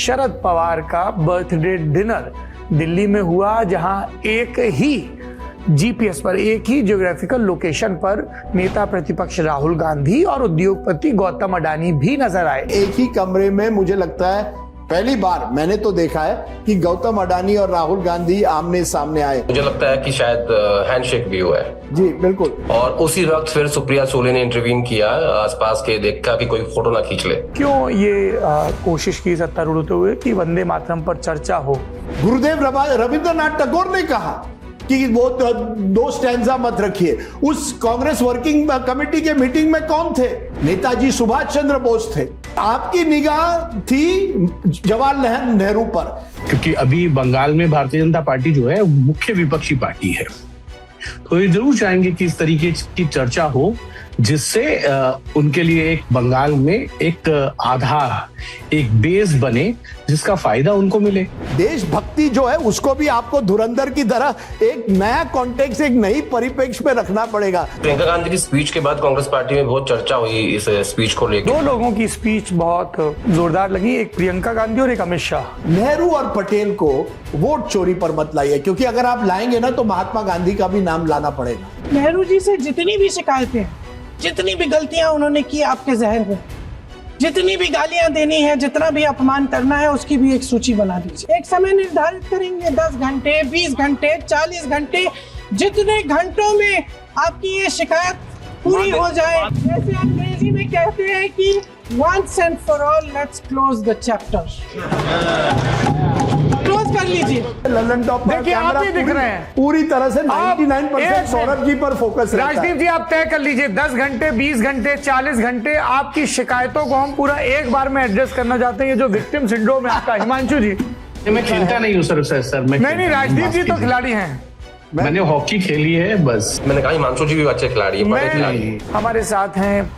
शरद पवार का birthday dinner Delhi में हुआ, जहां एक ही जीपीएस पर, एक ही ज्योग्राफिकल लोकेशन पर नेता प्रतिपक्ष राहुल गांधी और उद्योगपति गौतम अडानी भी नजर आए। एक ही कमरे में मुझे लगता है पहली बार मैंने तो देखा है कि गौतम अडानी और राहुल गांधी आमने सामने आए। मुझे लगता है कि शायद हैंडशेक भी हुआ है। जी बिल्कुल। और उसी वक्त फिर सुप्रिया सुले ने इंटरवीन किया आसपास के, देखा कि कोई फोटो ना खींच ले। क्यों ये कोशिश की सत्तारूढ़ होते हुए कि वंदे मातरम पर चर्चा हो? गुरुदेव रविंद्रनाथ टैगोर ने कहा कि वो दो स्टैंजा मत रखिए। उस कांग्रेस वर्किंग कमेटी के मीटिंग में कौन थे? नेताजी सुभाष चंद्र बोस थे। आपकी निगाह थी जवाहरलाल नेहरू पर, क्योंकि अभी बंगाल में भारतीय जनता पार्टी जो है मुख्य विपक्षी पार्टी है, तो ये जरूर चाहेंगे कि इस तरीके की चर्चा हो जिससे उनके लिए एक बंगाल में एक आधार, एक बेस बने जिसका फायदा उनको मिले। देशभक्ति जो है उसको भी आपको धुरंधर की तरह एक नया कॉन्टेक्स्ट, एक नई परिप्रेक्ष्य में रखना पड़ेगा। प्रियंका गांधी की स्पीच के बाद कांग्रेस पार्टी में बहुत चर्चा हुई इस स्पीच को लेकर। दो लोगों की स्पीच बहुत जोरदार लगी, एक प्रियंका गांधी और एक अमित शाह। नेहरू और पटेल को वोट चोरी पर मत लाइए, क्योंकि अगर आप लाएंगे ना तो महात्मा गांधी का भी नाम लाना पड़ेगा। नेहरू जी से जितनी भी शिकायतें, जितनी भी गलतियां उन्होंने की आपके जहन में, जितनी भी गालियां देनी है, जितना भी अपमान करना है, उसकी भी एक सूची बना दीजिए। एक समय निर्धारित करेंगे, 10 घंटे, 20 घंटे, 40 घंटे, जितने घंटों में आपकी ये शिकायत पूरी हो जाए। जैसे अंग्रेजी में कहते हैं कि once and for all let's close the chapter। Close कर लीजिए। ललन टॉप पर देखिए आप ही दिख रहे हैं पूरी तरह से 99% सौरभ जी पर फोकस रहता है। राजदीप जी आप तय कर लीजिए, 10 घंटे, 20 घंटे, 40 घंटे, आपकी शिकायतों को हम पूरा एक बार में एड्रेस करना चाहते हैं। ये जो विक्टिम सिंड्रोम है आपका, हिमांशु जी। मैं खेलता नहीं हूँ सर। नहीं, राजदीप जी तो खिलाड़ी हैं। मैंने हॉकी खेली है बस। मैंने कहा हिमांशु जी भी अच्छे खिलाड़ी हैं। हमारे साथ हैं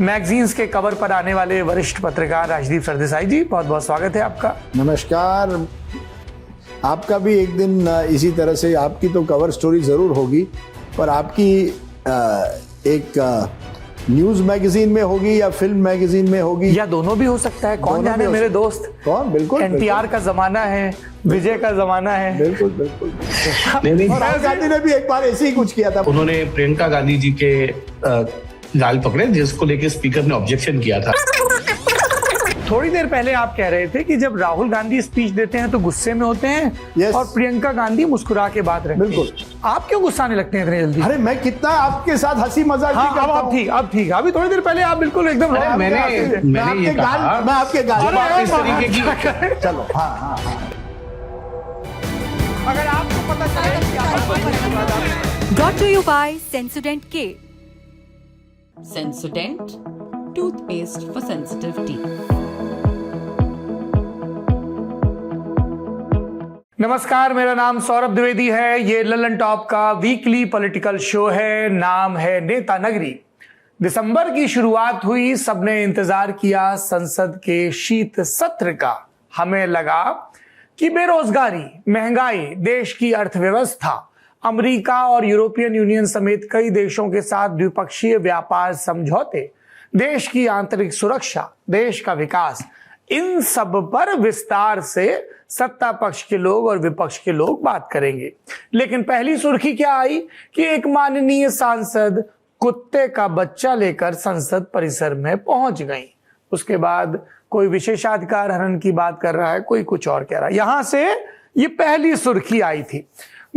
मैगजीन्स के कवर पर आने वाले वरिष्ठ पत्रकार राजदीप सरदेसाई जी, बहुत बहुत स्वागत है आपका। नमस्कार। आपका भी एक दिन इसी तरह से, आपकी तो कवर स्टोरी जरूर होगी, पर आपकी एक न्यूज मैगजीन में होगी या फिल्म मैगजीन में होगी, या दोनों भी हो सकता है, कौन जाने मेरे दोस्त। कौन? बिल्कुल एनटीआर का जमाना है, विजय का जमाना है। बिल्कुल। नहीं। राहुल गांधी ने भी एक बार ऐसे ही कुछ किया था। उन्होंने प्रियंका गांधी जी के गाल पकड़े, जिसको लेके स्पीकर ने ऑब्जेक्शन किया था। थोड़ी देर पहले आप कह रहे थे कि जब राहुल गांधी स्पीच देते हैं तो गुस्से में होते हैं, yes. और प्रियंका गांधी मुस्कुरा के बात रहे। बिल्कुल। आप क्यों गुस्सा नहीं लगते हैं इतने जल्दी? अरे मैं कितना आपके साथ हंसी मजाक भी करता हूं। अब ठीक। अभी थोड़ी देर पहले आप बिल्कुल एकदम मैंने ये कहा, मैं आपके गाल इस तरीके की। चलो हाँ। अगर आपको पता चले। Brought to you by Sensodyne K। Sensodyne, toothpaste for sensitive teeth। नमस्कार, मेरा नाम सौरभ द्विवेदी है। ये ललन टॉप का वीकली पॉलिटिकल शो है, नाम है नेता नगरी। दिसंबर की शुरुआत हुई, सबने इंतजार किया संसद के शीत सत्र का। हमें लगा कि बेरोजगारी, महंगाई, देश की अर्थव्यवस्था, अमेरिका और यूरोपियन यूनियन समेत कई देशों के साथ द्विपक्षीय व्यापार समझौते, देश की आंतरिक सुरक्षा, देश का विकास, इन सब पर विस्तार से सत्ता पक्ष के लोग और विपक्ष के लोग बात करेंगे। लेकिन पहली सुर्खी क्या आई कि एक माननीय सांसद कुत्ते का बच्चा लेकर संसद परिसर में पहुंच गई। उसके बाद कोई विशेषाधिकार हनन की बात कर रहा है, कोई कुछ और कह रहा है। यहां से ये पहली सुर्खी आई थी।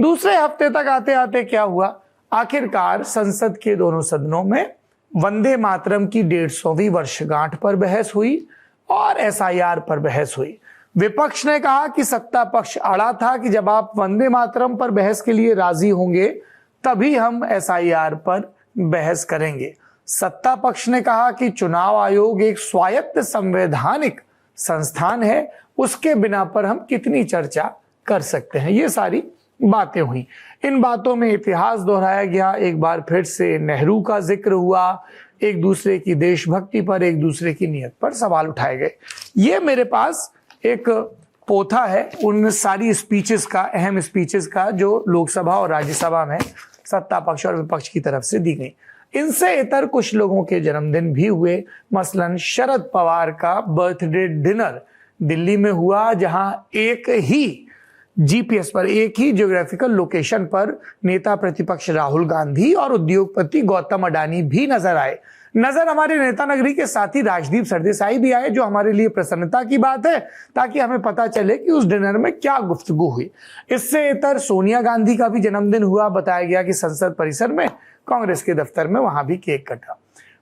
दूसरे हफ्ते तक आते आते क्या हुआ, आखिरकार संसद के दोनों सदनों में वंदे मातरम की 150वीं वर्षगांठ पर बहस हुई और एसआईआर पर बहस हुई। विपक्ष ने कहा कि सत्ता पक्ष अड़ा था कि जब आप वंदे मातरम पर बहस के लिए राजी होंगे तभी हम एसआईआर पर बहस करेंगे। सत्ता पक्ष ने कहा कि चुनाव आयोग एक स्वायत्त संवैधानिक संस्थान है, उसके बिना पर हम कितनी चर्चा कर सकते हैं। ये सारी बातें हुई। इन बातों में इतिहास दोहराया गया, एक बार फिर से नेहरू का जिक्र हुआ, एक दूसरे की देशभक्ति पर, एक दूसरे की नीयत पर सवाल उठाए गए। ये मेरे पास एक पोथा है उन सारी स्पीचेस का, अहम स्पीचेस का, जो लोकसभा और राज्यसभा में सत्ता पक्ष और विपक्ष की तरफ से दी गई। इनसे इतर कुछ लोगों के जन्मदिन भी हुए, मसलन शरद पवार का बर्थडे डिनर दिल्ली में हुआ, जहां एक ही जीपीएस पर, एक ही ज्योग्राफिकल लोकेशन पर नेता प्रतिपक्ष राहुल गांधी और उद्योगपति गौतम अडानी भी नजर आए। नजर हमारे नेता नगरी के साथ ही राजदीप सरदेसाई भी आए, जो हमारे लिए प्रसन्नता की बात है, ताकि हमें पता चले कि उस डिनर में क्या गुफ्तगू हुई। इससे इतर सोनिया गांधी का भी जन्मदिन हुआ। बताया गया कि संसद परिसर में कांग्रेस के दफ्तर में वहां भी केक कटा।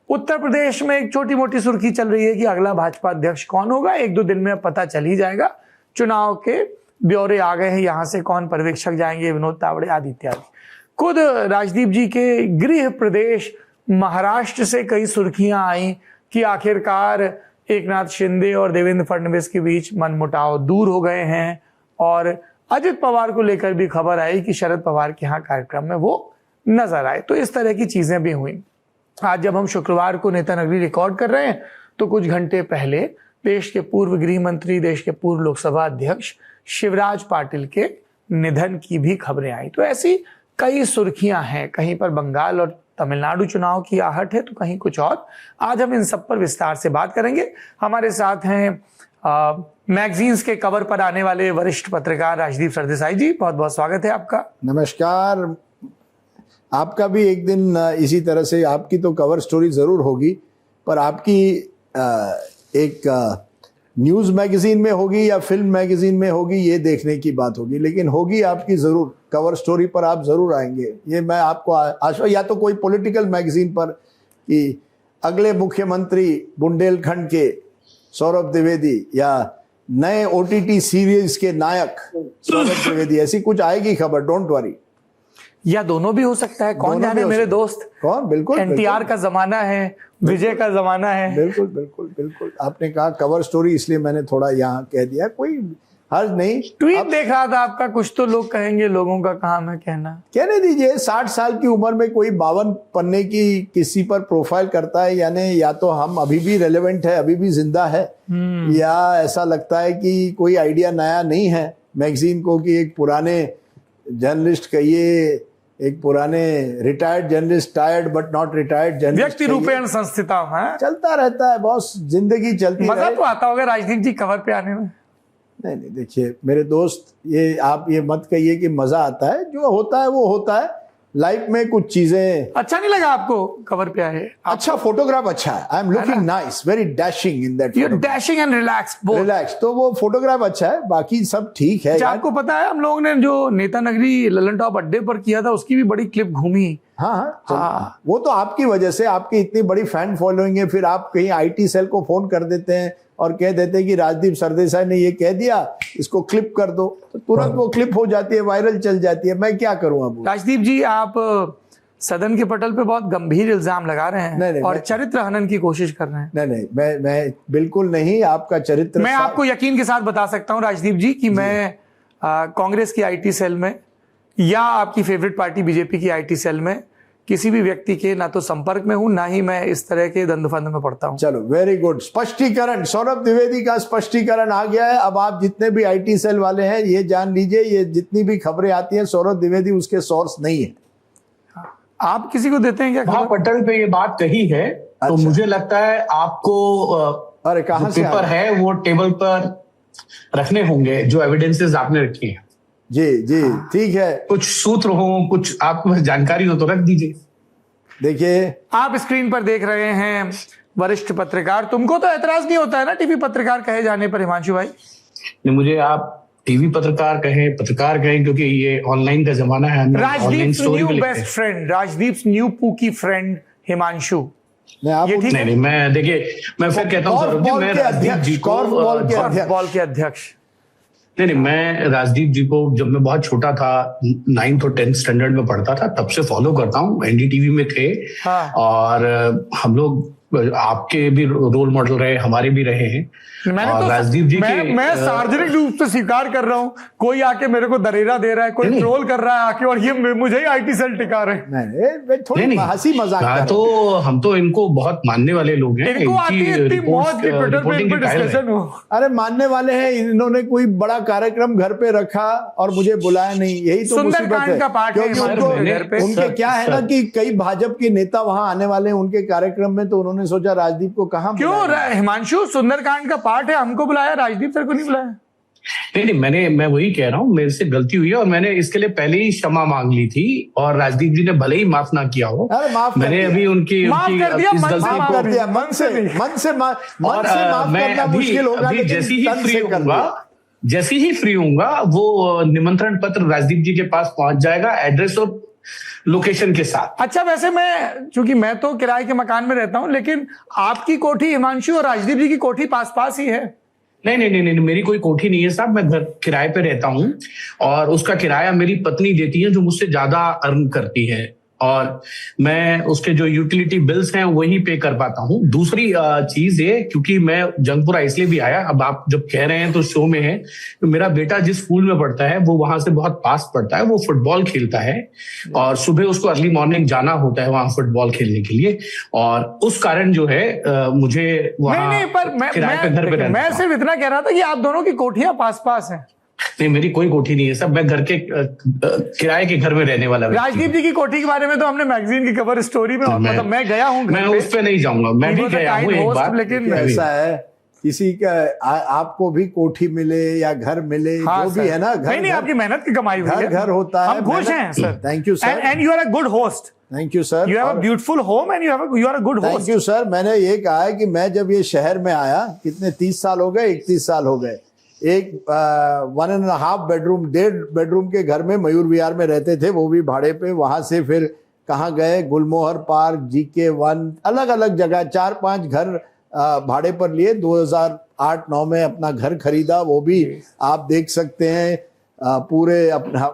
उत्तर प्रदेश में एक छोटी मोटी सुर्खी चल रही है कि अगला भाजपा अध्यक्ष कौन होगा। एक दो दिन में पता चल ही जाएगा। चुनाव के ब्यौरे आ गए हैं, यहां से कौन पर्यवेक्षक जाएंगे, विनोद तावड़े आदि इत्यादि। खुद राजदीप जी के गृह प्रदेश महाराष्ट्र से कई सुर्खियां आई कि आखिरकार एकनाथ शिंदे और देवेंद्र फडणवीस के बीच मनमुटाव दूर हो गए हैं, और अजित पवार को लेकर भी खबर आई कि शरद पवार के यहाँ कार्यक्रम में वो नजर आए। तो इस तरह की चीजें भी हुई। आज जब हम शुक्रवार को नेता नगरी रिकॉर्ड कर रहे हैं, तो कुछ घंटे पहले देश के पूर्व गृह मंत्री, देश के पूर्व लोकसभा अध्यक्ष शिवराज पाटिल के निधन की भी खबरें आई। तो ऐसी कई सुर्खियां हैं, कहीं पर बंगाल और तमिलनाडु चुनाव की आहट है, तो कहीं कुछ और। आज हम इन सब पर विस्तार से बात करेंगे। हमारे साथ हैं मैगजीन्स के कवर पर आने वाले वरिष्ठ पत्रकार राजदीप सरदेसाई जी। बहुत बहुत स्वागत है आपका। नमस्कार। आपका भी एक दिन इसी तरह से, आपकी तो कवर स्टोरी जरूर होगी, पर आपकी एक न्यूज मैगजीन में होगी या फिल्म मैगजीन में होगी, ये देखने की बात होगी, लेकिन होगी आपकी जरूर। कवर स्टोरी पर आप जरूर आएंगे, ये मैं आपको या तो कोई पॉलिटिकल मैगजीन पर कि अगले मुख्यमंत्री बुंदेलखंड के सौरभ द्विवेदी या नए ओटीटी सीरीज के नायक सौरभ द्विवेदी, ऐसी कुछ आएगी खबर, डोंट वरी। या दोनों भी हो सकता है, कौन जाने मेरे दोस्त। कौन, बिल्कुल एनटीआर का जमाना है, विजय का जमाना है। बिल्कुल बिल्कुल बिल्कुल। आपने कहा कवर स्टोरी, इसलिए मैंने थोड़ा यहाँ कह दिया, कोई हर्ज नहीं। ट्वीट देख रहा था आपका, कुछ तो लोग कहेंगे, लोगों का काम है कहना। कहने दीजिए, 60 साल की उम्र में कोई 52 पन्ने की किसी पर प्रोफाइल करता है, यानी या तो हम अभी भी रेलेवेंट है, अभी भी जिंदा है, या ऐसा लगता है कि कोई आइडिया नया नहीं है मैगजीन को, कि एक पुराने जर्नलिस्ट कहिए, एक पुराने retired journalist, tired but not retired journalist, व्यक्ति रूपेण संस्थिता है, चलता रहता है बॉस, जिंदगी चलती है। मजा तो आता होगा राजदीप जी कवर पे आने में। नहीं, देखिए मेरे दोस्त, ये आप ये मत कहिए कि मजा आता है, जो होता है वो होता है। लाइफ में कुछ चीजें अच्छा नहीं लगा आपको कवर पे आए? अच्छा, फोटोग्राफ अच्छा है, I am looking nice, very dashing in that, you are dashing and relax, relax, तो वो फोटोग्राफ अच्छा है, बाकी सब ठीक है। आपको पता है हम लोगों ने जो नेता नगरी ललन टॉप अड्डे पर किया था, उसकी भी बड़ी क्लिप घूमी। हाँ, वो तो आपकी वजह से, आपकी इतनी बड़ी फैन फॉलोइंग है, फिर आप कहीं आईटी सेल को फोन कर देते हैं और कह देते हैं कि राजदीप सरदेसाई ने ये कह दिया, इसको क्लिप कर दो, तो तुरंत वो क्लिप हो जाती है, वायरल चल जाती है। मैं क्या करूं अब? राजदीप जी, आप सदन के पटल पे बहुत गंभीर इल्जाम लगा रहे हैं। नहीं, और चरित्र हनन की कोशिश कर रहे हैं। नहीं, मैं बिल्कुल नहीं, आपका चरित्र, मैं आपको यकीन के साथ बता सकता हूं राजदीप जी कि मैं कांग्रेस की आईटी सेल में या आपकी फेवरेट पार्टी बीजेपी की आईटी सेल में किसी भी व्यक्ति के ना तो संपर्क में हूं, ना ही मैं इस तरह के दंडफंद में पड़ता हूं। चलो, वेरी गुड। स्पष्टीकरण, सौरभ द्विवेदी का स्पष्टीकरण आ गया है। अब आप जितने भी आईटी सेल वाले हैं, ये जान लीजिए, ये जितनी भी खबरें आती हैं, सौरभ द्विवेदी उसके सोर्स नहीं है। आप किसी को देते हैं क्या? हाँ, पटल पे ये बात कही है। तो मुझे लगता है आपको अरे कहाँ से पेपर है वो टेबल पर रखने होंगे, जो एविडेंसेस आपने रखी है। जी, ठीक है। कुछ सूत्र हो, कुछ आपको जानकारी हो तो रख दीजिए। देखिए, आप स्क्रीन पर देख रहे हैं वरिष्ठ पत्रकार। तुमको तो एतराज नहीं होता है ना टीवी पत्रकार कहे जाने पर, हिमांशु भाई? नहीं, मुझे आप टीवी पत्रकार कहें, क्योंकि ये ऑनलाइन का जमाना है। Rajdeep new best friend, Rajdeep new pookie friend Himanshu. नहीं, मैं देखिए, मैं फिर कहता हूँ सौरभ जी, मैं राजदीप जी को बॉल के अध्यक्ष। नहीं, मैं राजदीप जी को जब मैं बहुत छोटा था, 9th और 10th स्टैंडर्ड में पढ़ता था, तब से फॉलो करता हूँ। एनडीटीवी में थे। हाँ। और हम लोग, आपके भी रोल मॉडल रहे, हमारे भी रहे हैं। मैंने तो राजदीप जी मैं सार्वजनिक रूप से स्वीकार कर रहा हूँ, कोई आके मेरे को दरेरा दे रहा है, कोई ट्रोल कर रहा है आके, और ये मुझे ही आईटी सेल टिका रहे। नहीं, थोड़ी हंसी मजाक। तो हम तो इनको बहुत मानने वाले लोग हैं। इनको आती है इतनी मौज की ट्विटर पे इन पे डिस्कशन हो। अरे मानने वाले हैं, इन्होंने कोई बड़ा कार्यक्रम घर पे रखा और मुझे बुलाया नहीं, यही तो मुसीबत है। उनके क्या है ना कि कई भाजपा के नेता वहां आने वाले हैं उनके कार्यक्रम में, तो उन्होंने आपने सोचा राजदीप को कहाँ क्यों बुलाया? हिमांशु सुंदरकांड का पार्ट है, हमको बुलाया, राजदीप सर को नहीं बुलाया? नहीं, मैं वही कह रहा हूँ, मेरे से गलती हुई है और मैंने इसके लिए पहले ही क्षमा मांग ली थी और राजदीप जी ने भले ही माफ ना किया हो, अरे माफ कर मैंने दिया। अभी उनकी माफ कर दिया, इस मन से गलती माफ को कर दिया, मन से माफ मैं करना अभी मुश्किल होगा, अभी लेकिन जैसे ही तन फ्री से कर होऊंगा दिया। जैसे ही फ्री होऊंगा वो निमंत्रण पत्र राजदीप जी के पास पहुंच जाएगा, एड्रेस और लोकेशन के साथ। अच्छा, वैसे चूंकि मैं तो किराए के मकान में रहता हूं, लेकिन आपकी कोठी हिमांशु और राजदीप जी की कोठी पास पास ही है। नहीं, मेरी कोई कोठी नहीं है साहब, मैं घर किराए पे रहता हूँ और उसका किराया मेरी पत्नी देती है जो मुझसे ज्यादा अर्न करती है और मैं उसके जो यूटिलिटी बिल्स हैं वही पे कर पाता हूँ। दूसरी चीज ये, क्योंकि मैं जंगपुरा इसलिए भी आया, अब आप जब कह रहे हैं तो शो में है, तो मेरा बेटा जिस स्कूल में पढ़ता है वो वहां से बहुत पास पड़ता है, वो फुटबॉल खेलता है और सुबह उसको अर्ली मॉर्निंग जाना होता है वहां फुटबॉल खेलने के लिए और उस कारण जो है मुझे वहां नहीं, पर किराए पे घर पे रहना मैं सिर्फ इतना कह रहा था कि आप दोनों की कोठियां पास पास हैं। नहीं, मेरी कोई कोठी नहीं है सब, मैं घर के किराए के घर में रहने वाला व्यक्ति हूं। राजदीप जी की कोठी के बारे में तो हमने मैगजीन की कवर स्टोरी में, मतलब मैं गया हूं, मैं उस पे नहीं जाऊंगा, मैं भी गया हूं एक बार, लेकिन ऐसा है किसी का आपको भी कोठी मिले या घर मिले, हाँ, जो भी है ना, घर नहीं, आपकी मेहनत की कमाई हुई है, घर होता है, हम खुश हैं sir. Thank you sir, and you are a good host, thank you sir, you have a beautiful home and you are a good thank host. You sir. मैंने ये कहा है कि मैं जब ये शहर में आया, कितने 30 साल हो गए, 31 साल हो गए, एक 1.5 बेडरूम 1.5 बेडरूम के घर में मयूर विहार में रहते थे, वो भी भाड़े पे। वहां से फिर कहाँ गए, गुलमोहर पार्क, GK1, अलग अलग जगह 4-5 घर भाड़े पर लिए। 2008-9 में अपना घर खरीदा, वो भी आप देख सकते हैं। पूरे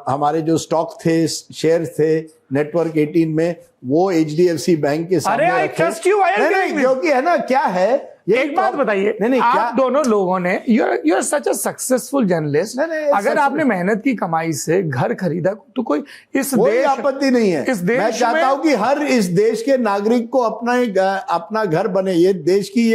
हमारे जो स्टॉक थे, शेयर थे नेटवर्क 18 में, वो HDFC बैंक के सामने अरे, I रखे। trust you, I'll नहीं, take क्योंकि है ना, क्या है ये, एक बात बताइए, नहीं, आप क्या दोनों लोगों ने, you are such a successful journalist, नहीं, अगर आपने मेहनत की कमाई से घर खरीदा तो कोई कोई आपत्ति नहीं है। इस देश मैं चाहता हूं कि हर इस देश के नागरिक को अपना घर बने। ये देश की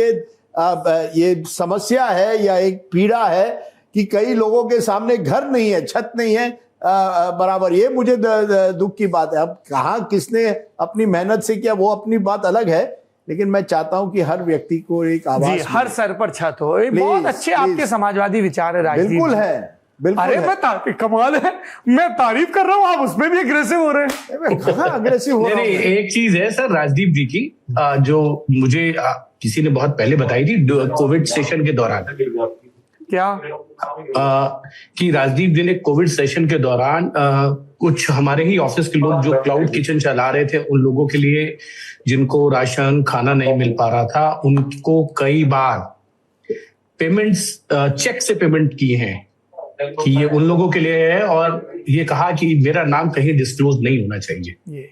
ये समस्या है या एक पीड़ा है कि कई लोगों के सामने घर नहीं है, छत नहीं है बराबर। ये मुझे दुख की बात है। अब कहाँ किसने अपनी मेहनत से किया वो अपनी बात अलग है, लेकिन मैं चाहता हूं कि हर व्यक्ति को एक आवाज जी, हर सर पर छत हो। ये बहुत अच्छे आपके समाजवादी विचार है राजदीप। बिल्कुल है, बिल्कुल अरे है। मैं कमाल है, मैं तारीफ कर रहा हूँ, आप उसमें भी अग्रेसिव हो रहे हैं। कहाँ अग्रेसिव हो रहा नहीं, हूं? एक चीज है सर राजदीप जी की, जो मुझे किसी ने बहुत पहले बताई थी कोविड सेशन के दौरान, क्या कि राजदीप जी ने कोविड सेशन के दौरान कुछ हमारे ही ऑफिस के लोग जो क्लाउड किचन चला रहे थे, उन लोगों के लिए जिनको राशन खाना नहीं मिल पा रहा था, उनको कई बार पेमेंट्स चेक से पेमेंट किए हैं कि ये उन लोगों के लिए है, और ये कहा कि मेरा नाम कहीं डिस्क्लोज नहीं होना चाहिए।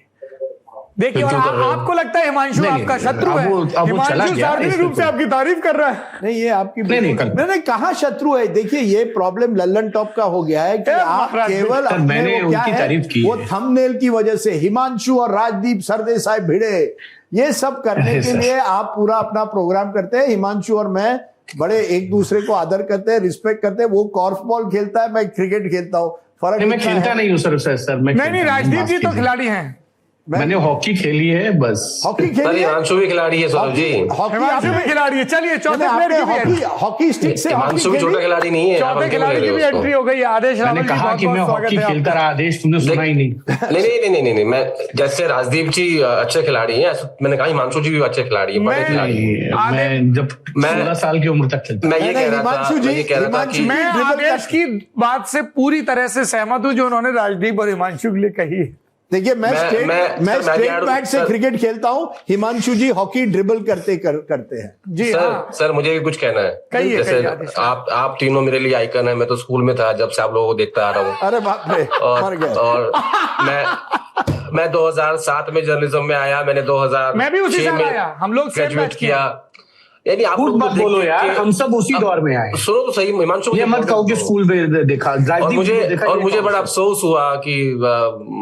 देखिए, और आपको लगता है हिमांशु आपका शत्रु है? हिमांशु सार्वजनिक रूप से आपकी तारीफ कर रहा है। नहीं, ये आपकी नहीं, कहाँ शत्रु है? देखिए, ये प्रॉब्लम लल्लन टॉप का हो गया है कि आप केवल मैंने उनकी तारीफ की, वो थंबनेल की वजह से हिमांशु और राजदीप सरदेसाई भिड़े, ये सब करने के लिए आप पूरा अपना प्रोग्राम करते हैं। हिमांशु और मैं बड़े एक दूसरे को आदर करते हैं, रिस्पेक्ट करते हैं। वो कॉर्फबॉल खेलता है, मैं क्रिकेट खेलता हूँ, फर्क मैं खेलता नहीं हूँ सर। नहीं, राजदीप जी तो खिलाड़ी हैं। मैंने हॉकी खेली है बस। हॉकी खेली है? हिमांशु भी खिलाड़ी है सौरभ जी। हिमांशु भी खिलाड़ी है। चलिए, चौथे प्लेयर की भी हॉकी स्टिक से हिमांशु भी छोटा खिलाड़ी नहीं है। चौथे खिलाड़ी की भी एंट्री हो गई। आदेश रावल मैंने कहा कि मैं हॉकी खेलता रहा, आदेश तुमने सुना ही नहीं। नहीं, मैं जैसे राजदीप जी अच्छे खिलाड़ी हैं, मैंने कहा हिमांशु जी भी अच्छे खिलाड़ी हैं, बड़े खिलाड़ी हैं। मैं जब 16 साल की उम्र तक खेलता। मैं ये कह रहा था कि मैं आदेश की बात से पूरी तरह से सहमत हूं जो उन्होंने राजदीप और हिमांशु के लिए कही। देखिए, मैं स्टेट बैट से क्रिकेट खेलता हूँ, हिमांशु जी हॉकी ड्रिबल करते हैं। जी सर मुझे भी कुछ कहना है। जैसे आप तीनों मेरे लिए आइकन है। मैं तो स्कूल में था जब से आप लोगों को देखता आ रहा हूँ। अरे बाप रे, मर गए। और मैं 2007 में जर्नलिज्म में आया। मैंने 2006 मैं भी उसी साल आया। हम लोग ग्रेजुएट किया। यानी आप लोग मत बोलो यार, हम सब उसी दौर में आए। सुनो तो सही, हिमांशु ये मत कहो कि स्कूल में देखा। और मुझे बड़ा अफसोस हुआ कि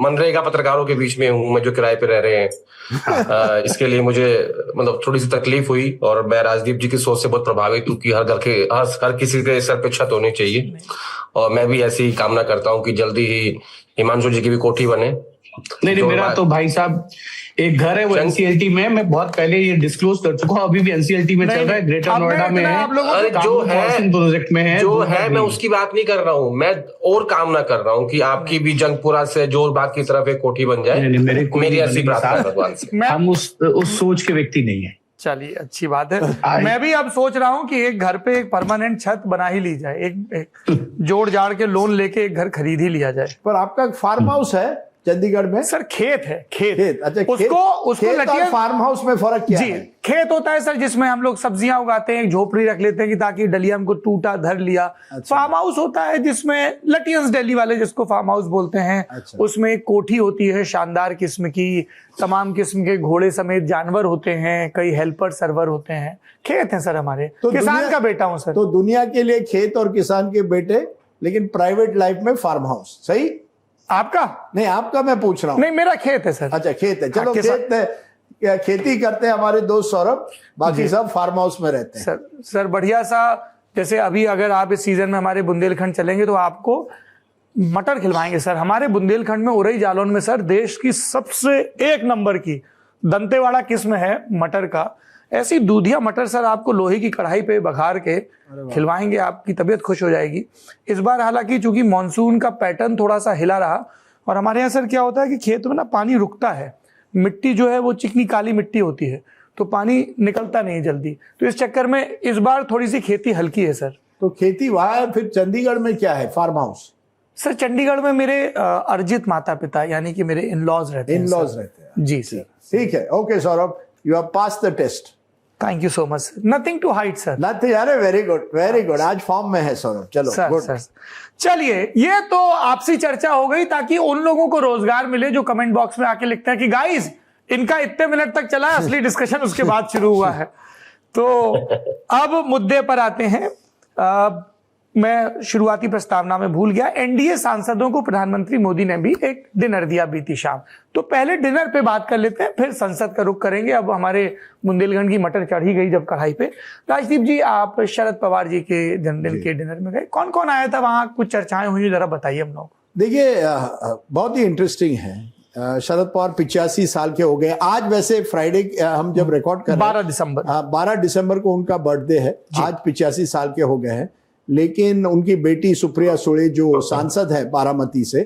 मनरेगा पत्रकारों के बीच में हूं मैं, जो किराए पे रह रहे हैं। इसके लिए मुझे मतलब थोड़ी सी तकलीफ हुई। और मैं राजदीप जी की सोच से बहुत प्रभावित हूँ कि हर किसी के सर पे छत होनी चाहिए। और मैं भी ऐसी कामना करता हूँ कि जल्दी ही हिमांशु जी की भी कोठी बने नहीं, मेरा तो भाई साहब एक घर है वो एनसीएलटी में, मैं बहुत पहले ये डिस्क्लोज कर चुका हूँ, अभी भी एनसीएलटी में चल रहा है, ग्रेटर नोएडा में है, आप लोगों अरे जो है प्रोजेक्ट में है, जो है मैं उसकी बात नहीं कर रहा हूँ, मैं और कामना कर रहा हूँ कि आपकी भी जंगपुरा से जोरबाग की तरफ एक कोठी बन जाए। मेरी ऐसी प्रार्थना है भगवान से। हम उस सोच के व्यक्ति नहीं है। चलिए अच्छी बात है। मैं भी अब सोच रहा हूँ कि एक घर पे एक परमानेंट छत बना ही ली जाए, एक जोड़ जाड़ के लोन लेके एक घर खरीद ही लिया जाए। पर आपका फार्म हाउस है चंडीगढ़ में? सर खेत है, खेत। अच्छा, उसको लटिया फार्म हाउस में फर्क क्या जी है? खेत होता है सर जिसमें हम लोग सब्जियां उगाते हैं, एक झोपड़ी रख लेते हैं कि ताकि डलिया हमको टूटा धर लिया। अच्छा। फार्म हाउस होता है जिसमें लटियंस दिल्ली वाले जिसको फार्म हाउस बोलते हैं। अच्छा। उसमें एक कोठी होती है शानदार किस्म की, तमाम किस्म के घोड़े समेत जानवर होते हैं, कई हेल्पर सर्वर होते हैं। खेत है सर हमारे, तो किसान का बेटा हूं सर। तो दुनिया के लिए खेत और किसान के बेटे, लेकिन प्राइवेट लाइफ में फार्म हाउस। सही? आपका नहीं, आपका मैं पूछ रहा हूँ। नहीं, मेरा खेत है सर। अच्छा, खेत है। चलो, हाँ, खेत है, खेती करते हैं हमारे दोस्त सौरभ, बाकी सब फार्म हाउस में रहते हैं। सर बढ़िया सा, जैसे अभी अगर आप इस सीजन में हमारे बुंदेलखंड चलेंगे तो आपको मटर खिलवाएंगे सर। हमारे बुंदेलखंड में उरई जालौन में सर देश की सबसे एक नंबर की दंतेवाड़ा किस्म है मटर का। ऐसी दूधिया मटर सर आपको लोहे की कढ़ाई पे बघार के खिलवाएंगे, आपकी तबीयत खुश हो जाएगी। इस बार हालांकि चूंकि मानसून का पैटर्न थोड़ा सा हिला रहा, और हमारे यहाँ सर क्या होता है कि खेत में ना पानी रुकता है, मिट्टी जो है वो चिकनी काली मिट्टी होती है, तो पानी निकलता नहीं जल्दी, तो इस चक्कर में इस बार थोड़ी सी खेती हल्की है सर। तो खेती वहां है। फिर चंडीगढ़ में क्या है फार्म हाउस? सर चंडीगढ़ में मेरे अर्जित माता पिता यानी कि मेरे इन-लॉज रहते हैं। इन-लॉज रहते हैं जी सर। ठीक है, okay Saurabh, you have pass the test. Thank you so much. Nothing to hide sir. Nothing. अरे वेरी गुड, वेरी गुड। आज फॉर्म में है सौरभ। चलो गुड। सर चलिए, ये तो आपसी चर्चा हो गई ताकि उन लोगों को रोजगार मिले जो कमेंट बॉक्स में आके लिखते हैं कि गाइस इनका इतने मिनट तक चला, असली डिस्कशन उसके बाद शुरू हुआ है। तो अब मुद्दे पर आते हैं। मैं शुरुआती प्रस्तावना में भूल गया, एनडीए सांसदों को प्रधानमंत्री मोदी ने भी एक डिनर दिया बीती शाम। तो पहले डिनर पे बात कर लेते हैं, फिर संसद का रुख करेंगे। अब हमारे बुंदेलखंड की मटर चढ़ी गई जब कढ़ाई पे। राजदीप जी, आप शरद पवार जी के जन्मदिन के डिनर में गए, कौन कौन आया था वहां, कुछ चर्चाएं हुई, जरा बताइए हम लोग। देखिए, बहुत ही इंटरेस्टिंग है। शरद पवार 85 साल के हो गए आज। वैसे फ्राइडे हम जब रिकॉर्ड कर 12 दिसंबर 12 दिसंबर को उनका बर्थडे है। आज 85 साल के हो गए हैं, लेकिन उनकी बेटी सुप्रिया सुळे जो सांसद है बारामती से,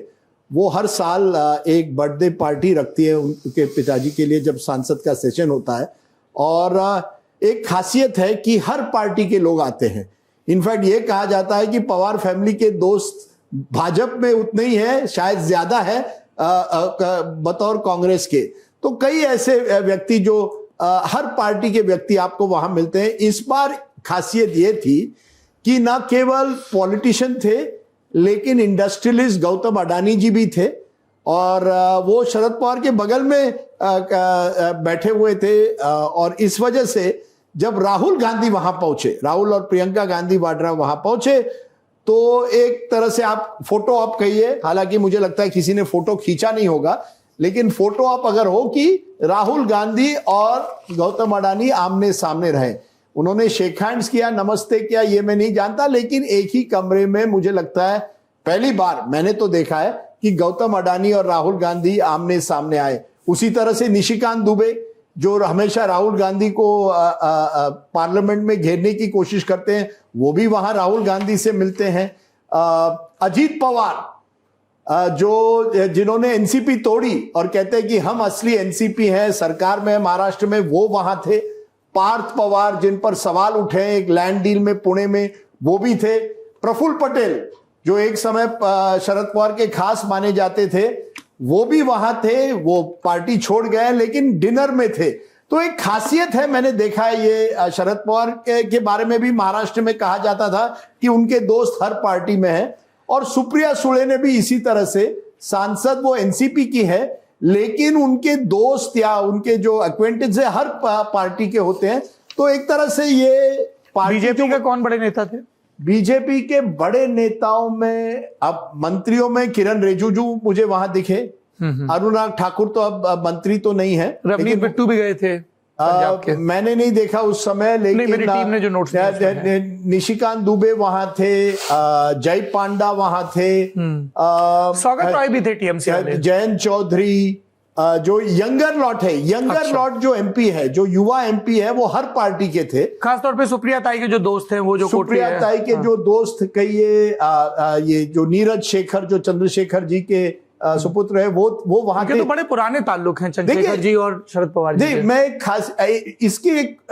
वो हर साल एक बर्थडे पार्टी रखती है उनके पिताजी के लिए जब सांसद का सेशन होता है। और एक खासियत है कि हर पार्टी के लोग आते हैं। इनफैक्ट ये कहा जाता है कि पवार फैमिली के दोस्त भाजपा में उतने ही है, शायद ज्यादा है बतौर कांग्रेस के। तो कई ऐसे व्यक्ति जो हर पार्टी के व्यक्ति आपको वहां मिलते हैं। इस बार खासियत ये थी कि ना केवल पॉलिटिशियन थे, लेकिन इंडस्ट्रियलिस्ट गौतम अडानी जी भी थे, और वो शरद पवार के बगल में बैठे हुए थे। और इस वजह से जब राहुल गांधी वहां पहुंचे, राहुल और प्रियंका गांधी वाड्रा वहां पहुंचे, तो एक तरह से आप फोटो आप कहिए, हालांकि मुझे लगता है किसी ने फोटो खींचा नहीं होगा, लेकिन फोटो आप अगर हो कि राहुल गांधी और गौतम अडानी आमने सामने रहे। उन्होंने शेक हैंड्स किया, नमस्ते किया, ये मैं नहीं जानता, लेकिन एक ही कमरे में मुझे लगता है पहली बार मैंने तो देखा है कि गौतम अडानी और राहुल गांधी आमने सामने आए। उसी तरह से निशिकांत दुबे, जो हमेशा राहुल गांधी को पार्लियामेंट में घेरने की कोशिश करते हैं, वो भी वहां राहुल गांधी से मिलते हैं। अजीत पवार, जो जिन्होंने एनसीपी तोड़ी और कहते हैं कि हम असली एनसीपी हैं, सरकार में महाराष्ट्र में, वो वहां थे। पार्थ पवार, जिन पर सवाल उठे एक लैंड डील में पुणे में, वो भी थे। प्रफुल्ल पटेल, जो एक समय शरद पवार के खास माने जाते थे, वो भी वहां थे। वो पार्टी छोड़ गए लेकिन डिनर में थे। तो एक खासियत है, मैंने देखा है ये। शरद पवार के बारे में भी महाराष्ट्र में कहा जाता था कि उनके दोस्त हर पार्टी में है, और सुप्रिया सुळे ने भी इसी तरह से, सांसद वो एनसीपी की है, लेकिन उनके दोस्त या उनके जो एक्वेंटेंस है हर पार्टी के होते हैं। तो एक तरह से ये बीजेपी के कौन बड़े नेता थे? बीजेपी के बड़े नेताओं में, अब मंत्रियों में किरण रिजिजू मुझे वहां दिखे। अनुराग ठाकुर तो अब मंत्री तो नहीं है, रवनीत बिट्टू भी गए थे। पंजाब के? मैंने नहीं देखा उस समय, नहीं, मेरी लेकिन टीम ने जो नोट्स दिए उसमें निशिकांत दुबे वहां थे, जय पांडा वहां थे, सौगत रॉय भी थे टीएमसी वाले। जयंत चौधरी, जो यंगर लॉट है, यंगर लॉट जो एमपी है, जो युवा एमपी है, वो हर पार्टी के थे। खासतौर पे सुप्रिया ताई के जो दोस्त हैं, वो जो सुप्रिया ताई के जो दोस्त कई ये जो नीरज शेखर, जो चंद्रशेखर जी के सुपुत्र है, वो वहां के तो बड़े पुराने ताल्लुक हैं चंद्रशेखर जी और शरद पवार जी। मैं एक खास इसकी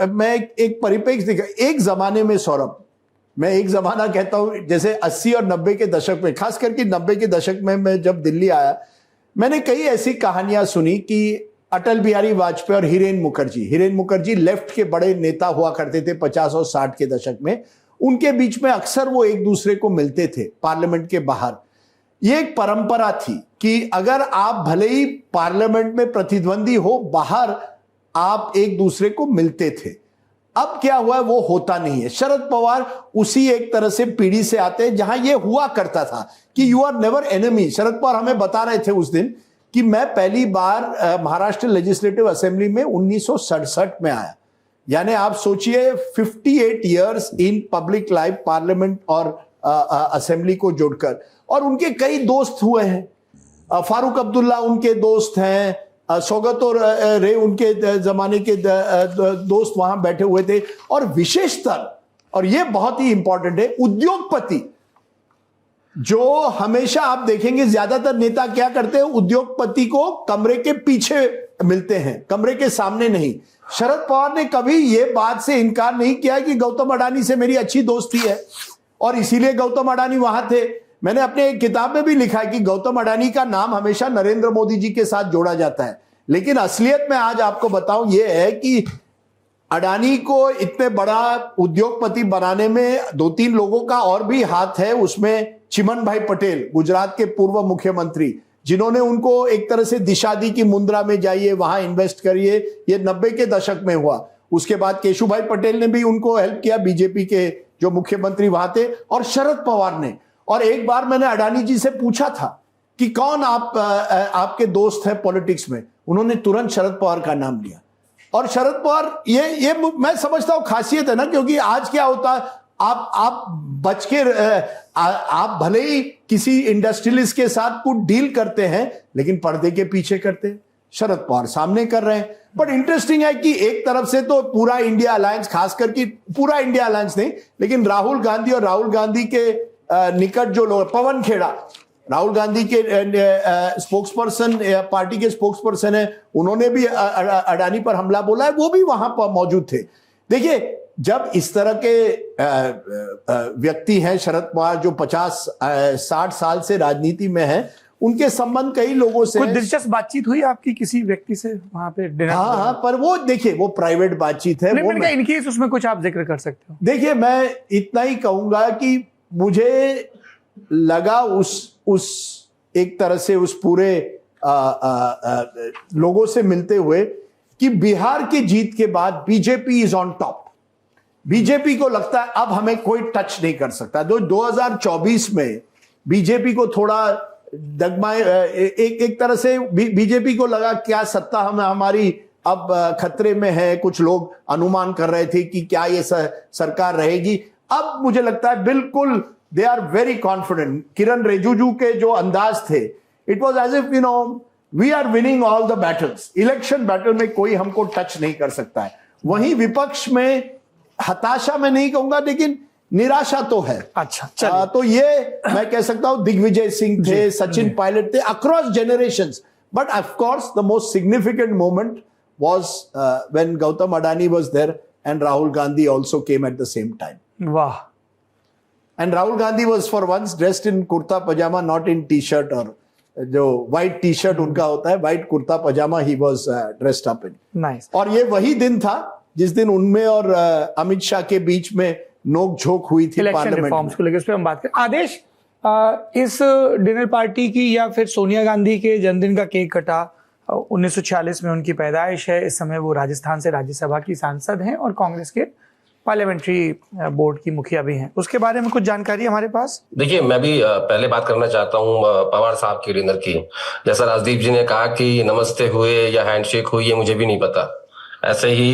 मैं एक परिप्रेक्ष्य दिखा। एक जमाने में सौरभ, मैं एक जमाना कहता हूं, जैसे 80 और 90 के दशक में, खास करके 90 के दशक में मैं जब दिल्ली आया, मैंने कई ऐसी कहानियां सुनी कि अटल बिहारी वाजपेयी और हिरेन मुखर्जी लेफ्ट के बड़े नेता हुआ करते थे 50 और 60 के दशक में। उनके बीच में अक्सर वो एक दूसरे को मिलते थे पार्लियामेंट के बाहर। ये एक परंपरा थी कि अगर आप भले ही पार्लियामेंट में प्रतिद्वंदी हो, बाहर आप एक दूसरे को मिलते थे। अब क्या हुआ है, वो होता नहीं है। शरद पवार उसी एक तरह से पीढ़ी से आते हैं जहां ये हुआ करता था कि you are never enemy. Sharad Pawar हमें बता रहे थे उस दिन कि मैं पहली बार महाराष्ट्र लेजिस्लेटिव असेंबली में 1967 में आया। यानी आप सोचिए 58 years in public life, parliament और असेंबली को जोड़कर। और उनके कई दोस्त हुए हैं, फारूक अब्दुल्ला उनके दोस्त हैं, सौगत और रे उनके जमाने के दोस्त वहां बैठे हुए थे। और विशेषतर, और यह बहुत ही इंपॉर्टेंट है, उद्योगपति, जो हमेशा आप देखेंगे ज्यादातर नेता क्या करते हैं, उद्योगपति को कमरे के पीछे मिलते हैं, कमरे के सामने नहीं। शरद पवार ने कभी यह बात से इनकार नहीं किया कि गौतम अडानी से मेरी अच्छी दोस्ती है और इसीलिए गौतम अडानी वहां थे। मैंने अपने एक किताब में भी लिखा है कि गौतम अडानी का नाम हमेशा नरेंद्र मोदी जी के साथ जोड़ा जाता है, लेकिन असलियत में आज आपको बताऊं यह है कि अडानी को इतने बड़ा उद्योगपति बनाने में 2-3 लोगों का और भी हाथ है। उसमें चिमन भाई पटेल, गुजरात के पूर्व मुख्यमंत्री, जिन्होंने उनको एक तरह से दिशा दी कि मुंद्रा में जाइए, वहां इन्वेस्ट करिए। ये 90 के दशक में हुआ। उसके बाद केशुभाई पटेल ने भी उनको हेल्प किया, बीजेपी के जो मुख्यमंत्री वहां थे, और शरद पवार ने। और एक बार मैंने अडानी जी से पूछा था कि कौन आपके दोस्त हैं पॉलिटिक्स में, उन्होंने तुरंत शरद पवार का नाम लिया। और शरद पवार, ये मैं समझता हूं खासियत है ना, क्योंकि आज क्या होता है, आप बच के आप भले ही किसी इंडस्ट्रियलिस्ट के साथ कुछ डील करते हैं, लेकिन पर्दे के पीछे करते हैं। शरद पवार सामने कर रहे हैं। बट इंटरेस्टिंग है कि एक तरफ से तो पूरा इंडिया अलायंस, खास करके पूरा इंडिया अलायंस नहीं, लेकिन राहुल गांधी और राहुल गांधी के निकट जो लोग, पवन खेड़ा राहुल गांधी के स्पोक्सपर्सन, पार्टी के स्पोक्सपर्सन है, उन्होंने भी अडानी पर हमला बोला है, वो भी वहां पर मौजूद थे। देखिए, जब इस तरह के व्यक्ति हैं शरद पवार, जो 50-60 साल से राजनीति में हैं, उनके संबंध कई लोगों से। कुछ दिलचस्प बातचीत हुई आपकी किसी व्यक्ति से वहां पे डिनर? हाँ, पर वो देखिए, वो प्राइवेट बातचीत है। इन केस उसमें कुछ आप जिक्र कर सकते हो? देखिए, मैं इतना ही कहूंगा कि मुझे लगा उस एक तरह से उस पूरे लोगों से मिलते हुए कि बिहार की जीत के बाद BJP is on top. BJP को लगता है अब हमें कोई टच नहीं कर सकता। 2024 में बीजेपी को थोड़ा डगमाए, एक तरह से बीजेपी को लगा क्या सत्ता हमारी अब खतरे में है। कुछ लोग अनुमान कर रहे थे कि क्या ये सरकार रहेगी। अब मुझे लगता है बिल्कुल they are very confident. Kiran Rijiju के जो अंदाज थे, it was as if we are winning all the battles. Election battle में कोई हमको टच नहीं कर सकता है। वहीं विपक्ष में हताशा में नहीं कहूंगा, लेकिन निराशा तो है। अच्छा, तो ये मैं कह सकता हूं, दिग्विजय सिंह थे, सचिन पायलट थे, across generations. But of course the most significant moment was when Gautam Adani was there and Rahul Gandhi also came at the same time. वाह। And Rahul Gandhi was for once dressed in kurta pyjama, not in T shirt, और जो व्हाइट टी शर्ट उनका होता है, white kurta pyjama ही was dressed up in. Nice. और ये वही दिन था जिस दिन उनमें और अमित शाह के बीच में नोक झोंक हुई थी इलेक्शन रिफॉर्म्स को लेकर। इस पे हम बात करें। आदेश, इस डिनर पार्टी की या फिर सोनिया गांधी के जन्मदिन का केक कटा, 1946 में उनकी पैदाइश है। इस समय वो राजस्थान से राज्यसभा की सांसद हैं और कांग्रेस के पार्लियामेंट्री बोर्ड की मुखिया भी हैं। उसके बारे में कुछ जानकारी हमारे पास? देखिए, मैं भी पहले बात करना चाहता हूं पवार साहब के डिनर की। जैसा राजदीप जी ने कहा कि नमस्ते हुए या हैंडशेक हुई, ये मुझे भी नहीं पता। ऐसे ही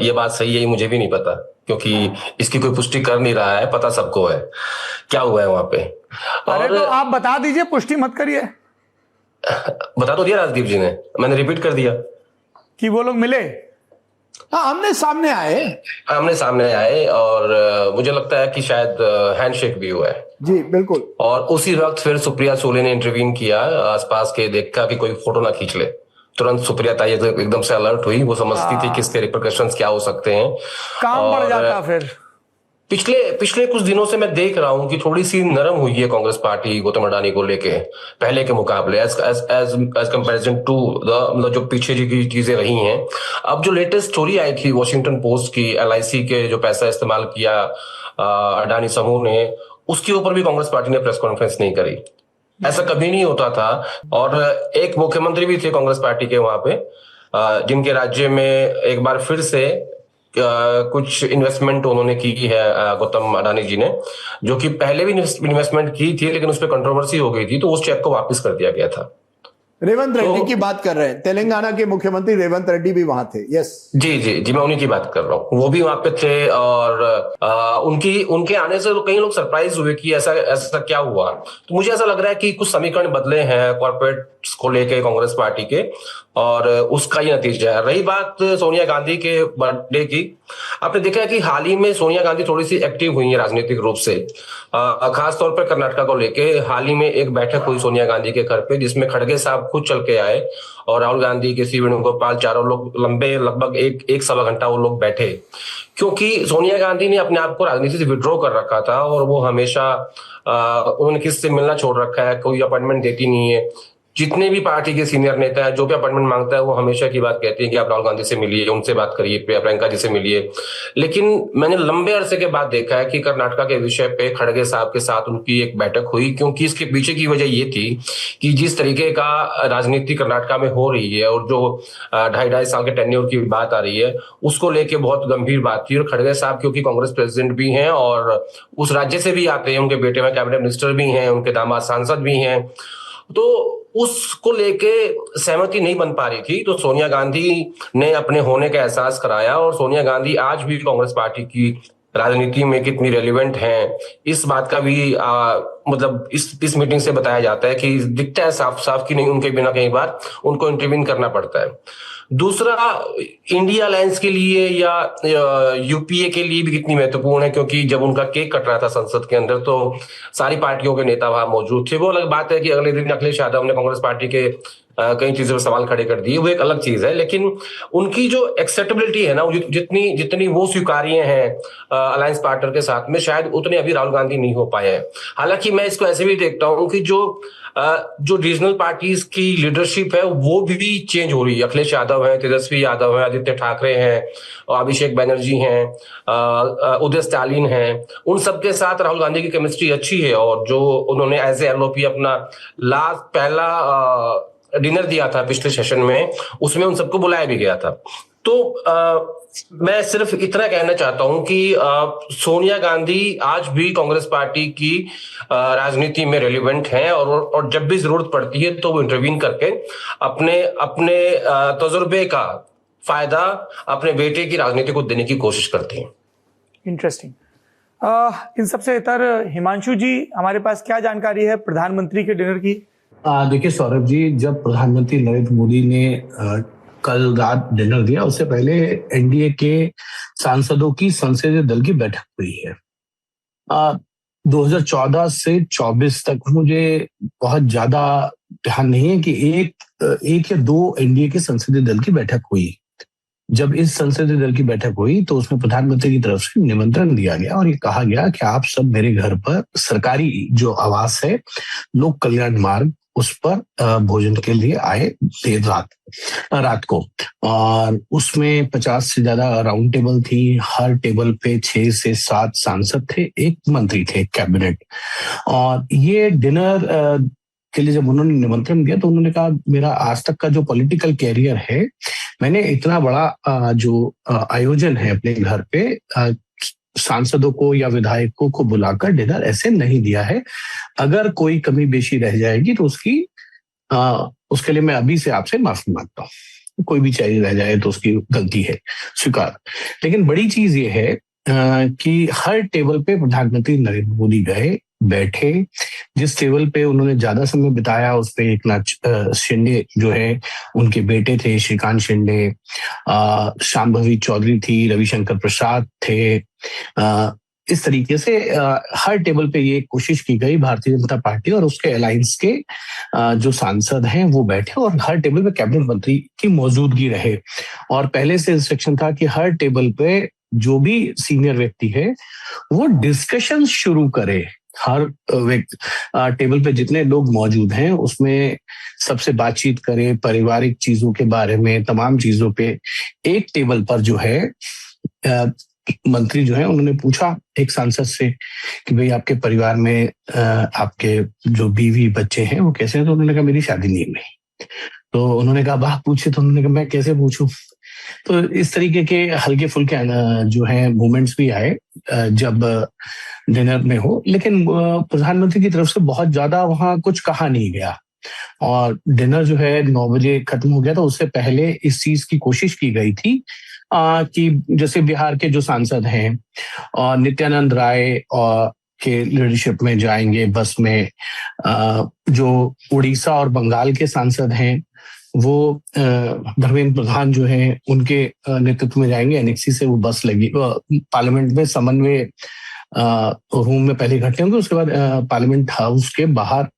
ये बात सही है, मुझे भी नहीं पता, क्योंकि इसकी कोई पुष्टि कर नहीं रहा है, पता सबको है क्या हुआ है वहां पे। अरे और तो आप बता दीजिए, पुष्टि मत करिए। बता तो दिया राजदीप जी ने, मैंने रिपीट कर दिया कि वो लोग मिले। हाँ, आमने सामने आए और मुझे लगता है कि शायद हैंडशेक भी हुआ है। जी बिल्कुल। और उसी वक्त फिर सुप्रिया सुले ने इंटरवीन किया, आसपास के देखा कि कोई फोटो ना खींच ले। तुरंत सुप्रिया ताई एकदम से अलर्ट हुई, वो समझती थी कि इसके रिपरकशंस क्या हो सकते हैं। काम बढ़ जाता फिर। पिछले कुछ दिनों से मैं देख रहा हूं कि थोड़ी सी नरम हुई है कांग्रेस पार्टी गौतम अडानी को लेके, पहले के मुकाबले, एज कंपैरिजन टू द जो पीछे की चीजें रही हैं। अब जो लेटेस्ट स्टोरी आई थी वॉशिंगटन पोस्ट की, LIC के जो पैसा इस्तेमाल किया अडानी समूह ने, उसके ऊपर भी कांग्रेस पार्टी ने प्रेस कॉन्फ्रेंस नहीं करी। ऐसा कभी नहीं होता था। और एक मुख्यमंत्री भी थे कांग्रेस पार्टी के वहां पे, जिनके राज्य में एक बार फिर से कुछ इन्वेस्टमेंट उन्होंने की है गौतम अडानी जी ने, जो कि पहले भी इन्वेस्टमेंट की थी, लेकिन उस पर कंट्रोवर्सी हो गई थी, तो उस चेक को वापस कर दिया गया था। रेवंत रेड्डी की बात कर रहे हैं, तेलंगाना के मुख्यमंत्री रेवंत रेड्डी भी वहां थे। यस जी, मैं उन्हीं की बात कर रहा हूँ, वो भी वहां पे थे। और उनके आने से कई लोग सरप्राइज हुए कि ऐसा क्या हुआ। तो मुझे ऐसा लग रहा है कि कुछ समीकरण बदले हैं कॉर्पोरेट को लेके कांग्रेस पार्टी के, और उसका ही नतीजा है। रही बात सोनिया गांधी के बर्थडे की, आपने देखा है कि हाल ही में सोनिया गांधी थोड़ी सी एक्टिव हुई है राजनीतिक रूप से, खासतौर पर कर्नाटका को लेके। हाल ही में एक बैठक हुई सोनिया गांधी के घर पे, जिसमें खड़गे साहब खुद चल के आए, और राहुल गांधी, के.सी. वेणुगोपाल, चारों लोग लंबे लगभग एक सवा घंटा वो लोग बैठे, क्योंकि सोनिया गांधी ने अपने आप को राजनीति से विड्रॉ कर रखा था, और वो हमेशा उन्होंने किसी से मिलना छोड़ रखा है, कोई अपॉइंटमेंट देती नहीं है। जितने भी पार्टी के सीनियर नेता है, जो भी अपॉइंटमेंट मांगता है, वो हमेशा की बात कहती है कि आप राहुल गांधी से मिलिए, उनसे बात करिए, प्रियंका जी से मिलिए। लेकिन मैंने लंबे अरसे के बाद देखा है कि कर्नाटका के विषय पे खड़गे साहब के साथ उनकी एक बैठक हुई, क्योंकि इसके पीछे की वजह ये थी कि जिस तरीके का राजनीति कर्नाटका में हो रही है, और जो 2.5 साल के टेन्योर की बात आ रही है, उसको लेके बहुत गंभीर बात थी। और खड़गे साहब क्योंकि कांग्रेस प्रेसिडेंट भी हैं और उस राज्य से भी आते हैं, उनके बेटे में कैबिनेट मिनिस्टर भी हैं, उनके दामाद सांसद भी हैं, तो उसको लेके सहमति नहीं बन पा रही थी। तो सोनिया गांधी ने अपने होने का एहसास कराया, और सोनिया गांधी आज भी कांग्रेस पार्टी की राजनीति में कितनी रेलिवेंट हैं, इस बात का भी मतलब इस मीटिंग से बताया जाता है कि दिखता है साफ साफ कि नहीं, उनके बिना कई बार उनको इंटरवीन करना पड़ता है। दूसरा, इंडिया अलायंस के लिए या यूपीए के लिए भी कितनी महत्वपूर्ण है, क्योंकि जब उनका केक कट रहा था संसद के अंदर, तो सारी पार्टियों के नेता वहां मौजूद थे। वो अलग बात है कि अगले दिन अखिलेश यादव ने कांग्रेस पार्टी के कई चीजों पर सवाल खड़े कर दिए, वो एक अलग चीज है। लेकिन उनकी जो एक्सेप्टेबिलिटी है ना, जितनी वो स्वीकार्य हैं अलायंस पार्टनर के साथ में, शायद उतने अभी राहुल गांधी नहीं हो पाए हैं। हालांकि मैं इसको ऐसे भी देखता हूं कि जो रीजनल पार्टीज की लीडरशिप है, वो भी चेंज हो रही है। अखिलेश यादव है, तेजस्वी यादव है, आदित्य ठाकरे हैं, अभिषेक बैनर्जी हैं, उदय स्टालिन हैं, उन सबके साथ राहुल गांधी की केमिस्ट्री अच्छी है। और जो उन्होंने एज ए LOP अपना पहला डिनर दिया था पिछले सेशन में, उसमें उन सबको बुलाया भी गया था। तो मैं सिर्फ इतना कहना चाहता हूं कि सोनिया गांधी आज भी कांग्रेस पार्टी की राजनीति में रेलिवेंट हैं, और जब भी जरूरत पड़ती है तो वो इंटरवीन करके अपने तजुर्बे का फायदा अपने बेटे की राजनीति को देने की कोशिश करती हैं। इंटरेस्टिंग। इन सबसे इतर हिमांशु जी, हमारे पास क्या जानकारी है प्रधानमंत्री के डिनर की? देखिए सौरभ जी, जब प्रधानमंत्री नरेंद्र मोदी ने कल रात डिनर दिया, उससे पहले एनडीए के सांसदों की संसदीय दल की बैठक हुई है। 2014 से 24 तक मुझे बहुत ज्यादा ध्यान नहीं है कि एक या दो एनडीए के संसदीय दल की बैठक हुई। जब इस संसदीय दल की बैठक हुई तो उसमें प्रधानमंत्री की तरफ से निमंत्रण दिया गया, और ये कहा गया कि आप सब मेरे घर पर सरकारी जो आवास है, लोक कल्याण मार्ग, उस पर भोजन के लिए आए देर रात को। और उसमें 50 से ज्यादा राउंड टेबल थी। हर टेबल पे 6 से 7 सांसद थे, एक मंत्री थे कैबिनेट। और ये डिनर के लिए जब उन्होंने निमंत्रण दिया तो उन्होंने कहा, मेरा आज तक का जो पॉलिटिकल कैरियर है, मैंने इतना बड़ा जो आयोजन है अपने घर पे सांसदों को या विधायकों को बुलाकर डिनर ऐसे नहीं दिया है। अगर कोई कमी बेशी रह जाएगी तो उसके लिए मैं अभी से आपसे माफी मांगता हूँ। कोई भी चाहिए रह जाए तो उसकी गलती है, स्वीकार। लेकिन बड़ी चीज ये है कि हर टेबल पे प्रधानमंत्री नरेंद्र मोदी गए, बैठे, जिस टेबल पे उन्होंने ज्यादा समय बिताया उस पे एकनाथ शिंदे जो है उनके बेटे थे, श्रीकांत शिंदे, शांभवी चौधरी थी, रविशंकर प्रसाद थे। इस तरीके से हर टेबल पे ये कोशिश की गई भारतीय जनता पार्टी और उसके अलायंस के जो सांसद हैं वो बैठे और हर टेबल पे कैबिनेट मंत्री की मौजूदगी रहे। और पहले से इंस्ट्रक्शन था कि हर टेबल पे जो भी सीनियर व्यक्ति है वो डिस्कशन शुरू करे। हर टेबल पे जितने लोग मौजूद हैं उसमें सबसे बातचीत करे, पारिवारिक चीजों के बारे में, तमाम चीजों पे। एक टेबल पर जो है मंत्री जो है उन्होंने पूछा एक सांसद से कि भाई आपके परिवार में आपके जो बीवी बच्चे हैं वो कैसे हैं? तो उन्होंने कहा मेरी शादी नहीं हुई। तो उन्होंने कहा वाह पूछे, तो उन्होंने कहा मैं कैसे पूछूं? तो इस तरीके के हल्के फुल्के जो है मूवमेंट्स भी आए जब डिनर में हो, लेकिन प्रधानमंत्री की तरफ से बहुत ज्यादा वहां कुछ कहा नहीं गया। और डिनर जो है 9 बजे खत्म हो गया था। उससे पहले इस चीज की कोशिश की गई थी कि जैसे बिहार के जो सांसद हैं और नित्यानंद राय और के लीडरशिप में जाएंगे बस में, जो उड़ीसा और बंगाल के सांसद हैं वो धर्मेंद्र प्रधान जो है उनके नेतृत्व में जाएंगे। एनेक्सी से वो बस लगी पार्लियामेंट में समन्वय रूम में पहले इकट्ठे होंगे, उसके बाद पार्लियामेंट हाउस के बाहर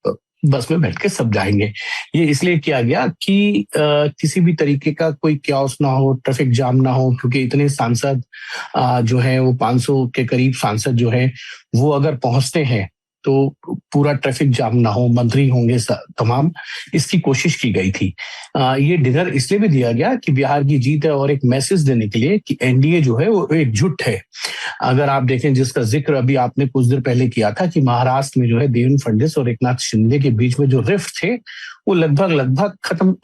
बस में बैठ के सब जाएंगे। ये इसलिए किया गया कि किसी भी तरीके का कोई क्याओस ना हो, ट्रैफिक जाम ना हो, क्योंकि इतने सांसद जो हैं वो 500 के करीब सांसद जो हैं वो अगर पहुंचते हैं तो पूरा ट्रैफिक जाम ना हो, मंत्री होंगे तमाम, इसकी कोशिश की गई थी। ये डिनर इसलिए भी दिया गया कि बिहार की जीत है और एक मैसेज देने के लिए कि एनडीए जो है वो एकजुट है। अगर आप देखें, जिसका जिक्र अभी आपने कुछ देर पहले किया था कि महाराष्ट्र में जो है देवेंद्र फडणवीस और एकनाथ शिंदे के बीच में जो रिफ्ट थे वो लगभग खत्म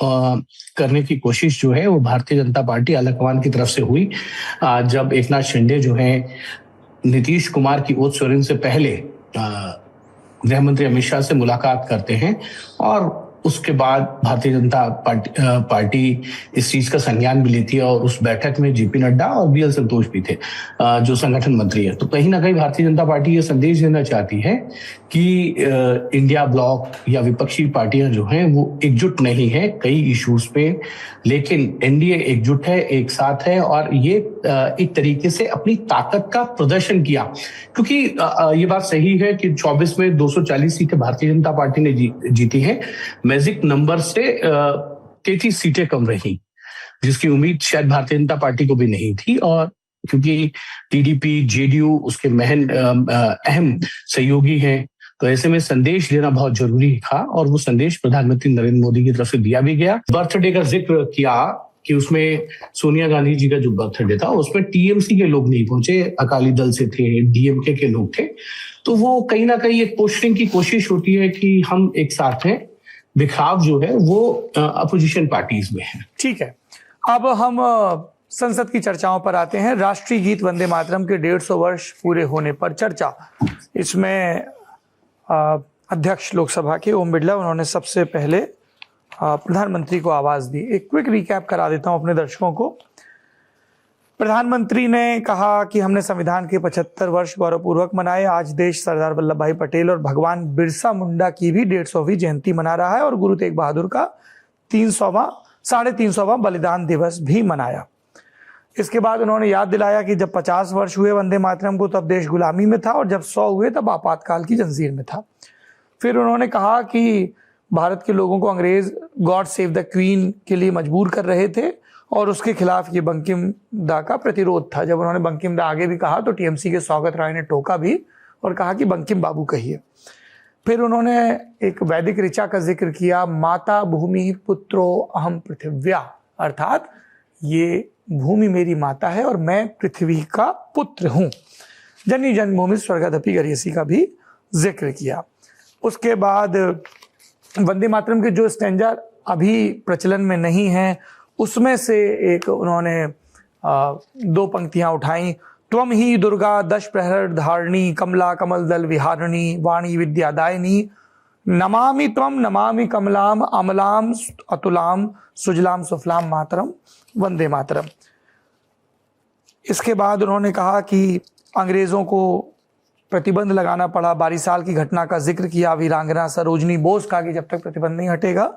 करने की कोशिश जो है वो भारतीय जनता पार्टी आलाकमान की तरफ से हुई। जब एकनाथ शिंदे जो है नीतीश कुमार की ओथ सोरेन से पहले गृह मंत्री अमित शाह से मुलाकात करते हैं और उसके बाद भारतीय जनता पार्टी इस चीज का संज्ञान भी लेती है और उस बैठक में जेपी नड्डा और बीएल संतोष भी थे जो संगठन मंत्री है। तो कहीं ना कहीं भारतीय जनता पार्टी ये संदेश देना चाहती है कि इंडिया ब्लॉक या विपक्षी पार्टियां जो हैं वो एकजुट नहीं है कई इश्यूज पे, लेकिन एनडीए एकजुट है, एक साथ है और ये एक तरीके से अपनी ताकत का प्रदर्शन किया। क्योंकि ये बात सही है कि 24 में 240 सीटें भारतीय जनता पार्टी ने जीती है, मैजिक नंबर से 33 सीटें कम रही, जिसकी उम्मीद शायद भारतीय जनता पार्टी को भी नहीं थी। और क्योंकि टीडीपी, जेडीयू उसके अहम सहयोगी हैं, तो ऐसे में संदेश देना बहुत जरूरी था और वो संदेश प्रधानमंत्री नरेंद्र मोदी की तरफ से दिया भी गया। बर्थडे का जिक्र किया कि उसमें सोनिया गांधी जी का जो बर्थडे था उसमें टीएमसी के लोग नहीं पहुंचे, अकाली दल से थे, डीएमके के लोग थे। तो वो कहीं ना कहीं एक पोस्टिंग की कोशिश होती है कि हम एक साथ हैं, दिखाव जो है वो अपोजिशन पार्टीज में है। ठीक है, अब हम संसद की चर्चाओं पर आते हैं। राष्ट्रीय गीत वंदे मातरम के 150 वर्ष पूरे होने पर चर्चा। इसमें अध्यक्ष लोकसभा के ओम बिरला, उन्होंने सबसे पहले प्रधानमंत्री को आवाज दी। एक क्विक रिकैप करा देता हूं अपने दर्शकों को। प्रधानमंत्री ने कहा कि हमने संविधान के 75 वर्ष गौरवपूर्वक मनाए। आज देश सरदार वल्लभ भाई पटेल और भगवान बिरसा मुंडा की भी 150वीं जयंती मना रहा है और गुरु तेग बहादुर का 350वां बलिदान दिवस भी मनाया। इसके बाद उन्होंने याद दिलाया कि जब 50 वर्ष हुए वंदे मातरम को तब देश गुलामी में था और जब 100 हुए तब आपातकाल की जंजीर में था। फिर उन्होंने कहा कि भारत के लोगों को अंग्रेज गॉड सेव द क्वीन के लिए मजबूर कर रहे थे और उसके खिलाफ ये बंकिम दा का प्रतिरोध था। जब उन्होंने बंकिम दा आगे भी कहा तो टीएमसी के स्वागत राय ने टोका भी और कहा कि बंकिम बाबू कहिए। फिर उन्होंने एक वैदिक ऋचा का जिक्र किया, माता भूमि पुत्रो अहम पृथिव्या, अर्थात ये भूमि मेरी माता है और मैं पृथ्वी का पुत्र हूं। जननी जन्मभूमि स्वर्गादपि गरीयसी का भी जिक्र किया। उसके बाद वंदे मातरम के जो स्टैंजा अभी प्रचलन में नहीं है उसमें से एक उन्होंने 2 पंक्तियां उठाई। त्वम ही दुर्गा दश प्रहर धारणी, कमला कमल दल विहारिणी, वाणी विद्यादायिनी, नमामि त्वम नमामि कमलाम अमलाम अतुलाम सुजलाम सुफलाम मातरम वंदे मातरम। इसके बाद उन्होंने कहा कि अंग्रेज़ों को प्रतिबंध लगाना पड़ा। 22 साल की घटना का जिक्र किया। वीरांगना सरोजनी बोस कहा कि जब तक प्रतिबंध नहीं हटेगा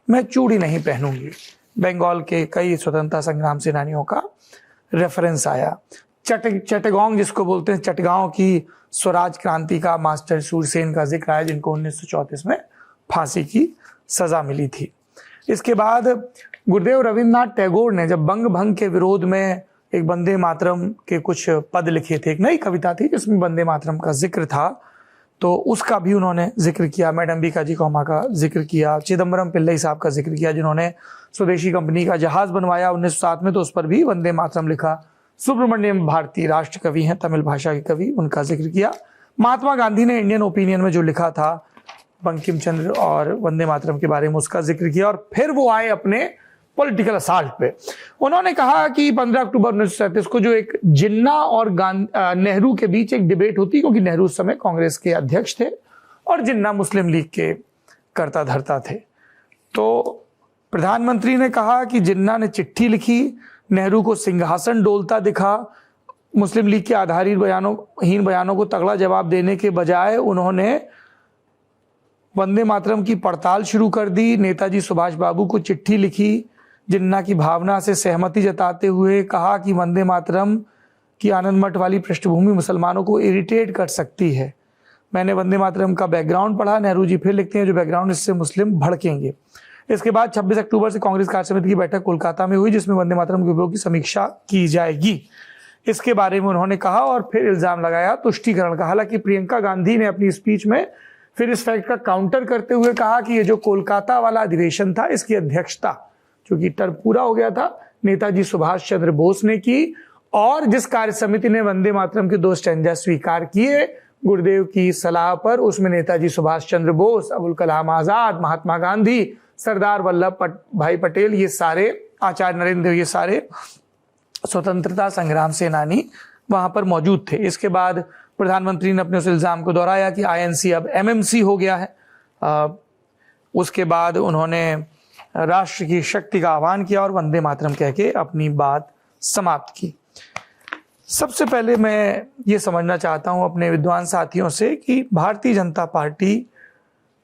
मैं चूड़ी नहीं पहनूंगी। बंगाल के कई स्वतंत्रता संग्राम सेनानियों का रेफरेंस आया। चटगांव जिसको बोलते हैं, चटगांव की स्वराज क्रांति का मास्टर सूरसेन का जिक्र आया, जिनको 1934 में फांसी की सजा मिली थी। इसके बाद गुरुदेव रविन्द्रनाथ टैगोर ने जब बंग भंग के विरोध में एक वंदे मातरम के कुछ पद लिखे थे, एक नई कविता थी जिसमें वंदे मातरम का जिक्र था, तो उसका भी उन्होंने जिक्र किया। मैडम बीकाजी कौमा का जिक्र किया। चिदम्बरम पिल्लई साहब का जिक्र किया जिन्होंने स्वदेशी कंपनी का जहाज बनवाया 1907 में, तो उस पर भी वंदे मातरम लिखा। सुब्रमण्यम भारती राष्ट्र कवि हैं, तमिल भाषा के कवि, उनका जिक्र किया। महात्मा गांधी ने इंडियन ओपिनियन में जो लिखा था बंकिम चंद्र और वंदे मातरम के बारे में, उसका जिक्र किया। और फिर वो आए अपने पॉलिटिकल असाल्ट पे। उन्होंने कहा कि 15 अक्टूबर 1937 को जो एक जिन्ना और नेहरू के बीच एक डिबेट होती, क्योंकि नेहरू उस समय कांग्रेस के अध्यक्ष थे और जिन्ना मुस्लिम लीग के कर्ता धर्ता थे। तो प्रधानमंत्री ने कहा कि जिन्ना ने चिट्ठी लिखी, नेहरू को सिंहासन डोलता दिखा। मुस्लिम लीग के आधारहीन बयानों को तगड़ा जवाब देने के बजाय उन्होंने वंदे मातरम की पड़ताल शुरू कर दी। नेताजी सुभाष बाबू को चिट्ठी लिखी, जिन्ना की भावना से सहमति जताते हुए कहा कि वंदे मातरम की आनंद मठ वाली पृष्ठभूमि मुसलमानों को इरिटेट कर सकती है। मैंने वंदे मातरम का बैकग्राउंड पढ़ा। नेहरू जी फिर लिखते हैं, जो बैकग्राउंड इससे मुस्लिम भड़केंगे। इसके बाद 26 अक्टूबर से कांग्रेस कार्य समिति की बैठक कोलकाता में हुई, जिसमें वंदे मातरम के उपयोग की समीक्षा की जाएगी, इसके बारे में उन्होंने कहा। और फिर इल्जाम लगाया तुष्टीकरण का। हालांकि प्रियंका गांधी ने अपनी स्पीच में फिर इस फैक्ट का काउंटर करते हुए कहा कि ये जो कोलकाता वाला अधिवेशन था, इसकी अध्यक्षता, क्योंकि टर्म पूरा हो गया था, नेताजी सुभाष चंद्र बोस ने की। और जिस कार्य समिति ने वंदे मातरम के 2 स्टैंजा स्वीकार किए गुरुदेव की सलाह पर, उसमें नेताजी सुभाष चंद्र बोस, अबुल कलाम आजाद, महात्मा गांधी, सरदार वल्लभ भाई पटेल, ये सारे, आचार्य नरेंद्र, ये सारे स्वतंत्रता संग्राम सेनानी वहां पर मौजूद थे। इसके बाद प्रधानमंत्री ने अपने उस इल्जाम को दोहराया कि आईएनसी अब एमएमसी हो गया है। उसके बाद उन्होंने राष्ट्र की शक्ति का आह्वान किया और वंदे मातरम कह के अपनी बात समाप्त की। सबसे पहले मैं ये समझना चाहता हूं अपने विद्वान साथियों से कि भारतीय जनता पार्टी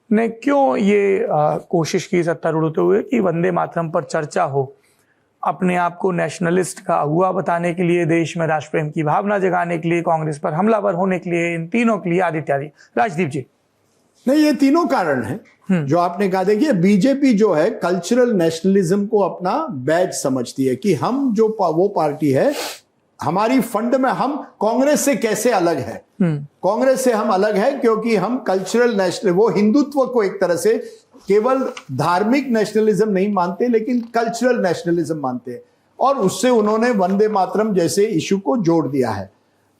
ने क्यों ये कोशिश की सत्तारूढ़ होते हुए कि वंदे मातरम पर चर्चा हो, अपने आप को नेशनलिस्ट का अगुआ बताने के लिए, देश में राष्ट्र प्रेम की भावना जगाने के लिए, कांग्रेस पर हमलावर होने के लिए, इन तीनों के लिए आदि इत्यादि। राजदीप जी। नहीं, ये तीनों कारण हैं जो आपने कहा। देखिए, बीजेपी जो है कल्चरल नेशनलिज्म को अपना बैज समझती है कि हम जो वो पार्टी है, हमारी फंड में हम कांग्रेस से कैसे अलग है। कांग्रेस से हम अलग है क्योंकि हम कल्चरल नेशनल, वो हिंदुत्व को एक तरह से केवल धार्मिक नेशनलिज्म नहीं मानते, लेकिन कल्चरल नेशनलिज्म मानते हैं। और उससे उन्होंने वंदे मातरम जैसे इशू को जोड़ दिया है।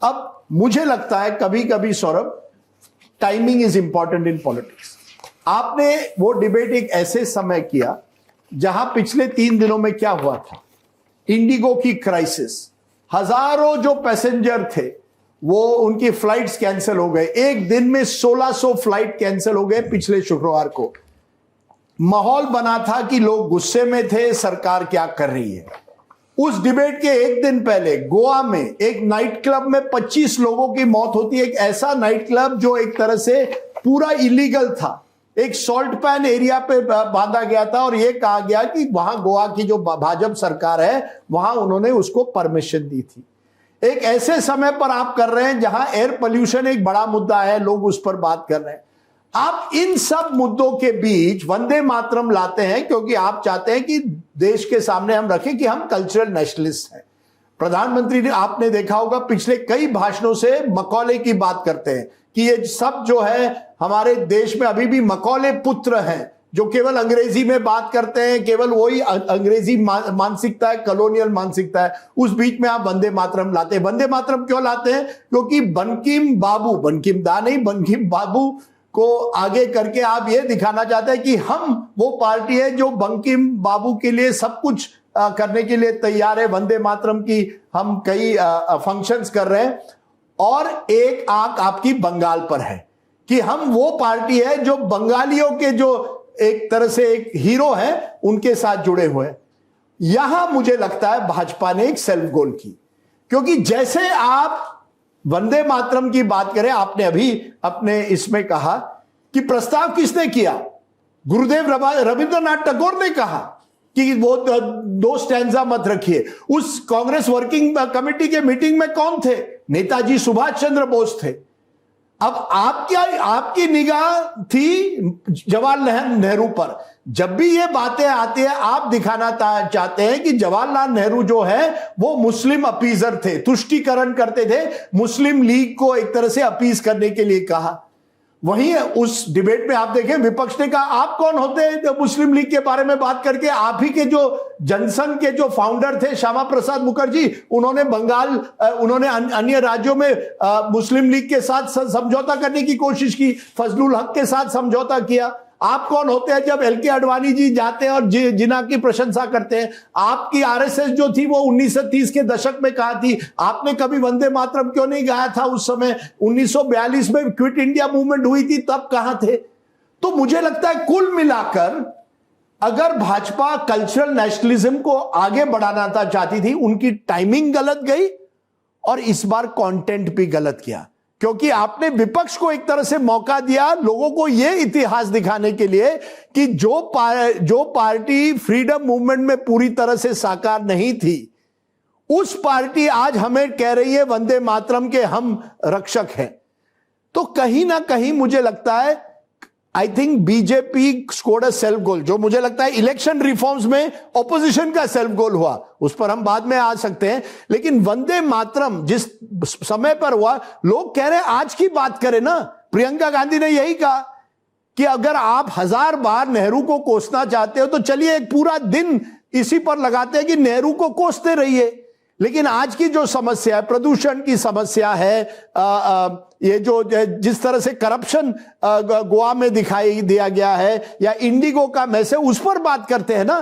अब मुझे लगता है कभी कभी Saurabh, timing is important in politics. आपने वो डिबेट एक ऐसे समय किया जहां पिछले 3 दिनों में क्या हुआ था, इंडिगो की क्राइसिस, हजारों जो पैसेंजर थे वो उनकी फ्लाइट्स कैंसिल हो गए। एक दिन में 1600 फ्लाइट कैंसिल हो गए पिछले शुक्रवार को। माहौल बना था कि लोग गुस्से में थे, सरकार क्या कर रही है। उस डिबेट के एक दिन पहले गोवा में एक नाइट क्लब में 25 लोगों की मौत होती है। एक ऐसा नाइट क्लब जो एक तरह से पूरा इलीगल था, एक सॉल्ट पैन एरिया पे बांधा गया था और यह कहा गया कि वहां गोवा की जो भाजपा सरकार है वहां उन्होंने उसको परमिशन दी थी। एक ऐसे समय पर आप कर रहे हैं जहां एयर पोल्यूशन एक बड़ा मुद्दा है, लोग उस पर बात कर रहे हैं। आप इन सब मुद्दों के बीच वंदे मातरम लाते हैं क्योंकि आप चाहते हैं कि देश के सामने हम रखें कि हम कल्चरल नेशनलिस्ट हैं। प्रधानमंत्री ने, आपने देखा होगा, पिछले कई भाषणों से मकौले की बात करते हैं कि ये सब जो है हमारे देश में अभी भी मकौले पुत्र हैं जो केवल अंग्रेजी में बात करते हैं, केवल वही अंग्रेजी मानसिकता है, कॉलोनियल मानसिकता है। उस बीच में आप वंदे मातरम लाते हैं। वंदे मातरम क्यों लाते हैं? क्योंकि बंकिम बाबू को आगे करके आप ये दिखाना चाहते हैं कि हम वो पार्टी है जो बंकिम बाबू के लिए सब कुछ करने के लिए तैयार है। वंदे मातरम की हम कई फंक्शंस कर रहे हैं और एक आंख आपकी बंगाल पर है कि हम वो पार्टी है जो बंगालियों के जो एक तरह से एक हीरो है उनके साथ जुड़े हुए हैं। यहां मुझे लगता है भाजपा ने एक सेल्फ गोल की, क्योंकि जैसे आप वंदे मातरम की बात करें, आपने अभी अपने इसमें कहा कि प्रस्ताव किसने किया, गुरुदेव रविंद्रनाथ टैगोर ने कहा कि वो 2 स्टैंजा मत रखिए। उस कांग्रेस वर्किंग कमेटी के मीटिंग में कौन थे? नेताजी सुभाष चंद्र बोस थे। अब आपकी निगाह थी जवाहरलाल नेहरू पर। जब भी ये बातें आती है, आप दिखाना चाहते हैं कि जवाहरलाल नेहरू जो है वो मुस्लिम अपीजर थे, तुष्टीकरण करते थे, मुस्लिम लीग को एक तरह से अपीज करने के लिए कहा। वहीं उस डिबेट में आप देखें, विपक्ष ने कहा आप कौन होते हैं मुस्लिम लीग के बारे में बात करके? आप ही के जो जनसंघ के जो फाउंडर थे श्यामा प्रसाद मुखर्जी, उन्होंने उन्होंने अन्य राज्यों में मुस्लिम लीग के साथ समझौता करने की कोशिश की, फजलुल हक के साथ समझौता किया। आप कौन होते हैं जब एल के आडवाणी जी जाते हैं और जिन्ना की प्रशंसा करते हैं? आपकी आरएसएस जो थी वो 1930 के दशक में कहा थी, आपने कभी वंदे मातरम क्यों नहीं गाया था उस समय? 1942 में क्विट इंडिया मूवमेंट हुई थी, तब कहां थे? तो मुझे लगता है कुल मिलाकर अगर भाजपा कल्चरल नेशनलिज्म को आगे बढ़ाना चाहती थी, उनकी टाइमिंग गलत गई और इस बार कंटेंट भी गलत किया, क्योंकि आपने विपक्ष को एक तरह से मौका दिया लोगों को यह इतिहास दिखाने के लिए कि जो पार्टी फ्रीडम मूवमेंट में पूरी तरह से साकार नहीं थी, उस पार्टी आज हमें कह रही है वंदे मातरम के हम रक्षक हैं। तो कहीं ना कहीं मुझे लगता है I think BJP scored a self goal, जो मुझे लगता है इलेक्शन रिफॉर्म्स में ऑपोजिशन का सेल्फ गोल हुआ, उस पर हम बाद में आ सकते हैं। लेकिन वंदे मातरम जिस समय पर हुआ, लोग कह रहे हैं आज की बात करें ना, प्रियंका गांधी ने यही कहा कि अगर आप 1000 बार नेहरू को कोसना चाहते हो तो चलिए एक पूरा दिन इसी पर लगाते हैं कि नेहरू को कोसते रहिए। लेकिन आज की जो समस्या है, प्रदूषण की समस्या है, ये जो जिस तरह से करप्शन गोवा में दिखाई दिया गया है, या इंडिगो का मैसेज, उस पर बात करते हैं ना,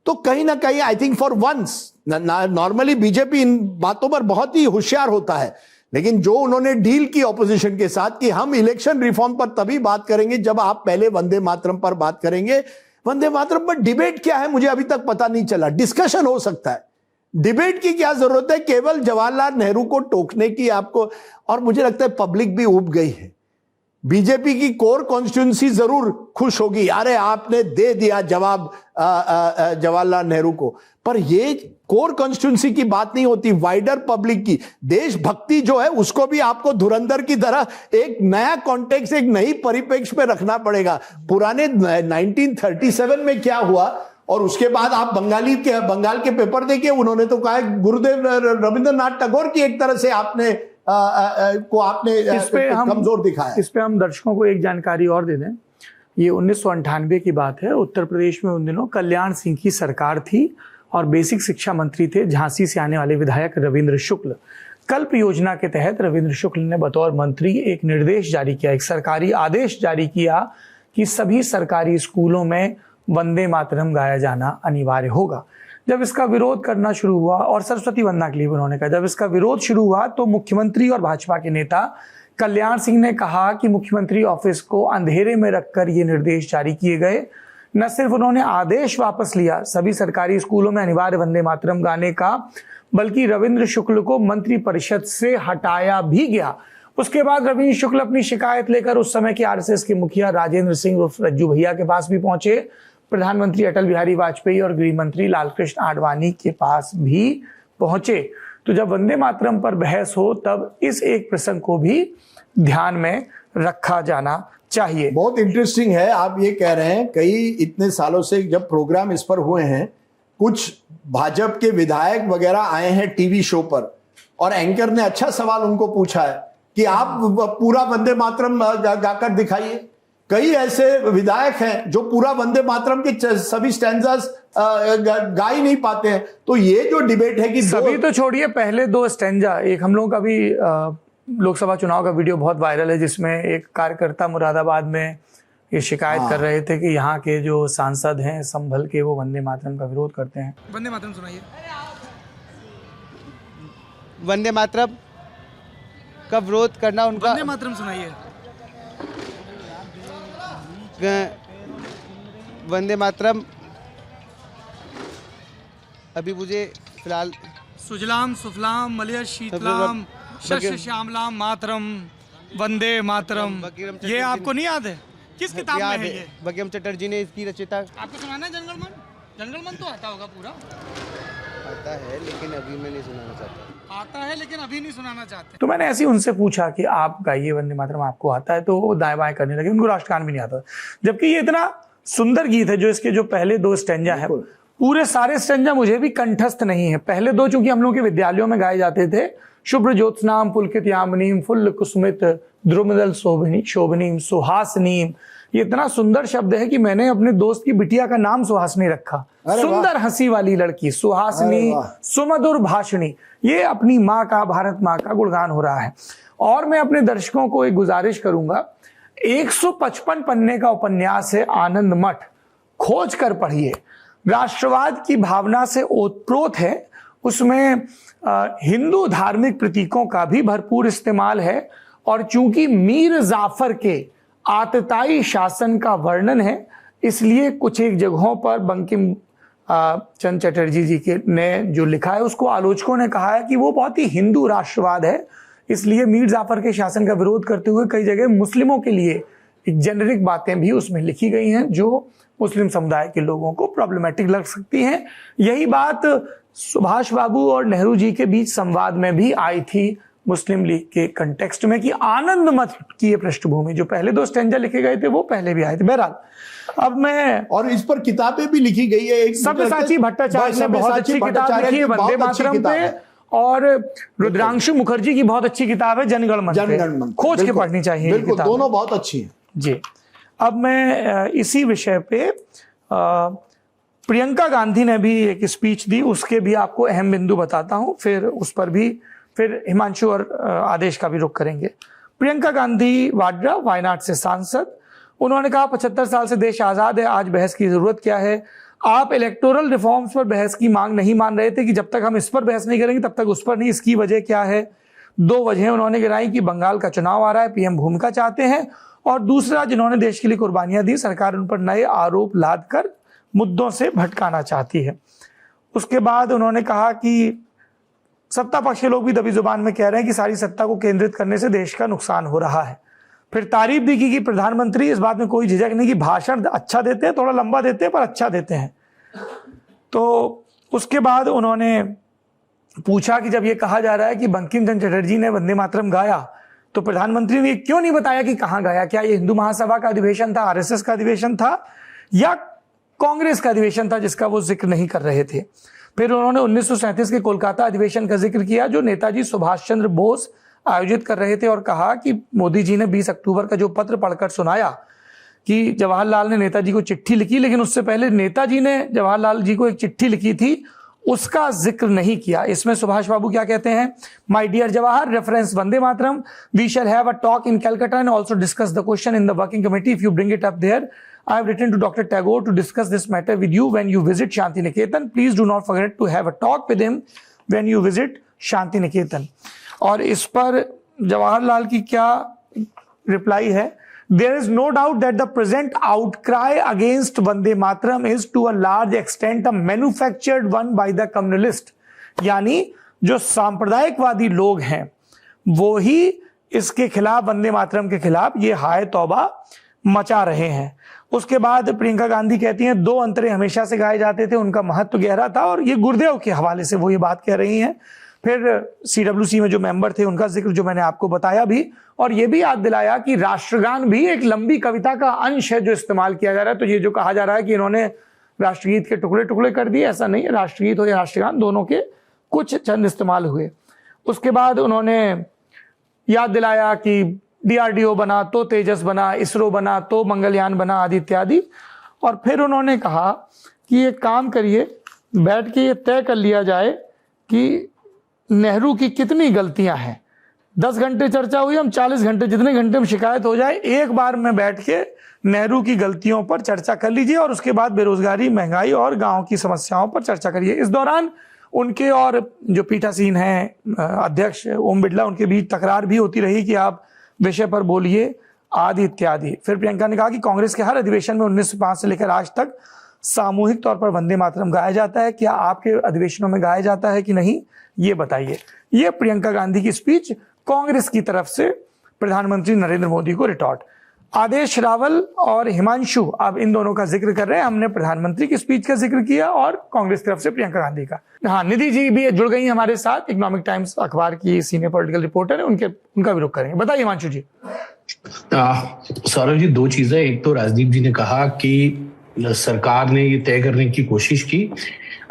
तो कहीं ना कहीं I think for once, normally BJP इन बातों पर बहुत ही होशियार होता है, लेकिन जो उन्होंने डील की ऑपोजिशन के साथ कि हम इलेक्शन रिफॉर्म पर तभी बात करेंगे जब आप पहले वंदे मातरम पर बात करेंगे। वंदे मातरम पर डिबेट क्या है मुझे अभी तक पता नहीं चला। डिस्कशन हो सकता है, डिबेट की क्या जरूरत है? केवल जवाहरलाल नेहरू को टोकने की आपको, और मुझे लगता है पब्लिक भी ऊब गई है। बीजेपी की कोर कॉन्स्टिट्यूंसी जरूर खुश होगी, अरे आपने दे दिया जवाब जवाहरलाल नेहरू को, पर ये कोर कॉन्स्टिट्यूंसी की बात नहीं होती, वाइडर पब्लिक की देशभक्ति जो है उसको भी आपको धुरंधर की तरह एक नया कॉन्टेक्स्ट, एक नई परिप्रेक्ष्य में रखना पड़ेगा। पुराने 1937 में क्या हुआ, और उसके बाद आप बंगाल के पेपर देखिए, उन्होंने तो कहा गुरुदेव रविंद्रनाथ टैगोर की एक तरह से आपने कमजोर दिखाया। इस पे हम दर्शकों को एक जानकारी और दे दें। ये 1998 की बात है। उत्तर प्रदेश में उन दिनों कल्याण सिंह की सरकार थी और बेसिक शिक्षा मंत्री थे झांसी से आने वाले विधायक रविंद्र शुक्ल। कल्प योजना के तहत रविंद्र शुक्ल ने बतौर मंत्री एक निर्देश जारी किया, एक सरकारी आदेश जारी किया कि सभी सरकारी स्कूलों में वंदे मातरम गाया जाना अनिवार्य होगा। जब इसका विरोध करना शुरू हुआ, और सरस्वती वंदना के लिए उन्होंने कहा, जब इसका विरोध शुरू हुआ तो मुख्यमंत्री और भाजपा के नेता कल्याण सिंह ने कहा कि मुख्यमंत्री ऑफिस को अंधेरे में रखकर ये निर्देश जारी किए गए। न सिर्फ उन्होंने आदेश वापस लिया सभी सरकारी स्कूलों में अनिवार्य वंदे मातरम गाने का, बल्कि रविंद्र शुक्ल को मंत्री परिषद से हटाया भी गया। उसके बाद रविंद्र शुक्ल अपनी शिकायत लेकर उस समय के आरएसएस के मुखिया राजेंद्र सिंह उर्फ रज्जू भैया के पास भी पहुंचे, प्रधानमंत्री अटल बिहारी वाजपेयी और गृह मंत्री लालकृष्ण आडवाणी के पास भी पहुंचे। तो जब वंदे मातरम पर बहस हो तब इस एक प्रसंग को भी ध्यान में रखा जाना चाहिए। बहुत इंटरेस्टिंग है, आप ये कह रहे हैं कई इतने सालों से जब प्रोग्राम इस पर हुए हैं, कुछ भाजपा के विधायक वगैरह आए हैं टीवी शो पर और एंकर ने अच्छा सवाल उनको पूछा है कि आप पूरा वंदे मातरम गाकर दिखाइए। कई ऐसे विधायक हैं जो पूरा वंदे मातरम के सभी स्टैंजास गा ही नहीं पाते हैं। तो ये जो डिबेट है कि सभी तो छोड़िए, पहले 2 स्टैंजा, एक हम लोग का भी लोकसभा चुनाव का वीडियो बहुत वायरल है जिसमें एक कार्यकर्ता मुरादाबाद में ये शिकायत कर रहे थे कि यहाँ के जो सांसद हैं संभल के, वो वंदे मातरम का विरोध करते हैं। वंदे मातरम सुनाइए। वंदे मातरम का विरोध करना उनका, वंदे मातरम सुनाइए। वंदे मातरम अभी मुझे फिलहाल सुजलाम सुफलाम मलय शीतलाम शस्य श्यामलाम मातरम वंदे मातरम, ये आपको नहीं याद है? किस किताब में है ये? बंकिम चटर्जी ने इसकी रचयिता। आपको सुनाना है जनगणमन? जनगणमन तो आता होगा पूरा? आता है लेकिन अभी मैं नहीं सुनाना चाहता। आता है लेकिन अभी नहीं सुनाना चाहते। तो मैंने ऐसे ही उनसे पूछा कि आप गाइए वंदे मातरम, आपको आता है? तो वो दाएं बाएं करने लगे, उनको राष्ट्रगान भी नहीं आता। जबकि ये इतना सुंदर गीत है, जो इसके जो पहले 2 स्टैंजा है, पूरे सारे स्टैंजा मुझे भी कंठस्थ नहीं है। पहले 2 चूंकि हम लोग के विद्यालयों में गाए जाते थे, शुभ्र ज्योत्स्नाम पुलकित यामिनीम फुल्ल कुसुमित द्रुमदल शोभनीम सुहासनीम। ये इतना सुंदर शब्द है कि मैंने अपने दोस्त की बिटिया का नाम सुहासनी रखा। सुंदर हंसी वाली लड़की सुहासनी, सुमधुर भाषणी। ये अपनी माँ का, भारत माँ का गुणगान हो रहा है। और मैं अपने दर्शकों को एक गुजारिश करूंगा, 155 पन्ने का उपन्यास है आनंद मठ, खोज कर पढ़िए। राष्ट्रवाद की भावना से ओतप्रोत है। उसमें हिंदू धार्मिक प्रतीकों का भी भरपूर इस्तेमाल है। और चूंकि मीर जाफर के आतताई शासन का वर्णन है, इसलिए कुछ एक जगहों पर बंकिम चंद्र चटर्जी जी के ने जो लिखा है, उसको आलोचकों ने कहा है कि वो बहुत ही हिंदू राष्ट्रवाद है। इसलिए मीर जाफर के शासन का विरोध करते हुए कई जगह मुस्लिमों के लिए जेनेरिक बातें भी उसमें लिखी गई हैं, जो मुस्लिम समुदाय के लोगों को प्रॉब्लमेटिक लग सकती हैं। यही बात सुभाष बाबू और नेहरू जी के बीच संवाद में भी आई थी मुस्लिम लीग के कंटेक्स्ट में, कि आनंद मठ की ये पृष्ठभूमि, जो पहले 2 स्टैंजा लिखे गए थे वो पहले भी आए थे। बहरहाल अब मैं, और इस पर किताबें भी लिखी गई है। एक सब्यसाची भट्टाचार्य ने बहुत अच्छी किताब लिखी है वंदे मातरम पे, और रुद्रांशु मुखर्जी की बहुत अच्छी किताब है जनगणमन। खोज के पढ़नी चाहिए। बिल्कुल, दोनों बहुत अच्छी है जी। अब मैं इसी विषय पे प्रियंका गांधी ने भी एक स्पीच दी, उसके भी आपको अहम बिंदु बताता हूं, फिर उस पर भी फिर हिमांशु और आदेश का भी रुख करेंगे। प्रियंका गांधी वाड्रा, वायनाड से सांसद, उन्होंने कहा 75 साल से देश आजाद है, आज बहस की जरूरत क्या है? आप इलेक्टोरल रिफॉर्म्स पर बहस की मांग नहीं मान रहे थे कि जब तक हम इस पर बहस नहीं करेंगे तब तक उस पर नहीं, इसकी वजह क्या है? 2 वजह उन्होंने गिनाई कि बंगाल का चुनाव आ रहा है, पीएम भूमिका चाहते हैं, और दूसरा, जिन्होंने देश के लिए कुर्बानियां दी, सरकार उन पर नए आरोप लादकर मुद्दों से भटकाना चाहती है। उसके बाद उन्होंने कहा कि सत्ता पक्ष के लोग भी दबी जुबान में कह रहे हैं कि सारी सत्ता को केंद्रित करने से देश का नुकसान हो रहा है। फिर तारीफ भी की कि प्रधानमंत्री इस बात में कोई झिझक नहीं कि भाषण अच्छा देते हैं, थोड़ा लंबा देते हैं पर अच्छा देते हैं। तो उसके बाद उन्होंने पूछा कि जब ये कहा जा रहा है कि बंकिम चंद्र चटर्जी ने वंदे मातरम गाया, तो प्रधानमंत्री ने क्यों नहीं बताया कि कहां गाया? क्या ये हिंदू महासभा का अधिवेशन था, आरएसएस का अधिवेशन था, या कांग्रेस का अधिवेशन था जिसका वो जिक्र नहीं कर रहे थे? फिर उन्होंने 1937 के कोलकाता अधिवेशन का जिक्र किया, जो नेताजी सुभाष चंद्र बोस आयोजित कर रहे थे, और कहा कि मोदी जी ने 20 अक्टूबर का जो पत्र पढ़कर सुनाया कि जवाहरलाल ने नेताजी को चिट्ठी लिखी, लेकिन उससे पहले नेताजी ने जवाहरलाल जी को एक चिट्ठी लिखी थी, उसका जिक्र नहीं किया। इसमें सुभाष बाबू क्या कहते हैं? My dear Jawahar, reference Vande Mataram, we shall have a talk in Calcutta and also discuss the question in the working committee if you bring it up there. I have written to Dr. Tagore to discuss this matter with you when you visit Shanti Niketan. Please do not forget to have a talk with him when you visit Shanti Niketan. और इस पर जवाहरलाल की क्या reply है? There is no doubt that the present outcry against Vande Mataram is to a large extent a manufactured one by the communalist. यानी जो सांप्रदायिकवादी लोग हैं वो ही इसके खिलाफ, वंदे मातरम के खिलाफ ये हाय तौबा मचा रहे हैं। उसके बाद प्रियंका गांधी कहती हैं 2 अंतरे हमेशा से गाए जाते थे, उनका महत्व गहरा था, और ये गुरुदेव के हवाले से वो ये बात कह रही हैं। फिर सीडब्ल्यूसी में जो मेंबर थे उनका जिक्र जो मैंने आपको बताया भी, और ये भी याद दिलाया कि राष्ट्रगान भी एक लंबी कविता का अंश है जो इस्तेमाल किया जा रहा है। तो ये जो कहा जा रहा है कि इन्होंने राष्ट्रगीत के टुकड़े टुकड़े कर दिए, ऐसा नहीं है। राष्ट्रगीत और राष्ट्रगान दोनों के कुछ चंद इस्तेमाल हुए। उसके बाद उन्होंने याद दिलाया कि डीआरडीओ बना तो तेजस बना, इसरो बना तो मंगलयान बना, आदि इत्यादि। और फिर उन्होंने कहा कि ये काम करिए, बैठ के ये तय कर लिया जाए कि नेहरू की कितनी गलतियां हैं। 10 घंटे चर्चा हुई, हम 40 घंटे, जितने घंटे में शिकायत हो जाए, एक बार में बैठ के नेहरू की गलतियों पर चर्चा कर लीजिए, और उसके बाद बेरोजगारी, महंगाई और गांव की समस्याओं पर चर्चा करिए। इस दौरान उनके और जो पीठासीन हैं अध्यक्ष ओम बिरला, उनके बीच तकरार भी होती रही कि आप विषय पर बोलिए, आदि इत्यादि। फिर प्रियंका ने कहा कि कांग्रेस के हर अधिवेशन में 1905 से लेकर आज तक सामूहिक तौर पर वंदे मातरम गाया जाता है, क्या आपके अधिवेशनों में गाया जाता है कि नहीं, ये बताइए। ये प्रियंका गांधी की स्पीच कांग्रेस की तरफ से प्रधानमंत्री नरेंद्र मोदी को रिटॉर्ट। आदेश रावल और हिमांशु अब इन दोनों का जिक्र कर रहे हैं। हमने प्रधानमंत्री की स्पीच का जिक्र किया और कांग्रेस की तरफ से प्रियंका गांधी का। हाँ, निधि जी भी जुड़ गई हमारे साथ, इकोनॉमिक टाइम्स अखबार की सीनियर पॉलिटिकल रिपोर्टर है, उनका भी रुख करेंगे। बताइए हिमांशु जी। सौरभ जी, दो चीजें। एक तो राजदीप जी ने कहा कि सरकार ने ये तय करने की कोशिश की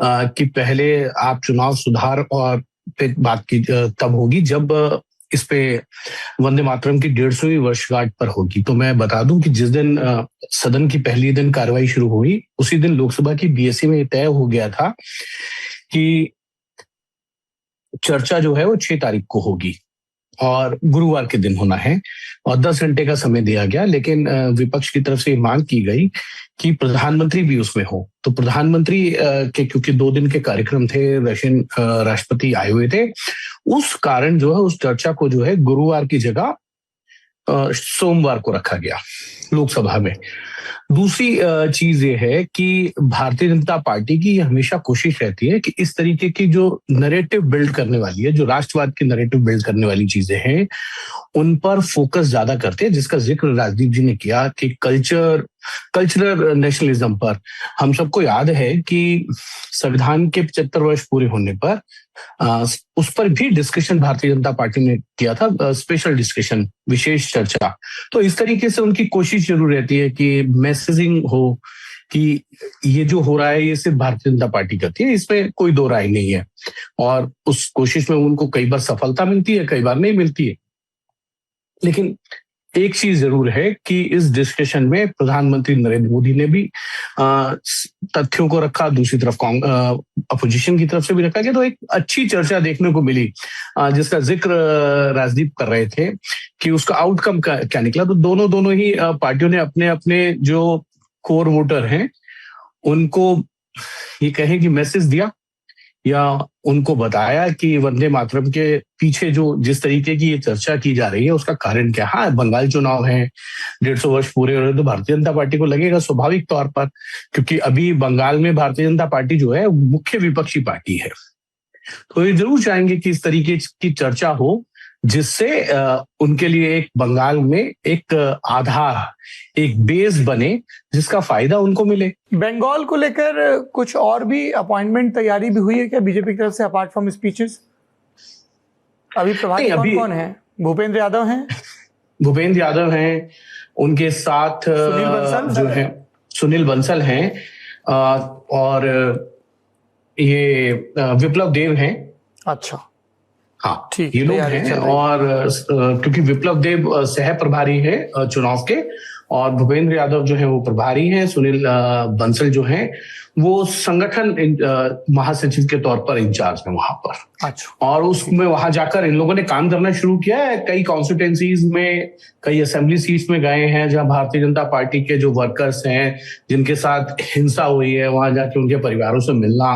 कि पहले आप चुनाव सुधार और पे बात की तब होगी जब इस पे वंदे मातरम की 150वीं वर्षगांठ पर होगी। तो मैं बता दूं कि जिस दिन सदन की पहली दिन कार्रवाई शुरू हुई, उसी दिन लोकसभा की बीएससी में तय हो गया था कि चर्चा जो है वो 6 तारीख को होगी और गुरुवार के दिन होना है और 10 घंटे का समय दिया गया। लेकिन विपक्ष की तरफ से मांग की गई कि प्रधानमंत्री भी उसमें हो। तो प्रधानमंत्री के क्योंकि 2 दिन के कार्यक्रम थे, रशियन राष्ट्रपति आए हुए थे, उस कारण जो है उस चर्चा को जो है गुरुवार की जगह सोमवार को रखा गया लोकसभा में। दूसरी चीज ये है कि भारतीय जनता पार्टी की हमेशा कोशिश रहती है कि इस तरीके की जो नैरेटिव बिल्ड करने वाली है, जो राष्ट्रवाद की नैरेटिव बिल्ड करने वाली चीजें हैं, उन पर फोकस ज्यादा करते हैं, जिसका जिक्र राजदीप जी ने किया कि कल्चरल नेशनलिज्म पर। हम सबको याद है कि संविधान के 75 वर्ष पूरे होने पर उस पर भी डिस्कशन भारतीय जनता पार्टी ने किया था, स्पेशल डिस्कशन, विशेष चर्चा। तो इस तरीके से उनकी कोशिश जरूर रहती है कि मैसेजिंग हो कि ये जो हो रहा है ये सिर्फ भारतीय जनता पार्टी करती है, इसमें कोई दो राय नहीं है। और उस कोशिश में उनको कई बार सफलता मिलती है, कई बार नहीं मिलती है। लेकिन एक चीज जरूर है कि इस डिस्कशन में प्रधानमंत्री नरेंद्र मोदी ने भी तथ्यों को रखा, दूसरी तरफ अपोजिशन की तरफ से भी रखा गया। तो एक अच्छी चर्चा देखने को मिली, जिसका जिक्र राजदीप कर रहे थे कि उसका आउटकम क्या निकला। तो दोनों ही पार्टियों ने अपने अपने जो कोर वोटर हैं उनको ये कहें कि मैसेज दिया या उनको बताया कि वंदे मातरम के पीछे जो जिस तरीके की ये चर्चा की जा रही है उसका कारण क्या। हाँ, बंगाल चुनाव है, 150 वर्ष पूरे हो रहे, तो भारतीय जनता पार्टी को लगेगा स्वाभाविक तौर पर, क्योंकि अभी बंगाल में भारतीय जनता पार्टी जो है मुख्य विपक्षी पार्टी है। तो ये जरूर चाहेंगे कि इस तरीके की चर्चा हो जिससे उनके लिए एक बंगाल में एक आधार, एक बेस बने जिसका फायदा उनको मिले। बंगाल को लेकर कुछ और भी अपॉइंटमेंट तैयारी भी हुई है क्या बीजेपी की तरफ से, अपार्ट फ्रॉम स्पीचेस? अभी प्रभारी कौन है? भूपेंद्र यादव हैं, भूपेंद्र यादव हैं, उनके साथ जो है सुनील बंसल हैं और ये विप्लव देव हैं। अच्छा, हाँ, ये लोग हैं। और क्योंकि विप्लव देव सह प्रभारी है चुनाव के और भूपेंद्र यादव जो है वो प्रभारी हैं, सुनील बंसल जो हैं वो संगठन महासचिव के तौर पर इंचार्ज है वहां पर। अच्छा। और उसमें वहां जाकर इन लोगों ने काम करना शुरू किया है। कई कॉन्स्टिट्यूएंसीज में, कई असेंबली सीट्स में गए हैं जहां भारतीय जनता पार्टी के जो वर्कर्स हैं जिनके साथ हिंसा हुई है, वहां जाके उनके परिवारों से मिलना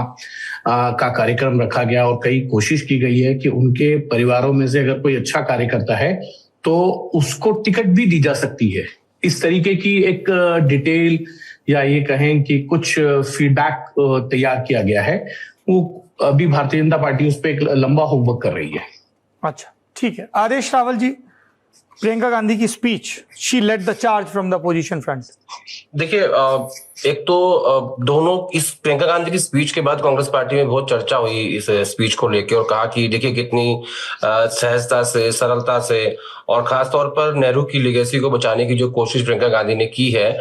का कार्यक्रम रखा गया और कई कोशिश की गई है कि उनके परिवारों में से अगर कोई अच्छा कार्य करता है तो उसको टिकट भी दी जा सकती है। इस तरीके की एक डिटेल या ये कहें कि कुछ फीडबैक तैयार किया गया है। वो अभी भारतीय जनता पार्टी उस पर एक लंबा होमवर्क कर रही है। अच्छा, ठीक है। आदेश रावल जी, प्रियंका गांधी की speech, she led the charge from the opposition front. देखिए, एक तो दोनों इस प्रियंका गांधी की स्पीच के बाद कांग्रेस पार्टी में बहुत चर्चा हुई इस स्पीच को लेकर और कहा कि देखिए कितनी सहजता से, सरलता से और खासतौर पर नेहरू की लेगेसी को बचाने की जो कोशिश प्रियंका गांधी ने की है।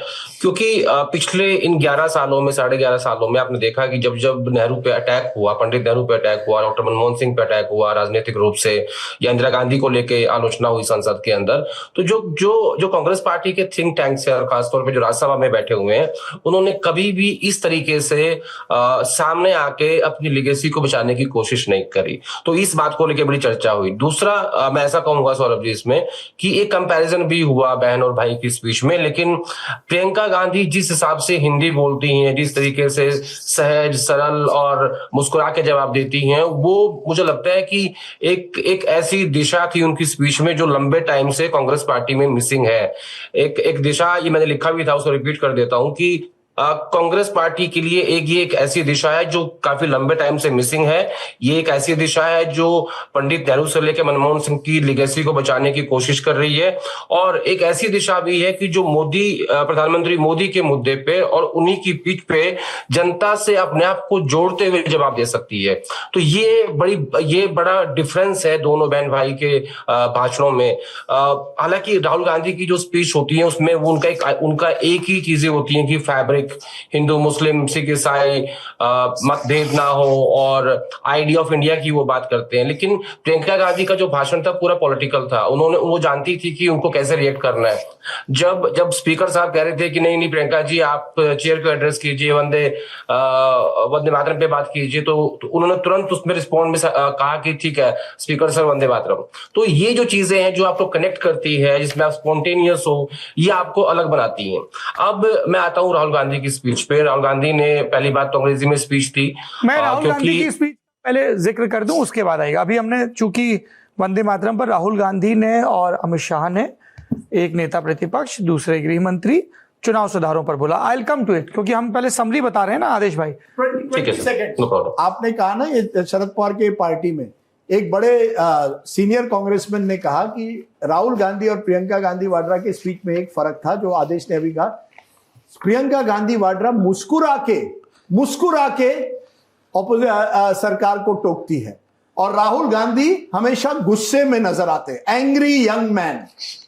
क्योंकि पिछले इन 11 सालों में, 11.5 सालों में आपने देखा कि जब जब नेहरू पे अटैक हुआ, पंडित नेहरू पे अटैक हुआ, डॉक्टर मनमोहन सिंह पे अटैक हुआ राजनीतिक रूप से, या इंदिरा गांधी को लेकर आलोचना हुई संसद के अंदर, तो जो कांग्रेस पार्टी के थिंक टैंक से और खासतौर पर जो राज्यसभा में बैठे हुए हैं, उन्होंने कभी भी इस तरीके से सामने आके अपनी लेगेसी को बचाने की कोशिश नहीं करी। तो इस बात को लेकर बड़ी चर्चा हुई। दूसरा, मैं ऐसा कहूंगा सौरभ जी इसमें कि एक कंपैरिजन भी हुआ बहन और भाई की स्पीच में, लेकिन प्रियंका गांधी जिस हिसाब से हिंदी बोलती हैं, जिस तरीके से सहज, सरल और मुस्कुरा के जवाब देती हैं, वो मुझे लगता है कि एक ऐसी दिशा थी उनकी स्पीच में जो लंबे टाइम से कांग्रेस पार्टी में मिसिंग है। एक दिशा, ये मैंने लिखा भी था, उसको रिपीट कर देता हूं कि कांग्रेस पार्टी के लिए ये एक ऐसी दिशा है जो काफी लंबे टाइम से मिसिंग है। ये एक ऐसी दिशा है जो पंडित नेहरू से लेकर मनमोहन सिंह की लिगेसी को बचाने की कोशिश कर रही है, और एक ऐसी दिशा भी है कि जो प्रधानमंत्री मोदी के मुद्दे पे और उन्हीं की पीठ पे जनता से अपने आप को जोड़ते हुए जवाब दे सकती है। तो ये बड़ा डिफरेंस है दोनों बहन भाई के भाषणों में। हालांकि राहुल गांधी की जो स्पीच होती है उसमें वो उनका एक ही चीजें होती हैं कि फैब्रिक, हिंदू मुस्लिम सिख ईसाई मतभेद ना हो, और आइडिया ऑफ इंडिया की वो बात करते हैं। लेकिन प्रियंका गांधी का जो भाषण था पूरा पॉलिटिकल था। वो जानती थी कि उनको कैसे रिएक्ट करना है। जब स्पीकर साहब कह रहे थे कि नहीं प्रियंका जी आप चेयर को एड्रेस कीजिए, वंदे मातरम पे बात कीजिए, तो उन्होंने तुरंत उसमें रिस्पॉन्ड में कहा कि ठीक है स्पीकर सर वंदे मातरम। तो ये जो चीजें हैं जो आपको कनेक्ट करती है, जिसमें आप स्पॉन्टेनियस हो, ये आपको अलग बनाती हैं। अब मैं आता हूँ राहुल गांधी की स्पीच पे। राहुल गांधी ने पहली बात तो अंग्रेजी में स्पीच थी। मैं राहुल गांधी की स्पीच पहले जिक्र कर दूं, उसके बाद आएगा। अभी हमने चूंकि वंदे मातरम पर राहुल गांधी ने और अमित शाह ने, एक नेता प्रतिपक्ष दूसरे गृह मंत्री, चुनाव सुधारों पर बोला। I will come to it, क्योंकि हम पहले समरी बता रहे हैं ना आदेश भाई। ठीक है, आपने कहा ना ये शरद पवार के पार्टी में एक बड़े सीनियर कांग्रेसमैन ने कहा कि राहुल गांधी और प्रियंका गांधी वाड्रा के स्पीच में एक फर्क था, जो आदेश ने अभी कहा। प्रियंका गांधी वाड्रा मुस्कुरा के सरकार को टोकती है, और राहुल गांधी हमेशा गुस्से में नजर आते हैं, एंग्री यंग मैन।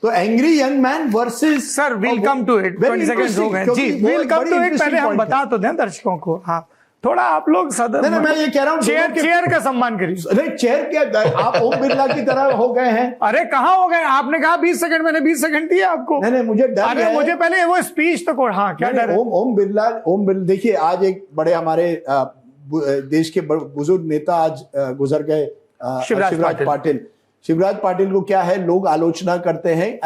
तो angry young man versus, sir will come to it, 20 seconds हो गए जी, विल कम टू इट। पहले हम बता तो दें दर्शकों को। हाँ, थोड़ा आप लोग सदन, नहीं, मैं ये कह रहा हूँ चेयर का सम्मान करिए। अरे चेयर क्या, आप ओम बिरला की तरह हो गए हैं। अरे कहाँ हो गए, आपने कहा 20 सेकंड, मैंने 20 सेकंड दिए आपको। नहीं, मुझे डर है। अरे मुझे पहले वो स्पीच तो हाँ, क्या डर है? ओम बिरला देखिए, आज एक बड़े हमारे देश के बुजुर्ग नेता आज गुजर गए, शिवराज पाटिल को क्या है, लोग आलोचना करते हैं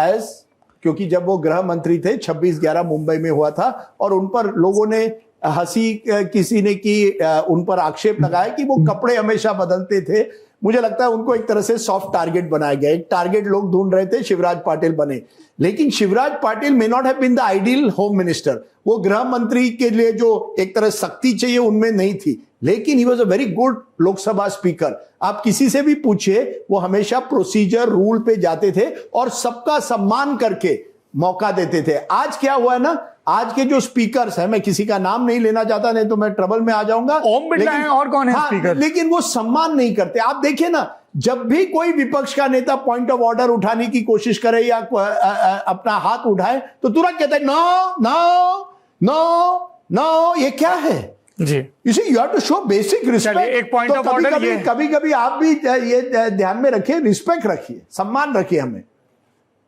क्योंकि जब वो गृह मंत्री थे 26/11 मुंबई में हुआ था, और उन पर लोगों ने हंसी किसी ने की, उन पर आक्षेप लगाया कि वो कपड़े हमेशा बदलते थे। मुझे लगता है उनको एक तरह से सॉफ्ट टारगेट बनाया गया, एक टारगेट लोग ढूंढ रहे थे, शिवराज पाटिल बने। लेकिन Shivraj Patil may not have been the ideal home minister. वो गृह मंत्री के लिए जो एक तरह सख्ती चाहिए उनमें नहीं थी, लेकिन he was a very good Lok Sabha speaker. आप किसी से भी पूछिए, वो हमेशा प्रोसीजर रूल पे जाते थे और सबका सम्मान करके मौका देते थे। आज क्या हुआ है ना, आज के जो स्पीकर्स हैं, मैं किसी का नाम नहीं लेना चाहता, नहीं तो मैं ट्रबल में आ जाऊंगा। ओम बिरला है, और कौन है स्पीकर? लेकिन वो सम्मान नहीं करते। आप देखिए ना, जब भी कोई विपक्ष का नेता पॉइंट ऑफ ऑर्डर उठाने की कोशिश करे या अपना हाथ उठाए, तो तुरंत कहते हैं नो नो नो नो। ये क्या है जी? You have to show basic respect. एक पॉइंट ऑफ ऑर्डर, कभी आप भी ये ध्यान में रखिए, रिस्पेक्ट रखिए, सम्मान रखिए, हमें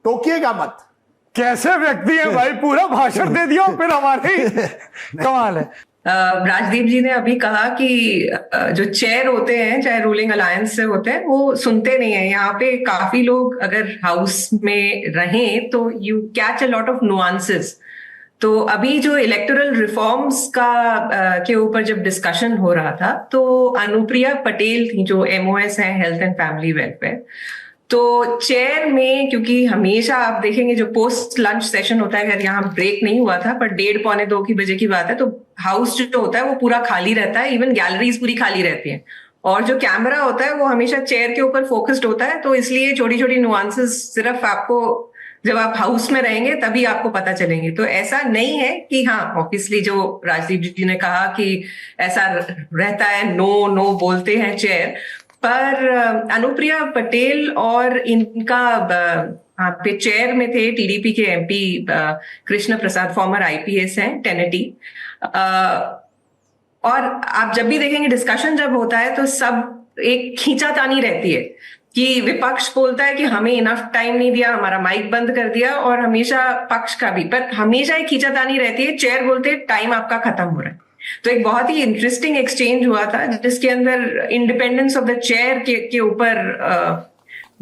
टोकिएगा मत। कैसे व्यक्ति है भाई, पूरा भाषण दे दिया फिर हमारे कमाल है। राजदीप जी ने अभी कहा कि जो चेयर होते हैं, चाहे रूलिंग अलायंस से होते हैं, वो सुनते नहीं है। यहाँ पे काफी लोग अगर हाउस में रहें तो you catch a lot of nuances. तो अभी जो इलेक्टोरल रिफॉर्म्स के ऊपर जब डिस्कशन हो रहा था, तो अनुप्रिया पटेल थी जो MOS है, हेल्थ एंड फैमिली वेलफेयर। तो चेयर में, क्योंकि हमेशा आप देखेंगे जो पोस्ट लंच सेशन होता है, अगर यहाँ ब्रेक नहीं हुआ था पर 1:30-2 की बजे की बात है, तो हाउस जो होता है वो पूरा खाली रहता है, इवन गैलरीज पूरी खाली रहती हैं, और जो कैमरा होता है वो हमेशा चेयर के ऊपर फोकस्ड होता है। तो इसलिए छोटी छोटी नुआंसेस सिर्फ आपको जब आप हाउस में रहेंगे तभी आपको पता चलेंगे। तो ऐसा नहीं है कि हाँ, ऑब्वियसली जो राजदीप जी ने कहा कि ऐसा रहता है, नो नो बोलते हैं चेयर, पर अनुप्रिया पटेल और इनका पे चेयर में थे TDP के MP Krishna Prasad, farmer IPS हैं, टेनेटी। और आप जब भी देखेंगे डिस्कशन जब होता है तो सब एक खींचातानी रहती है कि विपक्ष बोलता है कि हमें इनफ टाइम नहीं दिया, हमारा माइक बंद कर दिया, और हमेशा पक्ष का भी, पर हमेशा एक खींचातानी रहती है। चेयर बोलते हैं टाइम आपका खत्म हो रहा है। तो एक बहुत ही इंटरेस्टिंग एक्सचेंज हुआ था जिसके अंदर इंडिपेंडेंस ऑफ द चेयर के ऊपर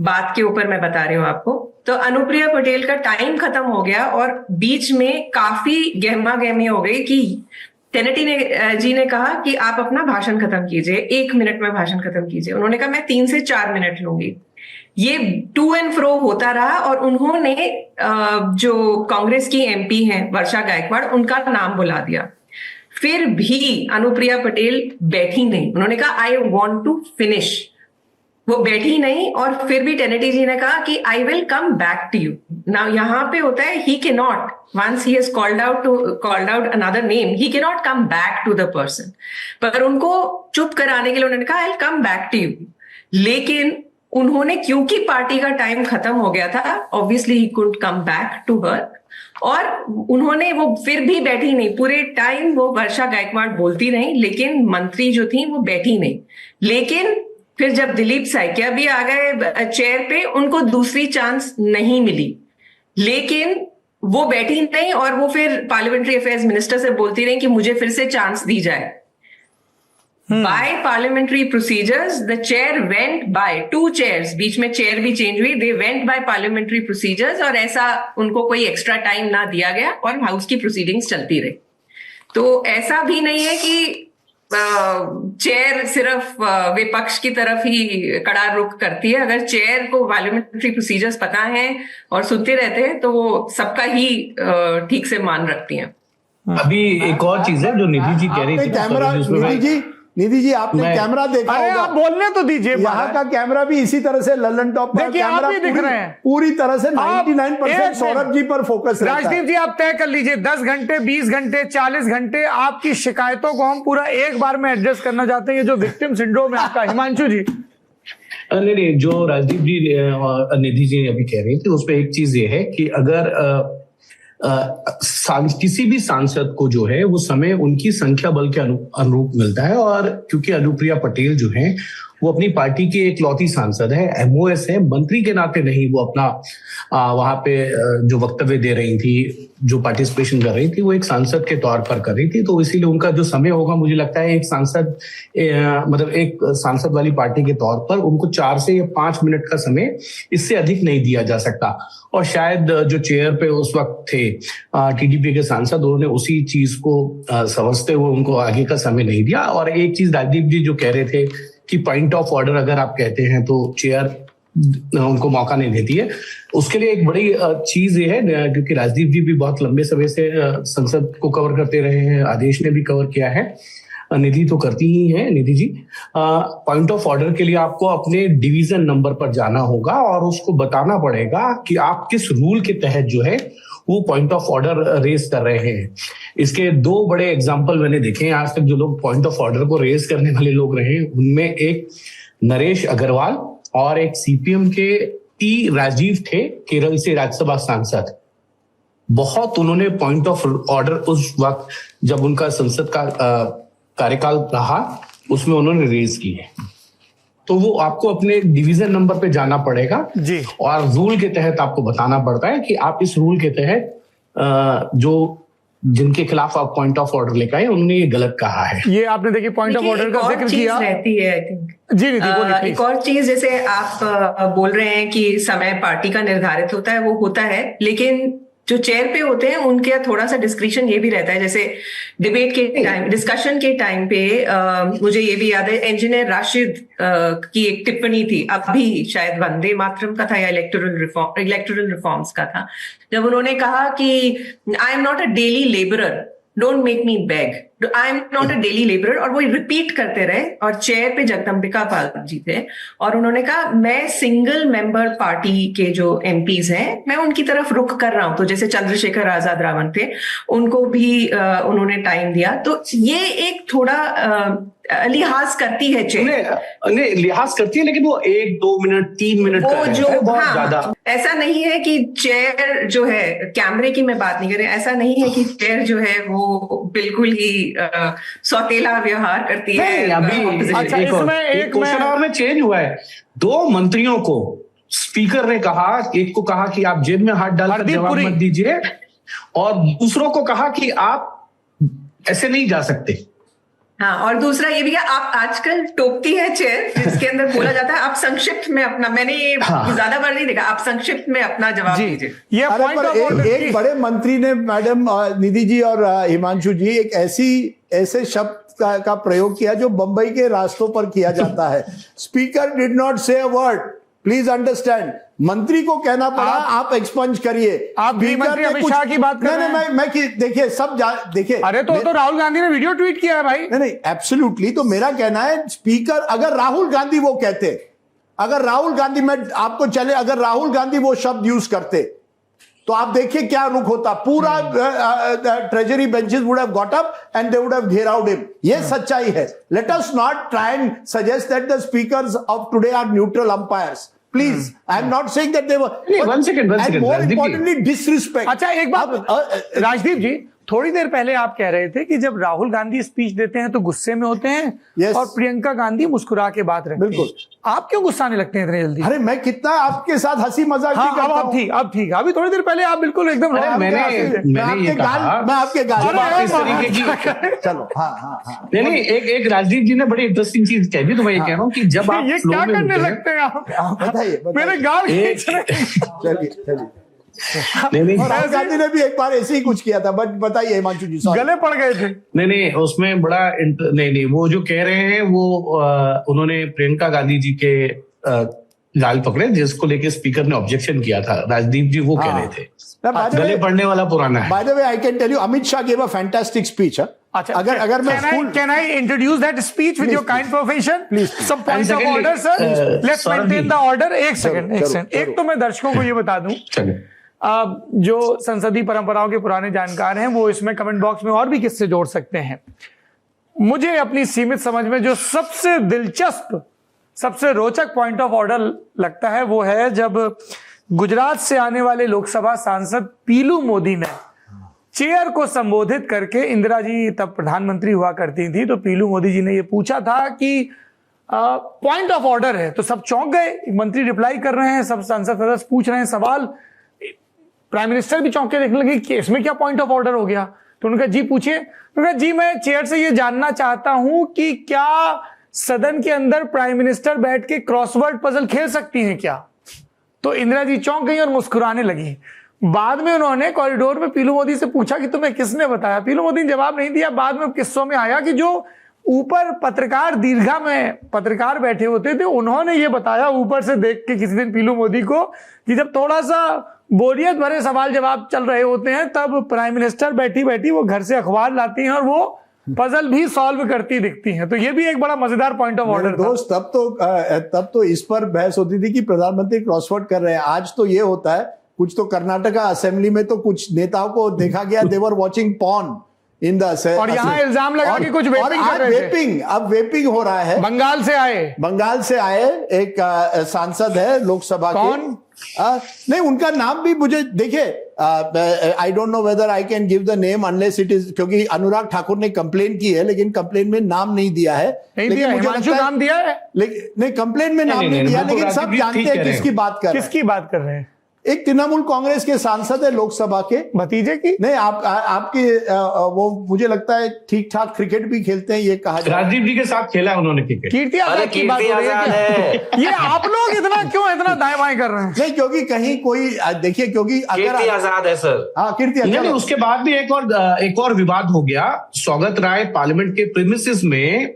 बात के ऊपर मैं बता रही हूँ आपको। तो अनुप्रिया पटेल का टाइम खत्म हो गया और बीच में काफी गहमा गहमी हो गई कि टेनेटी जी ने कहा कि आप अपना भाषण खत्म कीजिए, 1 मिनट में भाषण खत्म कीजिए। उन्होंने कहा मैं 3 से 4 मिनट लूंगी। ये टू एंड फ्रो होता रहा और उन्होंने जो कांग्रेस की एमपी हैं वर्षा गायकवाड़, उनका नाम बुला दिया। फिर भी अनुप्रिया पटेल बैठी नहीं, उन्होंने कहा आई वॉन्ट टू फिनिश, वो बैठी नहीं। और फिर भी टेनेटी जी ने कहा कि I will come back to you. Now यहाँ पे होता है he can not, once he has called out another name, he can not come back to the person. पर उनको चुप कराने के लिए उन्होंने कहा I will come back to you. लेकिन उन्होंने, क्योंकि पार्टी का टाइम खत्म हो गया था, obviously he couldn't come back to her, और उन्होंने, वो फिर भी बैठी नहीं पूरे टाइम, वो वर्षा गायकवाड़ बोलती रही, लेकिन मंत्री जो थी वो बैठी नहीं। लेकिन फिर जब दिलीप सैकिया भी आ गए चेयर पे, उनको दूसरी चांस नहीं मिली, लेकिन वो बैठी नहीं और वो फिर पार्लियामेंट्री अफेयर्स मिनिस्टर से बोलती रही कि मुझे फिर से चांस दी जाए। By parliamentary procedures, the chair went by 2 chairs, बीच में चेयर भी चेंज हुई, they went by parliamentary procedures, और ऐसा उनको कोई एक्स्ट्रा टाइम ना दिया गया और हाउस की प्रोसीडिंग्स चलती रही। तो ऐसा भी नहीं है कि चेयर सिर्फ विपक्ष की तरफ ही कड़ा रुख करती है। अगर चेयर को पार्लियामेंट्री प्रोसीजर्स पता है और सुनते रहते हैं तो वो सबका ही ठीक से मान रखती हैं। अभी एक और चीज है जो निधि जी कह रही थी, कैमरा, निधि जी आपने कैमरा देखा अरे होगा, आप बोलने तो दीजिए। यहाँ का कैमरा भी इसी तरह से लल्लन टॉप का कैमरा दिख रहे हैं पूरी तरह से 99% सौरभ जी पर फोकस रहता है। राजदीप जी आप तय कर लीजिए, 10 घंटे, 20 घंटे, 40 घंटे, आपकी शिकायतों को हम पूरा एक बार में एड्रेस करना चाहते हैं। ये जो विक्टिम सिंड्रोम है आपका, हिमांशु जी। नहीं, जो राजदीप जी और निधि जी अभी कह रही थी, उस पर एक चीज ये है कि अगर किसी भी सांसद को जो है वो समय उनकी संख्या बल के अनुरूप मिलता है, और क्योंकि अनुप्रिया पटेल जो है वो अपनी पार्टी की एकलौती सांसद है, एमओएस है, मंत्री के नाते नहीं वो अपना वहां पे जो वक्तव्य दे रही थी, जो पार्टिसिपेशन कर रही थी, वो एक सांसद के तौर पर कर रही थी। तो इसीलिए उनका जो समय होगा, मुझे लगता है एक सांसद मतलब एक सांसद वाली पार्टी के तौर पर उनको 4 से 5 मिनट का समय, इससे अधिक नहीं दिया जा सकता। और शायद जो चेयर पे उस वक्त थे टीडीपी के सांसद, उन्होंने उसी चीज को समझते हुए उनको आगे का समय नहीं दिया। और एक चीज राजदीप जी जो कह रहे थे कि पॉइंट ऑफ ऑर्डर अगर आप कहते हैं तो चेयर उनको मौका नहीं देती है, उसके लिए एक बड़ी चीज ये है, क्योंकि राजदीप जी भी बहुत लंबे समय से संसद को कवर करते रहे हैं, आदेश ने भी कवर किया है, निधि तो करती ही है Nidhi ji. Point of order के लिए आपको अपने डिवीजन नंबर पर जाना होगा और उसको बताना पड़ेगा कि आप किस रूल के तहत जो है वो पॉइंट ऑफ ऑर्डर रेज कर रहे हैं। इसके 2 बड़े एग्जांपल मैंने देखे हैं आज तक, जो लोग पॉइंट ऑफ ऑर्डर को रेज करने वाले लोग रहे, उनमें एक नरेश अग्रवाल और एक सीपीएम के टी राजीव थे, केरल से राज्यसभा सांसद। बहुत उन्होंने पॉइंट ऑफ ऑर्डर उस वक्त जब उनका संसद का कार्यकाल रहा उसमें उन्होंने रेज की है। तो वो आपको अपने डिवीजन नंबर पे जाना पड़ेगा जी, और रूल के तहत आपको बताना पड़ता है कि आप इस रूल के तहत जो जिनके खिलाफ आप पॉइंट ऑफ ऑर्डर लेकर आए उन्होंने ये गलत कहा है। ये आपने देखिए पॉइंट ऑफ ऑर्डर का जिक्र किया रहती है, आई थिंक जी निधि बोलिए। एक और चीज, जैसे आप बोल रहे हैं कि समय पार्टी का निर्धारित होता है, वो होता है, लेकिन जो चेयर पे होते हैं उनके थोड़ा सा डिस्क्रिशन ये भी रहता है। जैसे डिबेट के टाइम, डिस्कशन के टाइम पे मुझे ये भी याद है, इंजीनियर राशिद की एक टिप्पणी थी, अभी शायद वंदे मातरम का था या इलेक्टोरल रिफॉर्म्स का था, जब उन्होंने कहा कि I am not a daily labourer, don't make me beg, I am not a daily labourer, और वो रिपीट करते रहे। और चेयर पे जगदम्बिका पाल जी थे और उन्होंने कहा मैं सिंगल मेंबर पार्टी के जो एमपीज हैं मैं उनकी तरफ रुख कर रहा हूं। तो जैसे चंद्रशेखर आजाद रावण थे, उनको भी उन्होंने टाइम दिया। तो ये एक थोड़ा लिहाज करती है चेयर, लिहाज करती है, लेकिन वो 1-2 मिनट 3 मिनट वो जो बहुत ज्यादा ऐसा नहीं है कि चेयर जो है, कैमरे की मैं बात नहीं कर रही, ऐसा नहीं है कि चेयर जो है वो बिल्कुल ही सौतेला व्यवहार करती है। अभी अच्छा, एक क्वेश्चन और में चेंज हुआ है। 2 मंत्रियों को स्पीकर ने कहा, एक को कहा कि आप जेब में हाथ डालकर जवाब मत दीजिए, और दूसरों को कहा कि आप ऐसे नहीं जा सकते। हाँ, और दूसरा ये भी है, आप आजकल टोकती है चेयर, जिसके अंदर बोला जाता है आप संक्षिप्त में अपना, मैंने ये ज्यादा बार नहीं देखा, आप संक्षिप्त में अपना जवाब दीजिए। ये एक बड़े मंत्री ने, मैडम निधि जी और हिमांशु जी, एक ऐसे शब्द का प्रयोग किया जो बंबई के रास्तों पर किया जाता है। स्पीकर डिड नॉट से अ वर्ड, प्लीज अंडरस्टैंड, मंत्री को कहना पड़ा आप एक्सपंज करिए। आप गृह मंत्री अमित शाह की बात कर रहे हैं? मैं देखिए सब देखिए, अरे तो राहुल गांधी ने वीडियो ट्वीट किया है भाई। नहीं एब्सोल्युटली। तो मेरा कहना है स्पीकर, अगर राहुल गांधी वो कहते, अगर राहुल गांधी में आपको चले, अगर राहुल गांधी वो शब्द यूज करते तो आप देखिए क्या रुख होता। पूरा treasury benches would have got up and they would have घेर आउट हिम। ये सच्चाई है। Let us not try and suggest that the speakers of today are neutral umpires. Please, I am not saying that they were. One second. And more importantly, disrespect. अच्छा एक बात राजदीप जी, थोड़ी देर पहले आप कह रहे थे कि जब राहुल गांधी स्पीच देते हैं तो गुस्से में होते हैं, yes. और प्रियंका गांधी मुस्कुरा के बात रखती हैं। बिल्कुल। आप क्यों गुस्सा नहीं लगते हैं इतने जल्दी? अरे मैं कितना आपके साथ हंसी मजाक भी करता हूं। अब ठीक। अभी थोड़ी देर पहले आप बिल्कुल एकदम मैं आपके गाल चलो। हाँ। नहीं, एक राजदीप जी ने बड़ी इंटरेस्टिंग चीज कह दी, तो मैं ये कह रहा हूँ कि जब आप ये क्या करने लगते हैं आप? बताइए मेरे गाल खींच रहे हैं। चलिए। नहीं, राहुल गांधी ने भी एक बार ऐसे ही कुछ किया था, बट बताइए हिमांशु जी। गले पड़ गए थे। नहीं, उसमें बड़ा नहीं, वो जो कह रहे हैं वो उन्होंने प्रियंका गांधी जी के गाल पकड़े, जिसको लेके स्पीकर ने ऑब्जेक्शन किया था। राजदीप जी वो कह रहे थे गले पड़ने वाला पुराना है। By the way, I can tell you, Amit Shah gave a fantastic speech. अच्छा, अगर मैं can I introduce that speech with your kind permission? Please. Some point of order, sir. Let's maintain the order. एक सेकंड। एक तो मैं दर्शकों को ये बता दूं, जो संसदीय परंपराओं के पुराने जानकार हैं वो इसमें कमेंट बॉक्स में और भी किससे जोड़ सकते हैं। मुझे अपनी सीमित समझ में जो सबसे दिलचस्प, सबसे रोचक पॉइंट ऑफ ऑर्डर लगता है वो है जब गुजरात से आने वाले लोकसभा सांसद पीलू मोदी ने चेयर को संबोधित करके, इंदिरा जी तब प्रधानमंत्री हुआ करती थी, तो पीलू मोदी जी ने ये पूछा था कि पॉइंट ऑफ ऑर्डर है, तो सब चौंक गए। मंत्री रिप्लाई कर रहे हैं, सब सांसद सदस्य पूछ रहे हैं सवाल, प्राइम मिनिस्टर भी चौंक के देखने लगे कि इसमें क्या पॉइंट ऑफ ऑर्डर हो गया। तो उन्होंने कहा जी पूछिए। उन्होंने कहा जी मैं चेयर से ये जानना चाहता हूं कि क्या सदन के अंदर प्राइम मिनिस्टर बैठ के क्रॉसवर्ड पजल खेल सकती हैं क्या? तो इंदिरा जी चौंक गई और मुस्कुराने लगी। बाद में उन्होंने कॉरिडोर में पीलू मोदी से पूछा कि तुम्हें किसने बताया? पीलू मोदी ने जवाब नहीं दिया। बाद में किस्सों में आया कि जो ऊपर पत्रकार दीर्घा में पत्रकार बैठे होते थे, उन्होंने ये बताया ऊपर से देख के किसी दिन पीलू मोदी को कि जब थोड़ा सा बोरियत भरे सवाल जवाब चल रहे होते हैं तब प्राइम मिनिस्टर बैठी बैठी वो घर से अखबार लाती हैं और वो पजल भी सॉल्व करती दिखती हैं। तो ये भी एक बड़ा मजेदार पॉइंट ऑफ ऑर्डर दोस्त। तब तो इस पर बहस होती थी कि प्रधानमंत्री क्रॉसवर्ड कर रहे हैं। आज तो ये होता है, कुछ तो कर्नाटका असेंबली में तो कुछ नेताओं को देखा गया, they were watching porn in the, और यहाँ इल्जाम लगा कि कुछ वेपिंग कर रहे थे। अब वेपिंग हो रहा है। बंगाल से आए एक सांसद है लोकसभा के। कौन? नहीं, उनका नाम भी मुझे देखिए, I don't know whether I can give the name unless it is, क्योंकि अनुराग ठाकुर ने कंप्लेन की है लेकिन कंप्लेन में नाम नहीं दिया है। लेकिन मुझे लगता है नाम दिया है, लेकिन नहीं, कंप्लेन में नाम नहीं दिया, लेकिन सब जानते हैं किसकी बात कर रहे हैं। एक तृणमूल कांग्रेस के सांसद है लोकसभा के, भतीजे की नहीं, आपकी वो मुझे लगता है ठीक ठाक क्रिकेट भी खेलते हैं, ये कहा जाए। राजदीप जी के साथ खेला है उन्होंने क्रिकेट। कीर्ति आजाद की बात हो रही है। ये आप लोग इतना दाएं बाएं कर रहे हैं? नहीं, क्योंकि कहीं कोई देखिए, क्योंकि कीर्ति आजाद है सर। हाँ, कीर्ति आजाद। उसके बाद भी एक और विवाद हो गया। स्वागत राय पार्लियामेंट के प्रीमिसेस में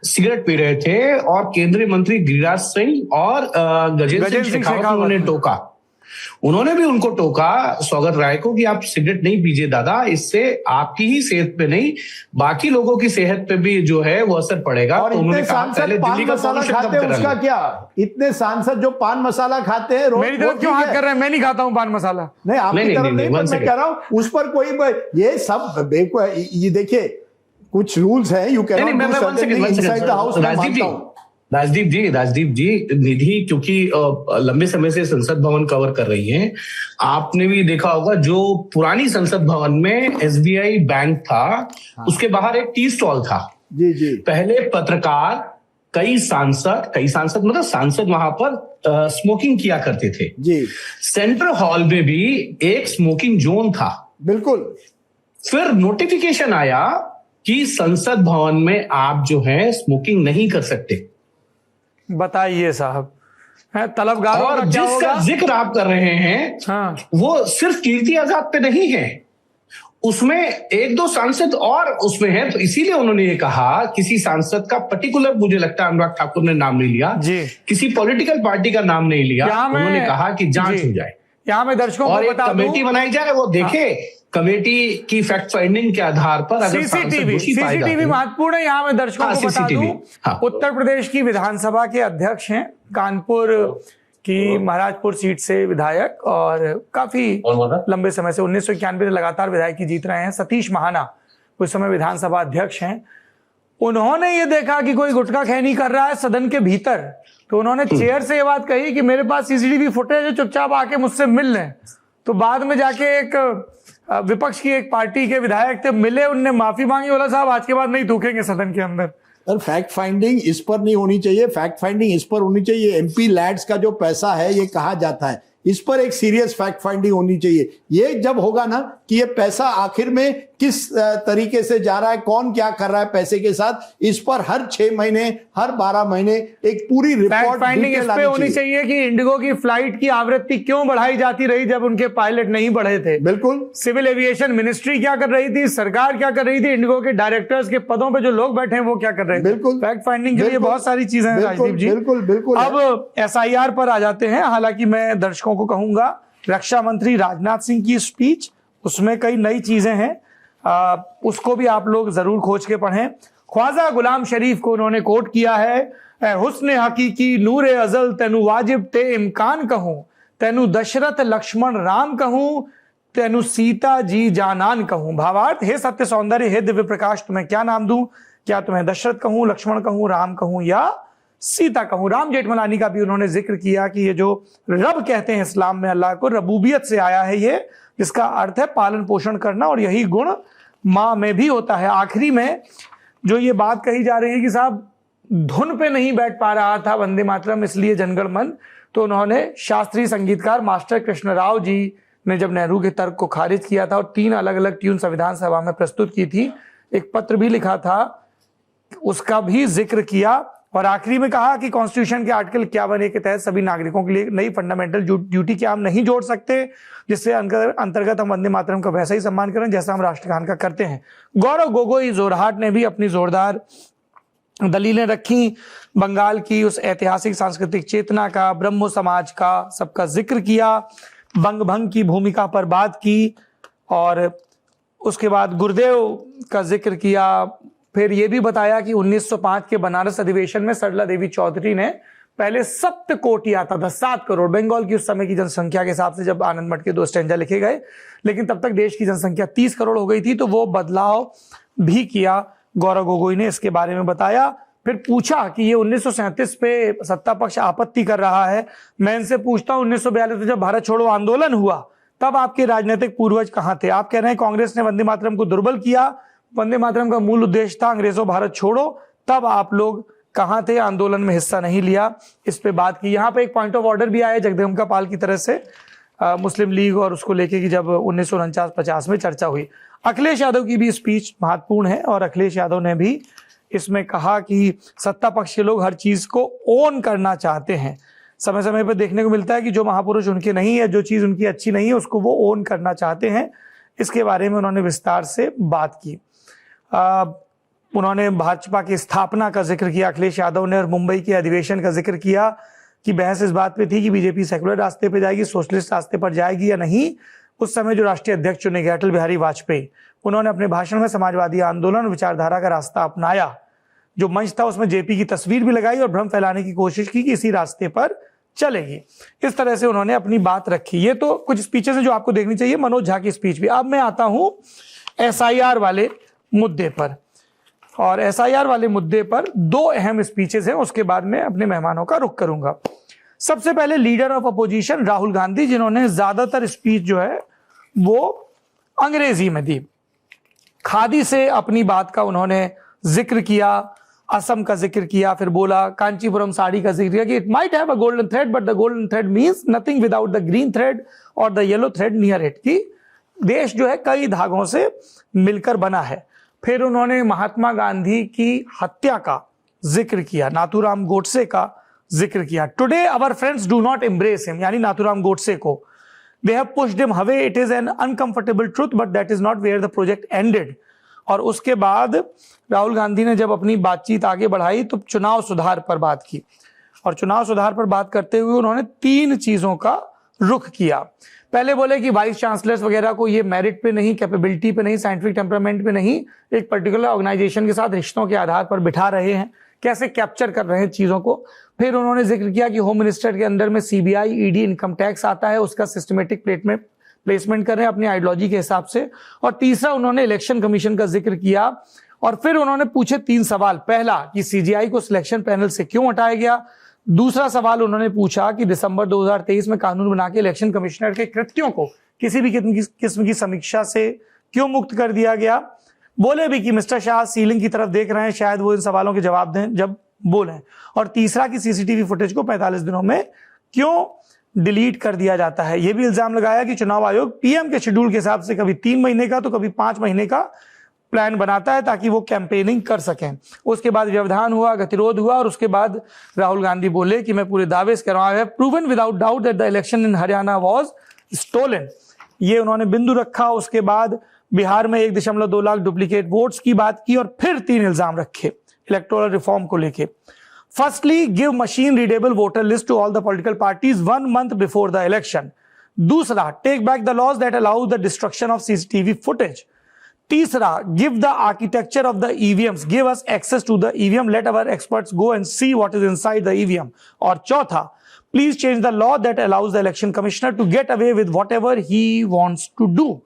सिगरेट पी रहे थे और केंद्रीय मंत्री गिरिराज सिंह और गजेंद्र सिंह शेखावत ने टोका। उन्होंने भी उनको टोका स्वागत राय को कि आप सिगरेट नहीं पीजिए दादा, इससे आपकी ही सेहत पे नहीं बाकी लोगों की सेहत पे भी जो है वो असर पड़ेगा। और तो इतने सांसद पान मसाला खाते हैं, उसका क्या? इतने सांसद जो पान मसाला खाते हैं, मेरी तरफ क्यों हाथ कर रहे हैं? मैं नहीं खाता हूँ पान मसाला। नहीं, आपकी तरफ नहीं, मैं कह रहा हूँ उस पर कोई ये सब ये देखिए कुछ रूल्स हैं, you can inside the house. Rajdeep ji Nidhi क्योंकि लंबे समय से संसद भवन कवर कर रही हैं, आपने भी देखा होगा जो पुरानी संसद भवन में एसबीआई बैंक था, उसके बाहर एक टी स्टॉल था। जी। पहले पत्रकार, कई सांसद मतलब सांसद वहां पर स्मोकिंग किया करते थे। जी। सेंट्रल हॉल में भी एक स्मोकिंग जोन था। बिल्कुल। फिर नोटिफिकेशन आया कि संसद भवन में आप जो है स्मोकिंग नहीं कर सकते। बताइए साहब, तलबगारों और जिसका जिक्र आप कर रहे हैं, हाँ, वो सिर्फ कीर्ति आजाद पे नहीं है, उसमें एक दो सांसद और उसमें है, तो इसीलिए उन्होंने ये कहा, किसी सांसद का पर्टिकुलर मुझे लगता है अनुराग ठाकुर ने नाम नहीं लिया जी, किसी पॉलिटिकल पार्टी का नाम नहीं लिया, उन्होंने कहा कि जांच हो जाए, यहाँ मैं दर्शकों और को एक बता दूं, कमेटी बनाई जाए, वो देखे कमेटी की फैक्ट फाइंडिंग के आधार पर अगर सीसीटीवी महत्वपूर्ण है। यहाँ मैं दर्शकों को बता दूं, उत्तर प्रदेश की विधानसभा के अध्यक्ष हैं, कानपुर की महाराजपुर सीट से विधायक और काफी लंबे समय से 1991 से लगातार विधायक जीत रहे हैं, सतीश महाना उस समय विधानसभा अध्यक्ष हैं। उन्होंने ये देखा कि कोई गुटखा खैनी कर रहा है सदन के भीतर, तो उन्होंने चेयर से ये बात कही कि मेरे पास सीसीटीवी फुटेज है, चुपचाप आके मुझसे मिल लें। तो बाद में जाके एक विपक्ष की एक पार्टी के विधायक थे, मिले, उनने माफी मांगी, बोला साहब आज के बाद नहीं थूकेंगे सदन के अंदर। सर फैक्ट फाइंडिंग इस पर नहीं होनी चाहिए, फैक्ट फाइंडिंग इस पर होनी चाहिए। एमपी लैड्स का जो पैसा है ये कहा जाता है, इस पर एक सीरियस फैक्ट फाइंडिंग होनी चाहिए। ये जब होगा ना कि ये पैसा आखिर में किस तरीके से जा रहा है, कौन क्या कर रहा है पैसे के साथ, इस पर हर 6 महीने हर 12 महीने एक पूरी रिपोर्ट फाइंडिंग इस पे होनी चाहिए कि इंडिगो की फ्लाइट की आवृत्ति क्यों बढ़ाई जाती रही जब उनके पायलट नहीं बढ़े थे। बिल्कुल, सिविल एविएशन मिनिस्ट्री क्या कर रही थी, सरकार क्या कर रही थी, इंडिगो के डायरेक्टर्स के पदों पे जो लोग बैठे हैं वो क्या कर रहे थे। बिल्कुल, फैक्ट फाइंडिंग के लिए बहुत सारी चीजें हैं राजदीप जी। बिल्कुल बिल्कुल। अब एसआईआर पर आ जाते हैं। हालांकि मैं दर्शकों को कहूंगा, रक्षा मंत्री राजनाथ सिंह की स्पीच, उसमें कई नई चीजें हैं, उसको भी आप लोग जरूर खोज के पढ़ें। ख्वाजा गुलाम शरीफ को उन्होंने कोट किया है, ए हुस्न हकीकी नूरे अजल तेनु वाजिब ते इम्कान कहूं, तेनु दशरथ लक्ष्मण राम कहूं, तेनु सीता जी जानान कहूं। भावार्थ, हे सत्य सौंदर्य, हे दिव्य प्रकाश, तुम्हें क्या नाम दूं? क्या तुम्हें दशरथ कहूं, लक्ष्मण कहूं, राम कहूं या सीता कहूं? राम जेठमलानी का भी उन्होंने जिक्र किया कि ये जो रब कहते हैं इस्लाम में अल्लाह को, रबूबियत से आया है ये, जिसका अर्थ है पालन पोषण करना, और यही गुण माँ में भी होता है। आखिरी में जो ये बात कही जा रही है कि साहब धुन पे नहीं बैठ पा रहा था वंदे मातरम, इसलिए जनगण मन, तो उन्होंने शास्त्रीय संगीतकार मास्टर कृष्ण राव जी ने जब नेहरू के तर्क को खारिज किया था और 3 अलग अलग ट्यून संविधान सभा में प्रस्तुत की थी, एक पत्र भी लिखा था, उसका भी जिक्र किया, और आखिरी में कहा कि कॉन्स्टिट्यूशन के आर्टिकल 51A के तहत सभी नागरिकों के लिए नई फंडामेंटल ड्यूटी क्या हम नहीं जोड़ सकते, जिससे अंतर्गत हम वंदे मातरम का वैसा ही सम्मान करें जैसा हम राष्ट्रगान का करते हैं। गौरव गोगोई जोरहाट ने भी अपनी जोरदार दलीलें रखी, बंगाल की उस ऐतिहासिक सांस्कृतिक चेतना का, ब्रह्मो समाज का, सबका जिक्र किया, बंग भंग की भूमिका पर बात की, और उसके बाद गुरुदेव का जिक्र किया। फिर यह भी बताया कि 1905 के बनारस अधिवेशन में सरला देवी चौधरी ने पहले सप्त कोटि आता था, 7 करोड़, बंगाल की उस समय की जनसंख्या के हिसाब से जब आनंद मठ के 2 स्टैंजा लिखे गए, लेकिन तब तक देश की जनसंख्या 30 करोड़ हो गई थी, तो वो बदलाव भी किया। गौरव गोगोई ने इसके बारे में बताया। फिर पूछा कि ये 1937 पे सत्ता पक्ष आपत्ति कर रहा है, मैं इनसे पूछता हूं 1942 में जब भारत छोड़ो आंदोलन हुआ तब आपके राजनीतिक पूर्वज कहां थे? आप कह रहे हैं कांग्रेस ने वंदे मातरम को दुर्बल किया, वंदे मातरम का मूल उद्देश्य था अंग्रेजों भारत छोड़ो, तब आप लोग कहां थे, आंदोलन में हिस्सा नहीं लिया, इस पे बात की। यहाँ पे एक पॉइंट ऑफ ऑर्डर भी आया जगदम्बिका पाल की तरफ से मुस्लिम लीग और उसको लेके कि जब 1949-50 में चर्चा हुई। अखिलेश यादव की भी स्पीच महत्वपूर्ण है, और अखिलेश यादव ने भी इसमें कहा कि सत्ता पक्ष के लोग हर चीज को ओन करना चाहते हैं। समय समय पर देखने को मिलता है कि जो महापुरुष उनके नहीं है, जो चीज उनकी अच्छी नहीं है, उसको वो ओन करना चाहते हैं। इसके बारे में उन्होंने विस्तार से बात की। उन्होंने भाजपा की स्थापना का जिक्र किया अखिलेश यादव ने, और मुंबई के अधिवेशन का जिक्र किया कि बहस इस बात पे थी कि बीजेपी सेकुलर रास्ते पे जाएगी, सोशलिस्ट रास्ते पर जाएगी या नहीं। उस समय जो राष्ट्रीय अध्यक्ष चुने गए अटल बिहारी वाजपेयी, उन्होंने अपने भाषण में समाजवादी आंदोलन और विचारधारा का रास्ता अपनाया। जो मंच था उसमें जेपी की तस्वीर भी लगाई और भ्रम फैलाने की कोशिश की कि इसी रास्ते पर चलेगी। इस तरह से उन्होंने अपनी बात रखी। ये तो कुछ स्पीचेस हैं जो आपको देखनी चाहिए, मनोज झा की स्पीच भी। अब मैं आता हूं एसआईआर वाले मुद्दे पर, और एसआईआर वाले मुद्दे पर 2 अहम स्पीचेस हैं, उसके बाद मैं अपने मेहमानों का रुख करूंगा। सबसे पहले leader of opposition Rahul Gandhi, जिन्होंने ज्यादातर स्पीच जो है वो अंग्रेजी में दी। खादी से अपनी बात का उन्होंने जिक्र किया, असम का जिक्र किया, फिर बोला कांचीपुरम साड़ी का जिक्र किया कि it might have a golden thread but the golden thread means nothing without the green thread और the yellow thread near it, कि देश जो है कई धागों से मिलकर बना है। फिर उन्होंने महात्मा गांधी की हत्या का जिक्र किया, नाथूराम गोडसे का जिक्र किया। Today our friends do not embrace him, यानी नाथूराम गोडसे को, They have pushed him away. It is an uncomfortable truth, but that is not where the project ended. और उसके बाद राहुल गांधी ने जब अपनी बातचीत आगे बढ़ाई तो चुनाव सुधार पर बात की, और चुनाव सुधार पर बात करते हुए उन्होंने 3 चीजों का रुख किया। पहले बोले कि वाइस चांसलर्स वगैरह को ये मेरिट पे नहीं, कैपेबिलिटी पे नहीं, साइंटिफिक टेम्परामेंट पे नहीं, एक पर्टिकुलर ऑर्गेनाइजेशन के साथ रिश्तों के आधार पर बिठा रहे हैं, कैसे कैप्चर कर रहे हैं चीजों को। फिर उन्होंने जिक्र किया कि होम मिनिस्टर के अंदर में सीबीआई, ईडी, इनकम टैक्स आता है, उसका सिस्टमेटिक प्लेसमेंट कर रहे हैं अपनी आइडियोलॉजी के हिसाब से। और तीसरा उन्होंने इलेक्शन कमीशन का जिक्र किया, और फिर उन्होंने पूछे 3 सवाल। पहला कि सीजीआई को सिलेक्शन पैनल से क्यों हटाया गया। दूसरा सवाल उन्होंने पूछा कि दिसंबर 2023 में कानून बना के इलेक्शन कमिश्नर के कृत्यों को किसी भी किस्म की समीक्षा से क्यों मुक्त कर दिया गया। बोले भी कि मिस्टर शाह सीलिंग की तरफ देख रहे हैं, शायद वो इन सवालों के जवाब दें जब बोलें। और तीसरा कि सीसीटीवी फुटेज को 45 दिनों में क्यों डिलीट कर दिया जाता है। यह भी इल्जाम लगाया कि चुनाव आयोग पीएम के शेड्यूल के हिसाब से कभी 3 महीने का तो कभी 5 महीने का प्लान बनाता है ताकि वो कैंपेनिंग कर सकें। उसके बाद व्यवधान हुआ, गतिरोध हुआ, और उसके बाद राहुल गांधी बोले कि मैं पूरे दावे से कह रहा हूं, I have proven without doubt that the election in Haryana was stolen. ये उन्होंने बिंदु रखा। उसके बाद बिहार में 1.2 लाख डुप्लीकेट वोट्स की बात की, और फिर 3 इल्जाम रखे इलेक्टोरल रिफॉर्म को लेके। Firstly, give machine readable voter list to all the political parties 1 month before the election. दूसरा, take back the laws that allow the destruction of CCTV footage. तीसरा, give the architecture of the EVMs, give us access to the EVM, let our experts go and see what is inside the EVM. और चौथा, please change the law that allows the election commissioner to get away with whatever he wants to do.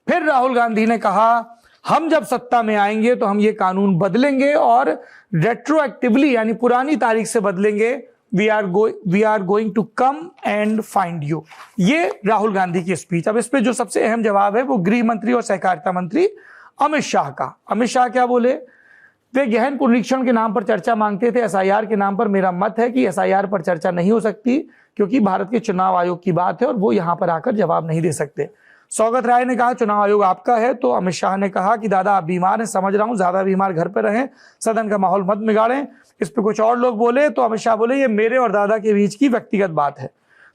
फिर राहुल गांधी ने कहा, हम जब सत्ता में आएंगे तो हम ये कानून बदलेंगे और रेट्रोएक्टिवली यानी पुरानी तारीख से बदलेंगे। We are going to come and find you. ये राहुल गांधी की स्पीच। अब इस पे जो सबसे अहम जवाब है वो गृह मंत्री और सहकारिता मंत्री अमित शाह का। अमित शाह क्या बोले? वे गहन पुनरीक्षण के नाम पर चर्चा मांगते थे एसआईआर के नाम पर। मेरा मत है कि एसआईआर पर चर्चा नहीं हो सकती क्योंकि भारत के चुनाव आयोग की बात है और वो यहां पर आकर जवाब नहीं दे सकते। सौगत राय ने कहा चुनाव आयोग आपका है, तो अमित शाह ने कहा कि दादा आप बीमार हैं, समझ रहा हूं, ज्यादा बीमार घर पे रहें, सदन का माहौल मत बिगाड़ें। इस पे कुछ और लोग बोले तो अमित शाह बोले ये मेरे और दादा के बीच की व्यक्तिगत बात है।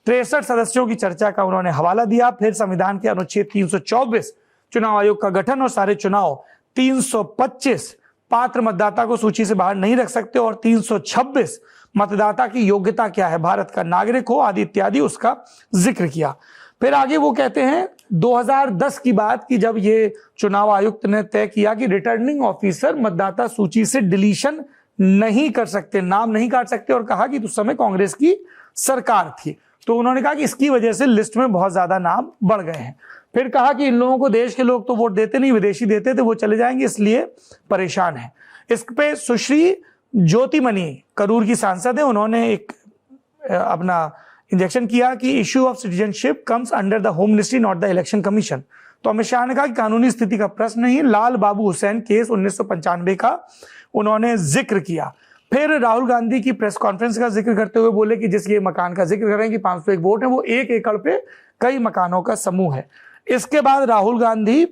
63 सदस्यों की चर्चा का उन्होंने हवाला दिया। फिर संविधान के अनुच्छेद 324 चुनाव आयोग का गठन और सारे चुनाव, 325 पात्र मतदाता को सूची से बाहर नहीं रख सकते और 326 मतदाता की योग्यता क्या है, भारत का नागरिक हो आदि इत्यादि उसका जिक्र किया। फिर आगे वो कहते हैं 2010 की बात की जब ये चुनाव आयुक्त ने तय किया कि रिटर्निंग ऑफिसर मतदाता सूची से डिलीशन नहीं कर सकते, नाम नहीं काट सकते, और कहा कि उस समय कांग्रेस की सरकार थी, तो उन्होंने कहा कि इसकी वजह से लिस्ट में बहुत ज्यादा नाम बढ़ गए हैं। फिर कहा कि इन लोगों को देश के लोग तो वोट देते नहीं, विदेशी देते थे, वो चले जाएंगे इसलिए परेशान है। इस पे सुश्री ज्योतिमणि करूर की सांसद है, उन्होंने एक अपना इंजेक्शन किया कि issue of citizenship comes under the home ministry not the election commission. तो अमित शाह ने कहा कि कानूनी स्थिति का प्रश्न नहीं है। लाल बाबू हुसैन केस 1995 का उन्होंने जिक्र किया। फिर राहुल गांधी की प्रेस कॉन्फ्रेंस का जिक्र करते हुए बोले कि जिस ये मकान का जिक्र कर रहे हैं कि 501 वोट है, वो 1 एकड़ पे कई मकानों का समूह है। इसके बाद राहुल गांधी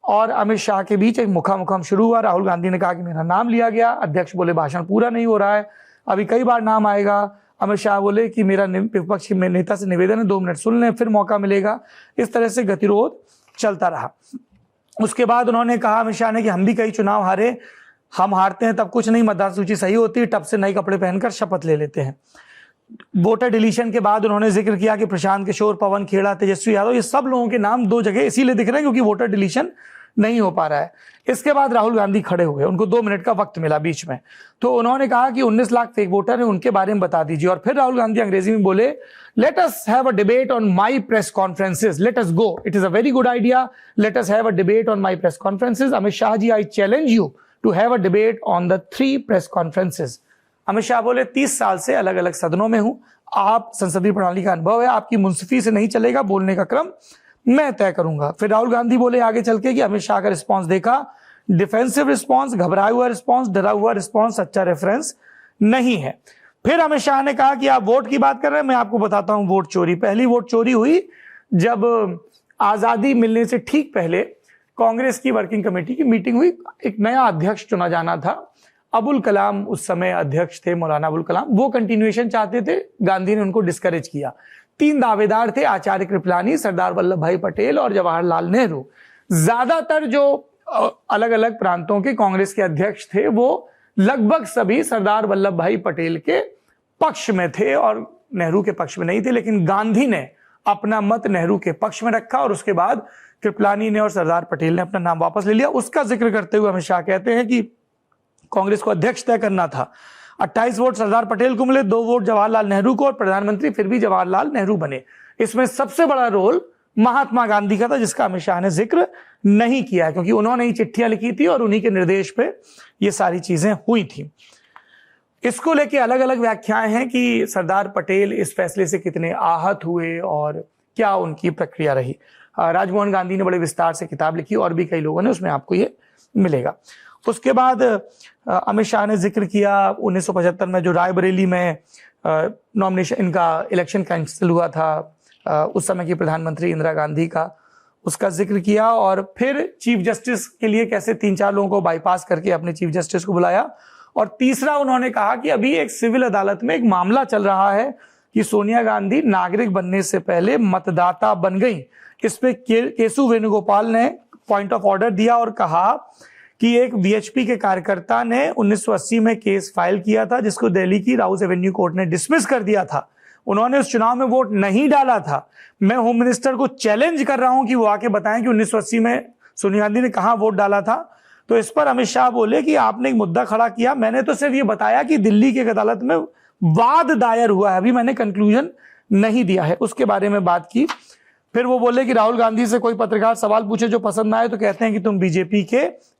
और अमित शाह के बीच एक मुखामुखम शुरू हुआ। राहुल गांधी ने कहा कि मेरा नाम लिया गया, अध्यक्ष बोले भाषण पूरा नहीं हो रहा है, अभी कई बार नाम आएगा। अमित शाह बोले कि मेरा विपक्ष के नेता से निवेदन है 2 मिनट सुन लें, फिर मौका मिलेगा। इस तरह से गतिरोध चलता रहा। उसके बाद उन्होंने कहा अमित शाह ने कि हम भी कई चुनाव हारे, हम हारते हैं तब कुछ नहीं, मतदाता सूची सही होती है, टब से नए कपड़े पहनकर शपथ ले लेते हैं। वोटर डिलीशन के बाद उन्होंने जिक्र किया कि प्रशांत किशोर, पवन खेड़ा, तेजस्वी यादव, ये सब लोगों के नाम 2 जगह इसीलिए दिख रहे हैं क्योंकि वोटर डिलीशन नहीं हो पा रहा है। इसके बाद राहुल गांधी खड़े हुए, उनको 2 मिनट का वक्त मिला बीच में, तो उन्होंने कहा कि 19 लाख फेक वोटर हैं, उनके बारे में बता दीजिए। और फिर राहुल गांधी अंग्रेजी में बोले let us have a debate on my press conferences, let us go, it is a very good idea, let us have a debate on my press conferences. Amit Shah ji, I challenge you to have a debate on the 3 press conferences. Amit Shah बोले 30 साल से अलग अलग सदनों में हूं, आप संसदीय प्रणाली का अनुभव है, आपकी मुंसिफी से नहीं चलेगा, बोलने का क्रम मैं तय करूंगा। फिर राहुल गांधी बोले आगे चल के कि अमित शाह का रिस्पॉन्स देखा, डिफेंसिव रिस्पॉन्स, घबराया हुआ रिस्पॉन्स, डरा हुआ रिस्पॉन्स, सच्चा रेफरेंस नहीं है। फिर अमित शाह ने कहा कि आप वोट की बात कर रहे हैं, मैं आपको बताता हूं वोट चोरी। पहली वोट चोरी हुई जब आजादी मिलने से ठीक पहले कांग्रेस की वर्किंग कमेटी की मीटिंग हुई, एक नया अध्यक्ष चुना जाना था। अबुल कलाम उस समय अध्यक्ष थे, मौलाना अबुल कलाम, वो कंटिन्यूएशन चाहते थे, गांधी ने उनको डिस्करेज किया। तीन दावेदार थे, आचार्य कृपलानी, सरदार वल्लभ भाई पटेल और जवाहरलाल नेहरू। ज्यादातर जो अलग अलग प्रांतों के कांग्रेस के अध्यक्ष थे वो लगभग सभी सरदार वल्लभ भाई पटेल के पक्ष में थे और नेहरू के पक्ष में नहीं थे, लेकिन गांधी ने अपना मत नेहरू के पक्ष में रखा और उसके बाद कृपलानी ने और सरदार पटेल ने अपना नाम वापस ले लिया। उसका जिक्र करते हुए अमित शाह कहते हैं कि कांग्रेस को अध्यक्ष तय करना था। 28 वोट सरदार पटेल को मिले, 2 वोट जवाहरलाल नेहरू को और प्रधानमंत्री फिर भी जवाहरलाल नेहरू बने। इसमें सबसे बड़ा रोल महात्मा गांधी का था, जिसका अमित शाह ने जिक्र नहीं किया क्योंकि उन्होंने ही चिट्ठियां लिखी थी और उन्हीं के निर्देश पे ये सारी चीजें हुई थी। इसको लेके अलग अलग व्याख्याएं हैं कि सरदार पटेल इस फैसले से कितने आहत हुए और क्या उनकी प्रक्रिया रही। राजमोहन गांधी ने बड़े विस्तार से किताब लिखी और भी कई लोगों ने, उसमें आपको ये मिलेगा। उसके बाद अमित शाह ने जिक्र किया 1975 में जो रायबरेली में नॉमिनेशन इनका इलेक्शन कैंसिल हुआ था, उस समय की प्रधानमंत्री इंदिरा गांधी का, उसका जिक्र किया और फिर चीफ जस्टिस के लिए कैसे 3-4 लोगों को बाईपास करके अपने चीफ जस्टिस को बुलाया। और तीसरा उन्होंने कहा कि अभी एक सिविल अदालत में एक मामला चल रहा है कि सोनिया गांधी नागरिक बनने से पहले मतदाता बन गई। इस पे केशव वेणुगोपाल ने पॉइंट ऑफ ऑर्डर दिया और कहा कि एक वीएचपी के कार्यकर्ता ने 1980 में केस फाइल किया था जिसको दिल्ली की राउस एवेन्यू कोर्ट ने डिसमिस कर दिया था। उन्होंने उस चुनाव में वोट नहीं डाला था। मैं होम मिनिस्टर को चैलेंज कर रहा हूं कि वो आके बताएं कि 1980 में सोनिया गांधी ने कहां वोट डाला था। तो इस पर अमित शाह बोले कि आपने एक मुद्दा खड़ा किया, मैंने तो सिर्फ ये बताया कि दिल्ली की एक अदालत में वाद दायर हुआ है, अभी मैंने कंक्लूजन नहीं दिया है। उसके बारे में बात की। फिर वो बोले कि राहुल गांधी से कोई पत्रकार सवाल पूछे जो पसंद ना आए तो कहते हैं कि तुम बीजेपी के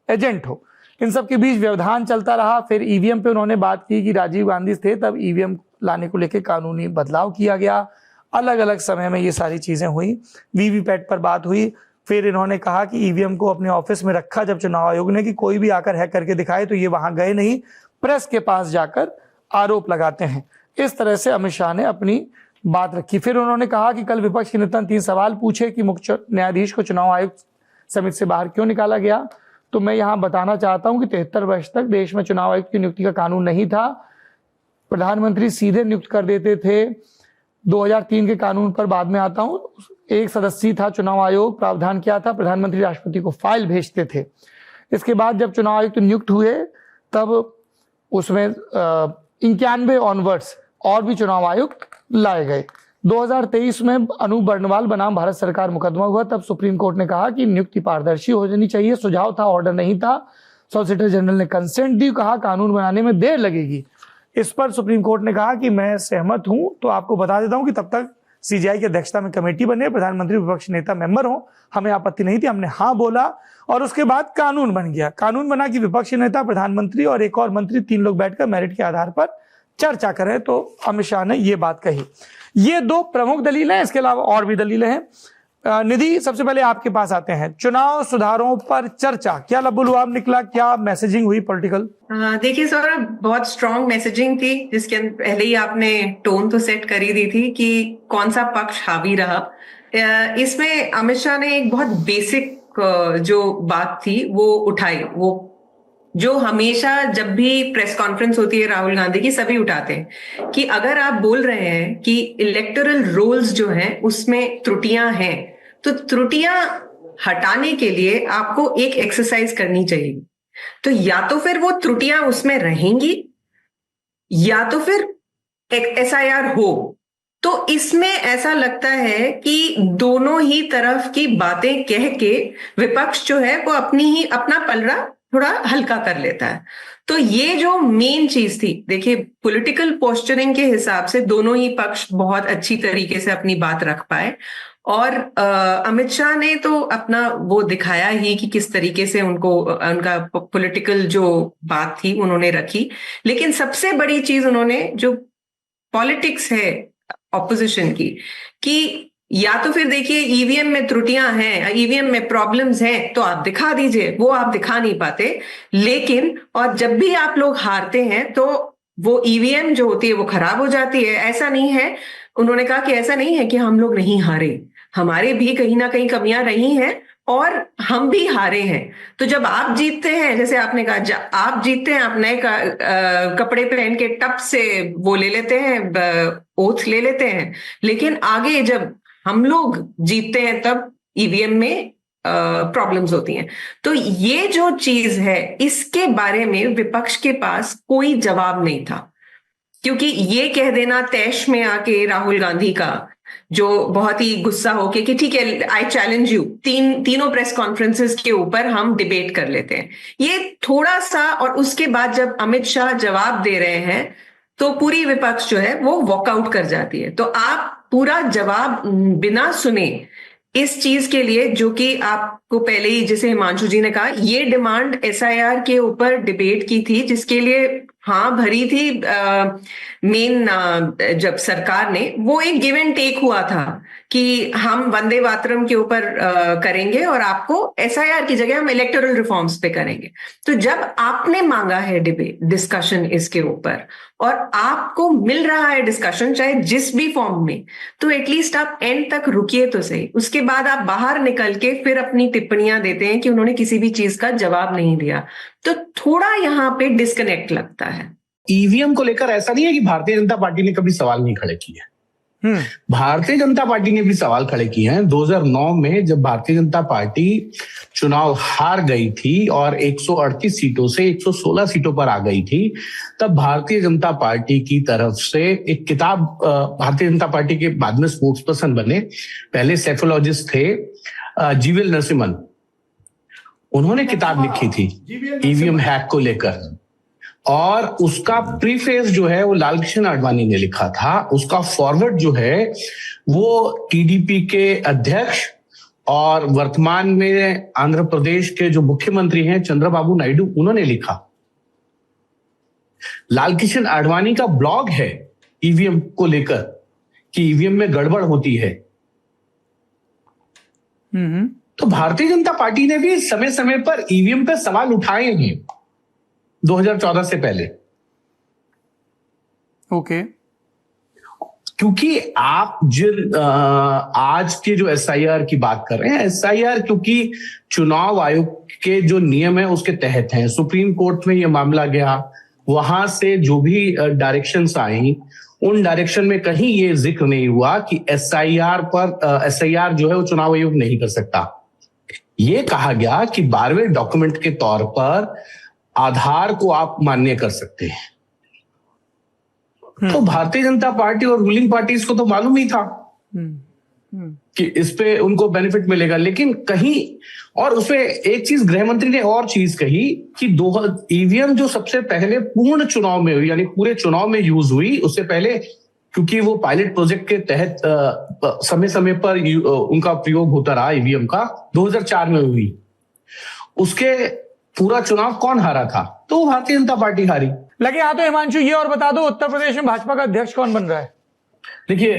एजेंट हो। इन सब के बीच व्यवधान चलता रहा। फिर ईवीएम पे उन्होंने बात की कि राजीव गांधी थे तब ईवीएम लाने को लेकर कानूनी बदलाव किया गया। अलग अलग समय में ये सारी चीजें हुई। वीवीपैट पर बात हुई। फिर इन्होंने कहा कि ईवीएम को अपने ऑफिस में रखा जब चुनाव आयोग ने कि कोई भी आकर हैक करके दिखाए, तो ये वहां गए नहीं, प्रेस के पास जाकर आरोप लगाते हैं। इस तरह से अमित शाह ने अपनी बात रखी। फिर उन्होंने कहा कि कल विपक्ष के नेता 3 सवाल पूछे कि मुख्य न्यायाधीश को चुनाव आयोग समिति से बाहर क्यों निकाला गया। तो मैं यहां बताना चाहता हूं कि 73 वर्ष तक देश में चुनाव आयुक्त की नियुक्ति का कानून नहीं था। प्रधानमंत्री सीधे नियुक्त कर देते थे। 2003 के कानून पर बाद में आता हूं। एक सदस्यीय था चुनाव आयोग। प्रावधान क्या था, प्रधानमंत्री राष्ट्रपति को फाइल भेजते थे। इसके बाद जब चुनाव आयुक्त नियुक्त हुए तब उसमें 91 ऑनवर्ड्स और भी चुनाव आयुक्त लाए गए। 2023 में अनूप बर्णवाल बनाम भारत सरकार मुकदमा हुआ, तब सुप्रीम कोर्ट ने कहा कि नियुक्ति पारदर्शी हो जानी चाहिए। सुझाव था, ऑर्डर नहीं था। सॉलिसिटर जनरल ने कंसेंट दी, कहा कानून बनाने में देर लगेगी। इस पर सुप्रीम कोर्ट ने कहा कि मैं सहमत हूं। तो आपको बता देता हूं कि तब तक सीजीआई की अध्यक्षता में कमेटी बने, प्रधानमंत्री विपक्ष नेता मेंबर हो, हमें आपत्ति नहीं थी। हमने हाँ बोला और उसके बाद कानून बन गया। कानून बना कि विपक्षी नेता, प्रधानमंत्री और एक और मंत्री 3 लोग बैठकर मेरिट के आधार पर चर्चा करें। तो अमित शाह ने ये बात कही। ये 2 प्रमुख दलीलें हैं, इसके अलावा और भी दलीलें हैं। निधि, सबसे पहले आपके पास आते हैं। चुनाव सुधारों पर चर्चा, क्या लबुलुआब निकला, क्या मैसेजिंग हुई पॉलिटिकल? देखिए सौरभ, बहुत स्ट्रॉन्ग मैसेजिंग थी जिसके पहले ही आपने टोन तो सेट कर ही दी थी कि कौन सा पक्ष हावी रहा। इसमें अमित शाह ने एक बहुत बेसिक जो बात थी वो उठाई, वो जो हमेशा जब भी प्रेस कॉन्फ्रेंस होती है राहुल गांधी की सभी उठाते हैं कि अगर आप बोल रहे हैं कि इलेक्टोरल रोल्स जो हैं उसमें त्रुटियां हैं, तो त्रुटियां हटाने के लिए आपको एक एक्सरसाइज करनी चाहिए। तो या तो फिर वो त्रुटियां उसमें रहेंगी या तो फिर एक एसआईआर हो। तो इसमें ऐसा लगता है कि दोनों ही तरफ की बातें कह के विपक्ष जो है वो अपना पलड़ा थोड़ा हल्का कर लेता है। तो ये जो मेन चीज थी, देखिए पॉलिटिकल पोस्चरिंग के हिसाब से दोनों ही पक्ष बहुत अच्छी तरीके से अपनी बात रख पाए और अमित शाह ने तो अपना वो दिखाया ही कि किस तरीके से उनका पॉलिटिकल जो बात थी उन्होंने रखी। लेकिन सबसे बड़ी चीज उन्होंने जो पॉलिटिक्स है ऑपोजिशन की, कि या तो फिर देखिए ईवीएम में त्रुटियां हैं, ईवीएम में प्रॉब्लम्स हैं, तो आप दिखा दीजिए। वो आप दिखा नहीं पाते। लेकिन और जब भी आप लोग हारते हैं तो वो ईवीएम जो होती है वो खराब हो जाती है। ऐसा नहीं है, उन्होंने कहा कि ऐसा नहीं है कि हम लोग नहीं हारे, हमारे भी कहीं ना कहीं कमियां रही हैं और हम भी हारे हैं। तो जब आप जीतते हैं, जैसे आपने कहा, आप जीतते हैं, आप नए कपड़े पहन के टप से वो ले लेते हैं, ओथ ले लेते हैं, लेकिन आगे जब हम लोग जीतते हैं तब ईवीएम में प्रॉब्लम्स होती हैं। तो ये जो चीज है, इसके बारे में विपक्ष के पास कोई जवाब नहीं था, क्योंकि ये कह देना तैश में आके राहुल गांधी का, जो बहुत ही गुस्सा होके कि ठीक है, आई चैलेंज यू, तीनों प्रेस कॉन्फ्रेंसेस के ऊपर हम डिबेट कर लेते हैं, ये थोड़ा सा, और उसके बाद जब अमित शाह जवाब दे रहे हैं तो पूरी विपक्ष जो है वो वॉकआउट कर जाती है। तो आप पूरा जवाब बिना सुने इस चीज के लिए, जो कि आपको पहले ही, जैसे हिमांशु जी ने कहा, ये डिमांड एसआईआर के ऊपर डिबेट की थी, जिसके लिए हाँ भरी थी मेन जब सरकार ने, वो एक गिव एंड टेक हुआ था कि हम वंदे मातरम के ऊपर करेंगे और आपको एसआईआर की जगह हम इलेक्टोरल रिफॉर्म्स पे करेंगे। तो जब आपने मांगा है डिस्कशन इसके ऊपर और आपको मिल रहा है डिस्कशन, चाहे जिस भी फॉर्म में, तो एटलीस्ट आप एंड तक रुकिए तो सही। उसके बाद आप बाहर निकल के फिर अपनी टिप्पणियां देते हैं कि उन्होंने किसी भी चीज का जवाब नहीं दिया, तो थोड़ा यहाँ पे डिस्कनेक्ट लगता है। ईवीएम को लेकर ऐसा नहीं है कि भारतीय जनता पार्टी ने कभी सवाल नहीं खड़े किए। भारतीय जनता पार्टी ने भी सवाल खड़े किए हैं। 2009 में जब भारतीय जनता पार्टी चुनाव हार गई थी और 138 सीटों से 116 सीटों पर आ गई थी, तब भारतीय जनता पार्टी की तरफ से एक किताब, भारतीय जनता पार्टी के बाद में स्पोक्स पर्सन बने, पहले सेफोलॉजिस्ट थे, जीवीएल नरसिम्हन, उन्होंने किताब लिखी थी ईवीएम हैक को लेकर, और उसका प्रीफेस जो है वो लालकृष्ण आडवाणी ने लिखा था। उसका फॉरवर्ड जो है वो टीडीपी के अध्यक्ष और वर्तमान में आंध्र प्रदेश के जो मुख्यमंत्री हैं चंद्रबाबू नायडू, उन्होंने लिखा। लालकृष्ण आडवाणी का ब्लॉग है ईवीएम को लेकर कि ईवीएम में गड़बड़ होती है। तो भारतीय जनता पार्टी ने भी समय समय पर ईवीएम पे सवाल उठाए हैं 2014 से पहले। ओके। क्योंकि आप आज के जो एसआईआर की बात कर रहे हैं, एसआईआर क्योंकि चुनाव आयोग के जो नियम है उसके तहत है, सुप्रीम कोर्ट में यह मामला गया, वहां से जो भी डायरेक्शंस आई, उन डायरेक्शन में कहीं ये जिक्र नहीं हुआ कि एसआईआर जो है वो चुनाव आयोग नहीं कर सकता। ये कहा गया कि 12वें डॉक्यूमेंट के तौर पर आधार को आप मान्य कर सकते हैं। तो भारतीय जनता पार्टी और रूलिंग पार्टीज को तो मालूम ही था कि इस पे उनको बेनिफिट मिलेगा, लेकिन कहीं, और उसमें एक चीज गृह मंत्री ने और चीज कही कि ईवीएम जो सबसे पहले पूर्ण चुनाव में हुई, यानी पूरे चुनाव में यूज हुई, उससे पहले क्योंकि वो पायलट प्रोजेक्ट के तहत समय समय पर उनका प्रयोग होता रहा ईवीएम का, 2004 में हुई, उसके पूरा चुनाव कौन हारा था? तो भारतीय जनता पार्टी हारी। लगे हाँ, तो हिमांशु ये और बता दो, उत्तर प्रदेश में भाजपा का अध्यक्ष कौन बन रहा है? देखिए,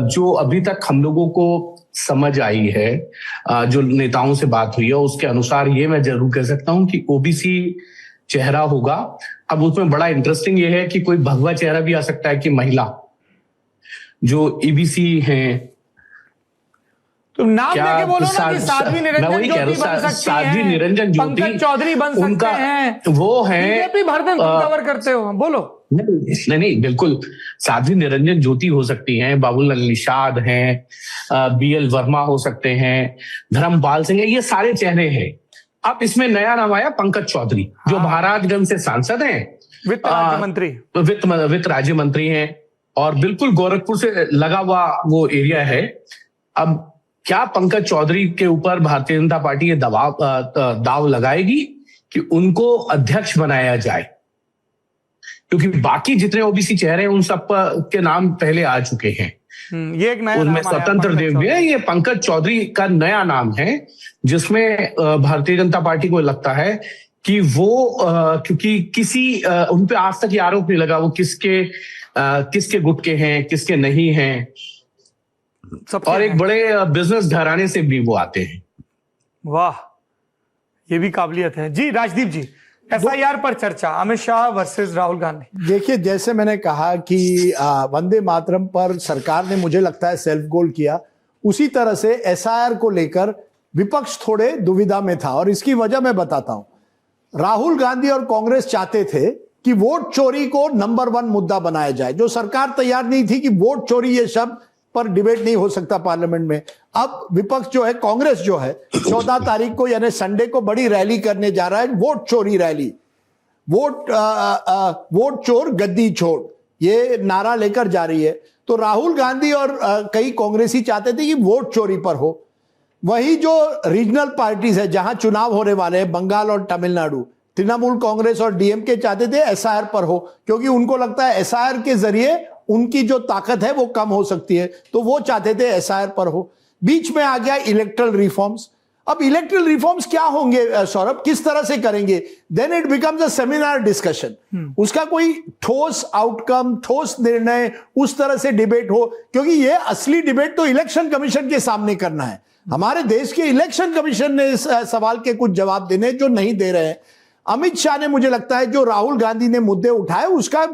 जो अभी तक हम लोगों को समझ आई है, जो नेताओं से बात हुई है, उसके अनुसार ये मैं जरूर कह सकता हूं कि ओबीसी चेहरा होगा। अब उसमें बड़ा इंटरेस्टिंग ये है कि कोई भगवा चेहरा भी आ सकता है कि महिला जो ईबीसी हैं। तो नाम लेके बोलो ना कि साध्वी निरंजन ज्योति, पंकज चौधरी बन सकते हैं, वो हैं। बीजेपी भरदन कवर करते हो, बोलो। नहीं, बिल्कुल साध्वी निरंजन ज्योति हो सकती हैं, बाबूलाल निषाद हैं, बीएल वर्मा हो सकते हैं, धर्मपाल सिंह है, ये सारे चेहरे हैं। अब इसमें नया नाम आया पंकज चौधरी, जो महाराजगंज से सांसद हैं, वित्त राज्य मंत्री हैं, और बिल्कुल गोरखपुर से लगा हुआ वो एरिया है। अब क्या पंकज चौधरी के ऊपर भारतीय जनता पार्टी ये दाव लगाएगी कि उनको अध्यक्ष बनाया जाए? क्योंकि बाकी जितने ओबीसी चेहरे हैं उन सब के नाम पहले आ चुके हैं। ये एक नया, उनमें स्वतंत्र देव भी है, ये पंकज चौधरी का नया नाम है, जिसमें भारतीय जनता पार्टी को लगता है कि वो क्योंकि किसी उन पे आज तक ये आरोप नहीं लगा वो किसके गुट के हैं, किसके नहीं हैं, और एक बड़े बिजनेस घराने से भी वो आते हैं। वाह, ये भी काबिलियत है। जी राजदीप जी, एसआईआर पर चर्चा, अमित शाह वर्सेस राहुल गांधी। देखिए, जैसे मैंने कहा कि वंदे मातरम पर सरकार ने, मुझे लगता है, सेल्फ गोल किया, उसी तरह से एसआईआर को लेकर विपक्ष थोड़े दुविधा में था और इसकी वजह मैं बताता हूं। राहुल गांधी और कांग्रेस चाहते थे कि वोट चोरी को नंबर 1 मुद्दा बनाया जाए, जो सरकार तैयार नहीं थी कि वोट चोरी ये शब्द पर डिबेट नहीं हो सकता पार्लियामेंट में। अब विपक्ष जो है, कांग्रेस जो है, 14 तारीख को यानी संडे को बड़ी रैली करने जा रहा है, वोट चोरी रैली, वोट चोर गद्दी छोड़, ये नारा लेकर जा रही है। तो राहुल गांधी और कई कांग्रेसी चाहते थे कि वोट चोरी पर हो। वही जो रीजनल पार्टीज है जहां चुनाव होने वाले हैं, बंगाल और तमिलनाडु, तृणमूल कांग्रेस और डीएमके चाहते थे एसआईआर पर हो, क्योंकि उनको लगता है एसआईआर के जरिए उनकी जो ताकत है वो कम हो सकती है, तो वो चाहते थे एसआईआर पर हो। बीच में आ गया इलेक्टरल रिफॉर्म्स। अब इलेक्टरल रिफॉर्म्स क्या होंगे सौरभ, किस तरह से करेंगे? Then it becomes a seminar discussion. उसका कोई ठोस आउटकम, ठोस निर्णय उस तरह से डिबेट हो, क्योंकि ये असली डिबेट तो इलेक्शन कमीशन के सामने करना है। हमारे देश के इलेक्शन कमीशन ने इस सवाल के कुछ जवाब देने जो नहीं दे रहे हैं। अमित शाह ने, मुझे लगता है, जो राहुल गांधी ने मुद्दे उठाए उसका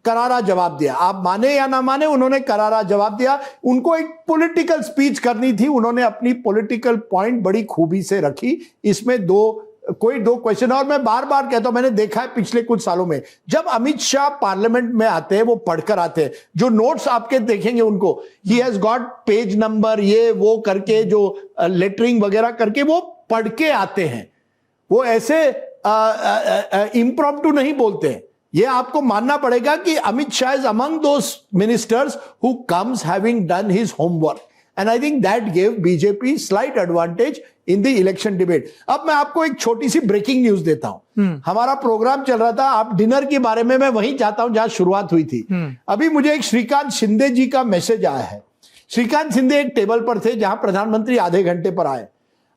करारा जवाब दिया। आप माने या ना माने, उन्होंने करारा जवाब दिया। उनको एक पॉलिटिकल स्पीच करनी थी, उन्होंने अपनी पॉलिटिकल पॉइंट बड़ी खूबी से रखी। इसमें कोई दो क्वेश्चन। और मैं बार बार कहता हूं, मैंने देखा है पिछले कुछ सालों में जब अमित शाह पार्लियामेंट में आते हैं, वो पढ़कर आते हैं, जो नोट्स आपके देखेंगे उनको, he has got page number, ये वो करके, जो लेटरिंग वगैरह करके वो पढ़ के आते हैं। वो ऐसे इम्प्रॉम्प्टू नहीं बोलते हैं। ये आपको मानना पड़ेगा कि Amit Shah is among those ministers who comes having done his homework, and I think that gave BJP slight advantage in the election debate. अब मैं आपको एक छोटी सी ब्रेकिंग न्यूज देता हूं। हमारा प्रोग्राम चल रहा था, आप डिनर के बारे में, मैं वहीं चाहता हूं जहां शुरुआत हुई थी। अभी मुझे एक श्रीकांत शिंदे जी का मैसेज आया है। श्रीकांत शिंदे एक टेबल पर थे जहां प्रधानमंत्री आधे घंटे पर आए।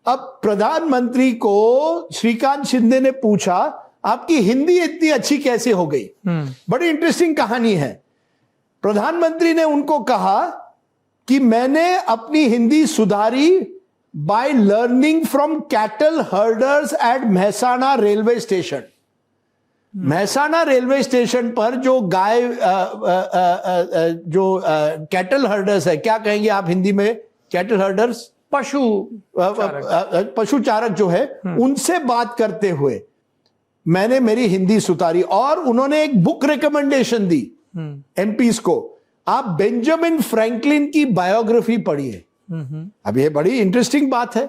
अब प्रधानमंत्री को श्रीकांत शिंदे ने पूछा, आपकी हिंदी इतनी अच्छी कैसे हो गई? बड़ी इंटरेस्टिंग कहानी है। प्रधानमंत्री ने उनको कहा कि मैंने अपनी हिंदी सुधारी by learning from cattle herders at Mehsana railway station. Mehsana railway station पर जो गाय, जो कैटल हर्डर्स है, क्या कहेंगे आप हिंदी में? कैटल हर्डर्स, पशु चारक जो है, उनसे बात करते हुए मैंने मेरी हिंदी सुधारी। और उन्होंने एक बुक रिकमेंडेशन दी एमपीज को, आप बेंजामिन फ्रैंकलिन की बायोग्राफी पढ़िए। अब ये बड़ी इंटरेस्टिंग बात है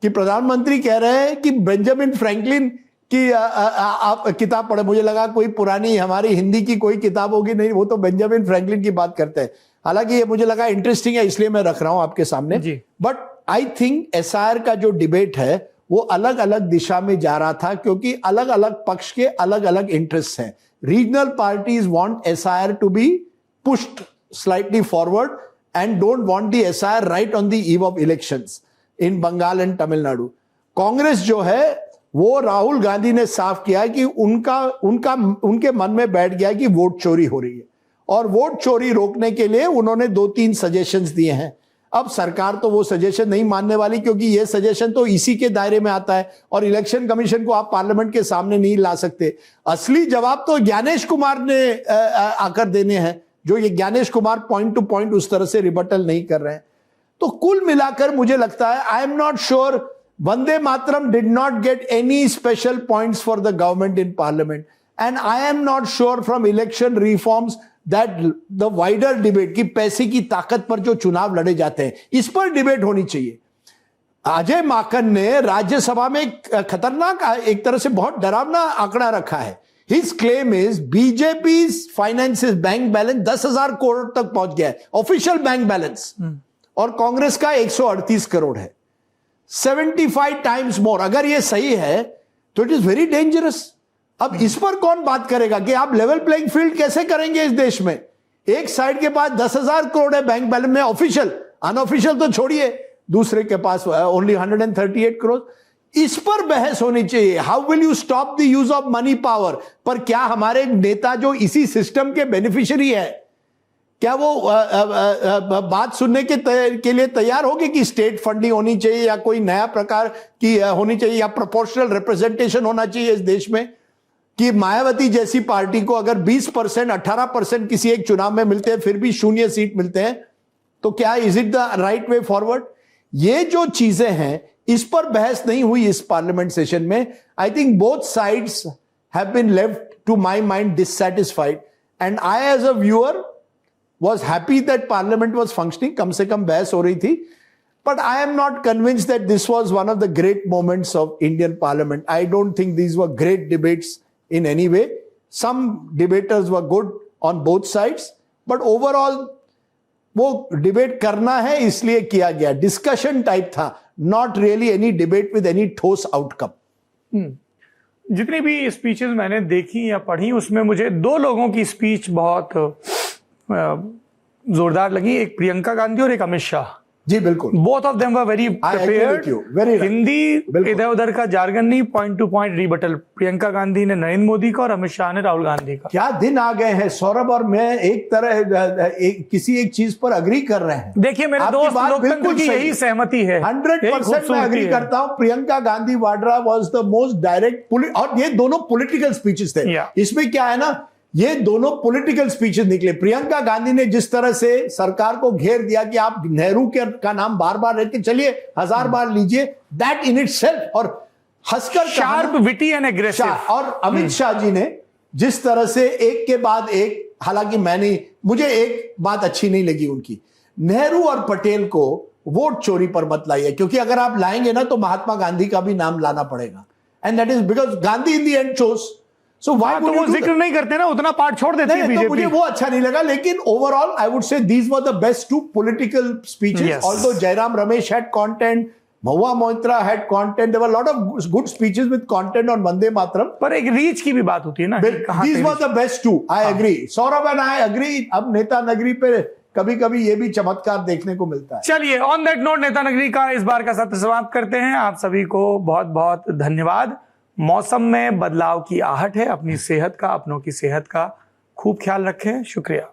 कि प्रधानमंत्री कह रहे हैं कि बेंजामिन फ्रैंकलिन की आप किताब पढ़े। मुझे लगा कोई पुरानी हमारी हिंदी की कोई किताब होगी, नहीं, वो तो बेंजामिन फ्रैंकलिन की बात करते हैं। हालांकि ये मुझे लगा इंटरेस्टिंग है, इसलिए मैं रख रहा हूं आपके सामने। बट आई थिंक एसआईआर का जो डिबेट है वो अलग अलग दिशा में जा रहा था, क्योंकि अलग अलग पक्ष के अलग अलग इंटरेस्ट हैं। Regional parties want SIR to be pushed slightly forward and don't want the SIR right on the eve of elections in Bengal and Tamil Nadu. Congress जो है वो, राहुल गांधी ने साफ किया कि उनके मन में बैठ गया कि वोट चोरी हो रही है, और वोट चोरी रोकने के लिए उन्होंने 2-3 सजेशंस दिए हैं। अब सरकार तो वो सजेशन नहीं मानने वाली, क्योंकि ये सजेशन तो इसी के दायरे में आता है और इलेक्शन कमीशन को आप पार्लियामेंट के सामने नहीं ला सकते। असली जवाब तो ज्ञानेश कुमार ने आकर देने हैं, जो ये Gyanesh Kumar point to point उस तरह से रिबटल नहीं कर रहे हैं। तो कुल मिलाकर मुझे लगता है, I am not sure, Vande Mataram did not get any special points for the government in parliament, and I am not sure from election reforms that the wider debate की पैसे की ताकत पर जो चुनाव लड़े जाते हैं, इस पर डिबेट होनी चाहिए। अजय माकन ने राज्यसभा में एक खतरनाक, एक तरह से बहुत डरावना आंकड़ा रखा है। His claim is BJP finances bank balance 10,000 crore तक पहुंच गया है, ऑफिशियल बैंक बैलेंस, और कांग्रेस का 138 करोड़ है, 75 टाइम्स मोर। अगर ये सही है तो इट इज वेरी डेंजरस। अब इस पर कौन बात करेगा कि आप लेवल प्लेइंग फील्ड कैसे करेंगे इस देश में? एक साइड के पास 10,000 करोड़ है बैंक बैलेंस में ऑफिशियल, अनऑफिशियल तो छोड़िए, दूसरे के पास ओनली 138 करोड़। इस पर बहस होनी चाहिए। How will you stop the use of money power? पर क्या हमारे नेता जो इसी सिस्टम के बेनिफिशियरी है, क्या वो बात सुनने के लिए तैयार होगी कि स्टेट फंडिंग होनी चाहिए, या कोई नया प्रकार की होनी चाहिए, या प्रोपोर्शनल रिप्रेजेंटेशन होना चाहिए इस देश में? कि मायावती जैसी पार्टी को अगर 20%, 18% किसी एक चुनाव में मिलते हैं, फिर भी 0 सीट मिलते हैं, तो क्या is it the right way forward? ये जो चीजें हैं, इस पर बहस नहीं हुई इस पार्लियामेंट सेशन में. I think both sides have been left to my mind dissatisfied and I as a viewer was happy that parliament was functioning. कम से कम बहस हो रही थी. But I am not convinced that this was one of the great moments of Indian parliament. I don't think these were great debates in any way. Some debaters were good on both sides. But overall, वो debate करना है इसलिए किया गया. Discussion type था. Not really any debate with any ठोस outcome. जितनी भी स्पीचेस मैंने देखी या पढ़ी उसमें मुझे दो लोगों की स्पीच बहुत जोरदार लगी. एक प्रियंका गांधी और एक अमित शाह. जी बिल्कुल. Both of them were very prepared. Hindi इधर उधर का जार्गन नहीं, point to point rebuttal. Priyanka Gandhi ने नरेंद्र मोदी का और अमित शाह ने राहुल गांधी का. क्या दिन आ गए हैं सौरभ और मैं एक तरह किसी एक चीज पर अग्री कर रहे हैं. देखिए मेरे दोस्त, लोकतंत्र की यही सहमति है. 100% मैं अग्री करता हूं. Priyanka Gandhi Vadra was the most direct. और ये दोनों पॉलिटिकल स्पीचेस थे. इसमें क्या है ना, ये दोनों पॉलिटिकल स्पीचेस निकले. प्रियंका गांधी ने जिस तरह से सरकार को घेर दिया कि आप नेहरू का नाम बार बार लेके चलिए, 1000 बार लीजिए, दैट इन इटसेल्फ. और हंसकर शार्प, विटी एंड एग्रेसिव. और अमित शाह जी ने जिस तरह से एक के बाद एक, हालांकि मुझे एक बात अच्छी नहीं लगी उनकी, नेहरू और पटेल को वोट चोरी पर मत लाइए, क्योंकि अगर आप लाएंगे ना तो महात्मा गांधी का भी नाम लाना पड़ेगा. And that is because Gandhi in the end chose. So why तो वो जिक्र नहीं करते ना, उतना पार्ट छोड़ देते हैं बीजेपी. तो मुझे वो अच्छा नहीं लगा. लेकिन overall I would say these were the best two political speeches. Although Jairam Ramesh had content, Mahua Moitra had content, there were lot of good speeches with content on Vande Mataram. पर एक रीच की भी बात होती है ना. These were the best two. I agree. Saurabh and I agree. अब नेता नगरी पे कभी कभी ये भी चमत्कार देखने को मिलता है. चलिए, ऑन दैट नोट नेता नगरी का इस बार का सत्र समाप्त करते हैं. आप सभी को बहुत बहुत धन्यवाद. मौसम में बदलाव की आहट है. अपनी सेहत का, अपनों की सेहत का खूब ख्याल रखें. शुक्रिया.